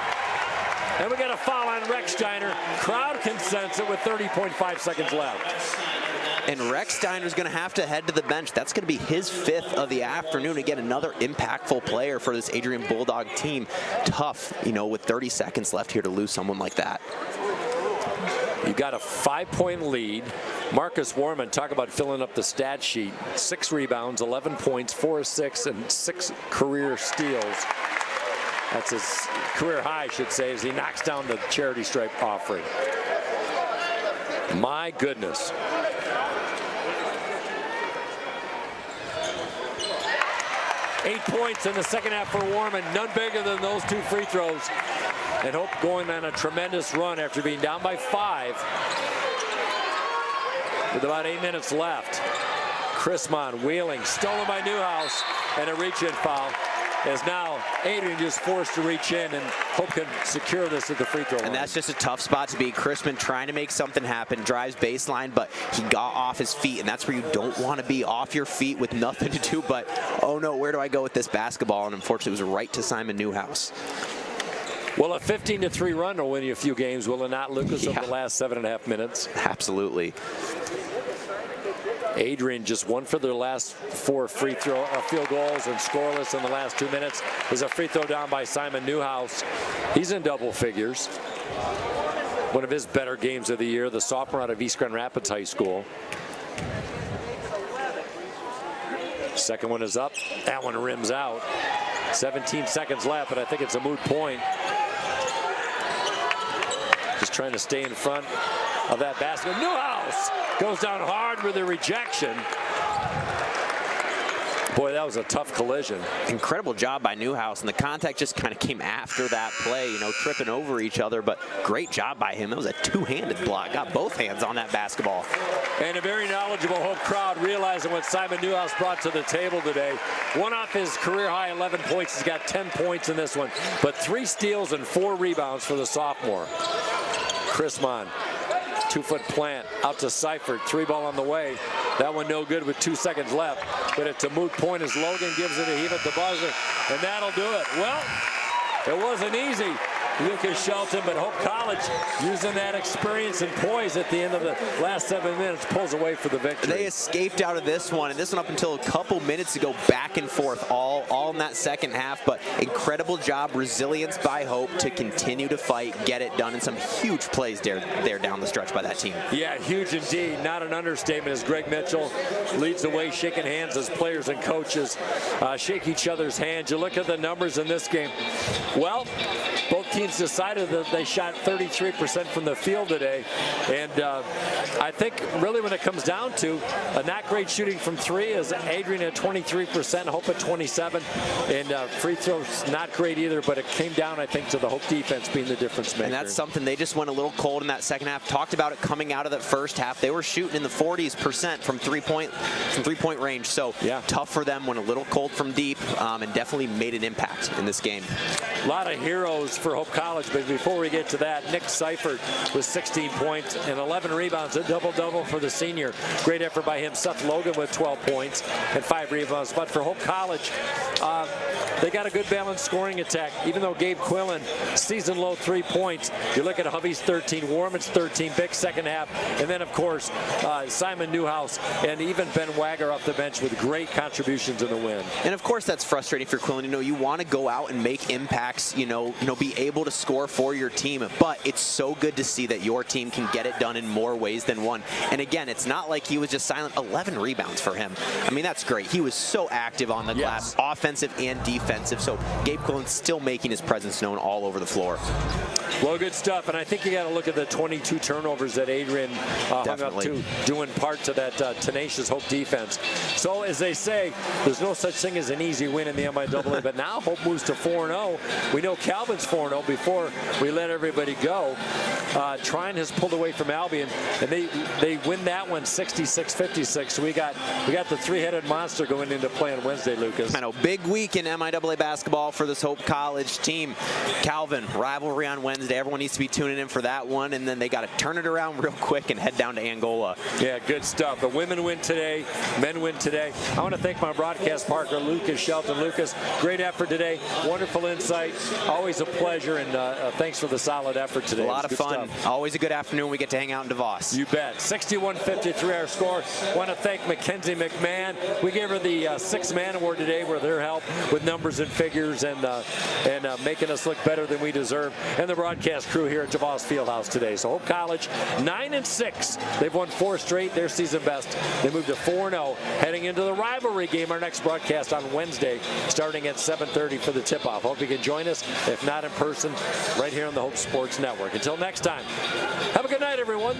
And we got a foul on Rechsteiner. Crowd consents it with 30.5 seconds left. And Rechsteiner's going to have to head to the bench. That's going to be his 5th of the afternoon. Again, another impactful player for this Adrian Bulldog team. Tough, with 30 seconds left here to lose someone like that. You've got a 5-point lead. Marcus Warman, talk about filling up the stat sheet. 6 rebounds, 11 points, 4 assists, and 6 career steals. That's his career high, I should say, as he knocks down the charity stripe offering. My goodness. 8 points in the second half for Warman, none bigger than those 2 free throws. And Hope going on a tremendous run after being down by 5 with about 8 minutes left. Chrismon wheeling, stolen by Newhouse, and a reach-in foul. As now Adrian just forced to reach in, and Hope can secure this at the free throw line. And that's just a tough spot to be. Chrismon trying to make something happen, drives baseline, but he got off his feet, and that's where you don't want to be, off your feet with nothing to do but, oh no, where do I go with this basketball? And unfortunately, it was right to Simon Newhouse. Well, a 15-3 run will win you a few games, will it not, Lucas, over the last 7.5 minutes? Absolutely. Adrian just 1 for their last 4 field goals and scoreless in the last 2 minutes. There's a free throw down by Simon Newhouse. He's in double figures. One of his better games of the year, the sophomore out of East Grand Rapids High School. Second one is up. That one rims out. 17 seconds left, but I think it's a moot point. Just trying to stay in front of that basket. Newhouse goes down hard with a rejection. Boy, that was a tough collision. Incredible job by Newhouse, and the contact just kind of came after that play, you know, tripping over each other, but great job by him. That was a two-handed block. Got both hands on that basketball. And a very knowledgeable Hope crowd realizing what Simon Newhouse brought to the table today. One off his career-high 11 points. He's got 10 points in this one, but 3 steals and 4 rebounds for the sophomore. Chrismon, 2-foot plant, out to Seifert, 3-ball on the way. That one no good with 2 seconds left, but it's a moot point as Logan gives it a heave at the buzzer, and that'll do it. Well, it wasn't easy, Lucas Shelton, but Hope College, using that experience and poise at the end of the last 7 minutes, pulls away for the victory. They escaped out of this one, and this one up until a couple minutes ago, back and forth, all in that second half, but incredible job, resilience by Hope to continue to fight, get it done, and some huge plays there down the stretch by that team. Yeah, huge indeed, not an understatement, as Greg Mitchell leads the way, shaking hands as players and coaches shake each other's hands. You look at the numbers in this game. Well, both teams decided that they shot 33% from the field today, and I think really when it comes down to not great shooting from 3 is Adrian at 23%, Hope at 27, and free throws not great either, but it came down, I think, to the Hope defense being the difference maker. And that's something they just went a little cold in that second half. Talked about it coming out of the first half. They were shooting in the 40% from three-point range, so yeah, tough for them, went a little cold from deep, and definitely made an impact in this game. A lot of heroes for Hope College, but before we get to that, Nick Seifert with 16 points and 11 rebounds, a double-double for the senior. Great effort by him. Seth Logan with 12 points and 5 rebounds. But for Hope College, they got a good balanced scoring attack. Even though Gabe Quillen, season-low 3 points, you look at Hovey's 13, Warman's 13, big second half. And then, of course, Simon Newhouse and even Ben Wagger off the bench with great contributions in the win. And, of course, that's frustrating for Quillen. You know, you want to go out and make impacts, you know, be able to score for your team, but it's so good to see that your team can get it done in more ways than one. And again, it's not like he was just silent. 11 rebounds for him. I mean, that's great. He was so active on the glass, offensive and defensive. So Gabe Quillen's still making his presence known all over the floor. Well, good stuff. And I think you got to look at the 22 turnovers that Adrian hung up to, due in part to that tenacious Hope defense. So as they say, there's no such thing as an easy win in the MIAA, but now Hope moves to 4-0. We know Calvin's 4-0 before we let everybody go. Trine has pulled away from Albion, and they win that one 66-56. So we got the 3-headed monster going into play on Wednesday, Lucas. I know, big week in MIAA basketball for this Hope College team. Calvin, rivalry on Wednesday. Everyone needs to be tuning in for that one, and then they got to turn it around real quick and head down to Angola. Yeah, good stuff. The women win today, men win today. I want to thank my broadcast partner, Lucas Shelton. Lucas, great effort today, wonderful insight, always a pleasure, and thanks for the solid effort today. A lot of fun. Stuff. Always a good afternoon. We get to hang out in DeVos. You bet. 61-53 our score. Want to thank Mackenzie McMahon. We gave her the 6th Man Award today with their help with numbers and figures and making us look better than we deserve. And the broadcast crew here at DeVos Fieldhouse today. So Hope College 9-6. They've won 4 straight, their season best. They moved to 4-0, heading into the rivalry game. Our next broadcast on Wednesday, starting at 7:30 for the tip-off. Hope you can join us, if not in person, right here on the Hope Sports Network. Until next time, have a good night, everyone.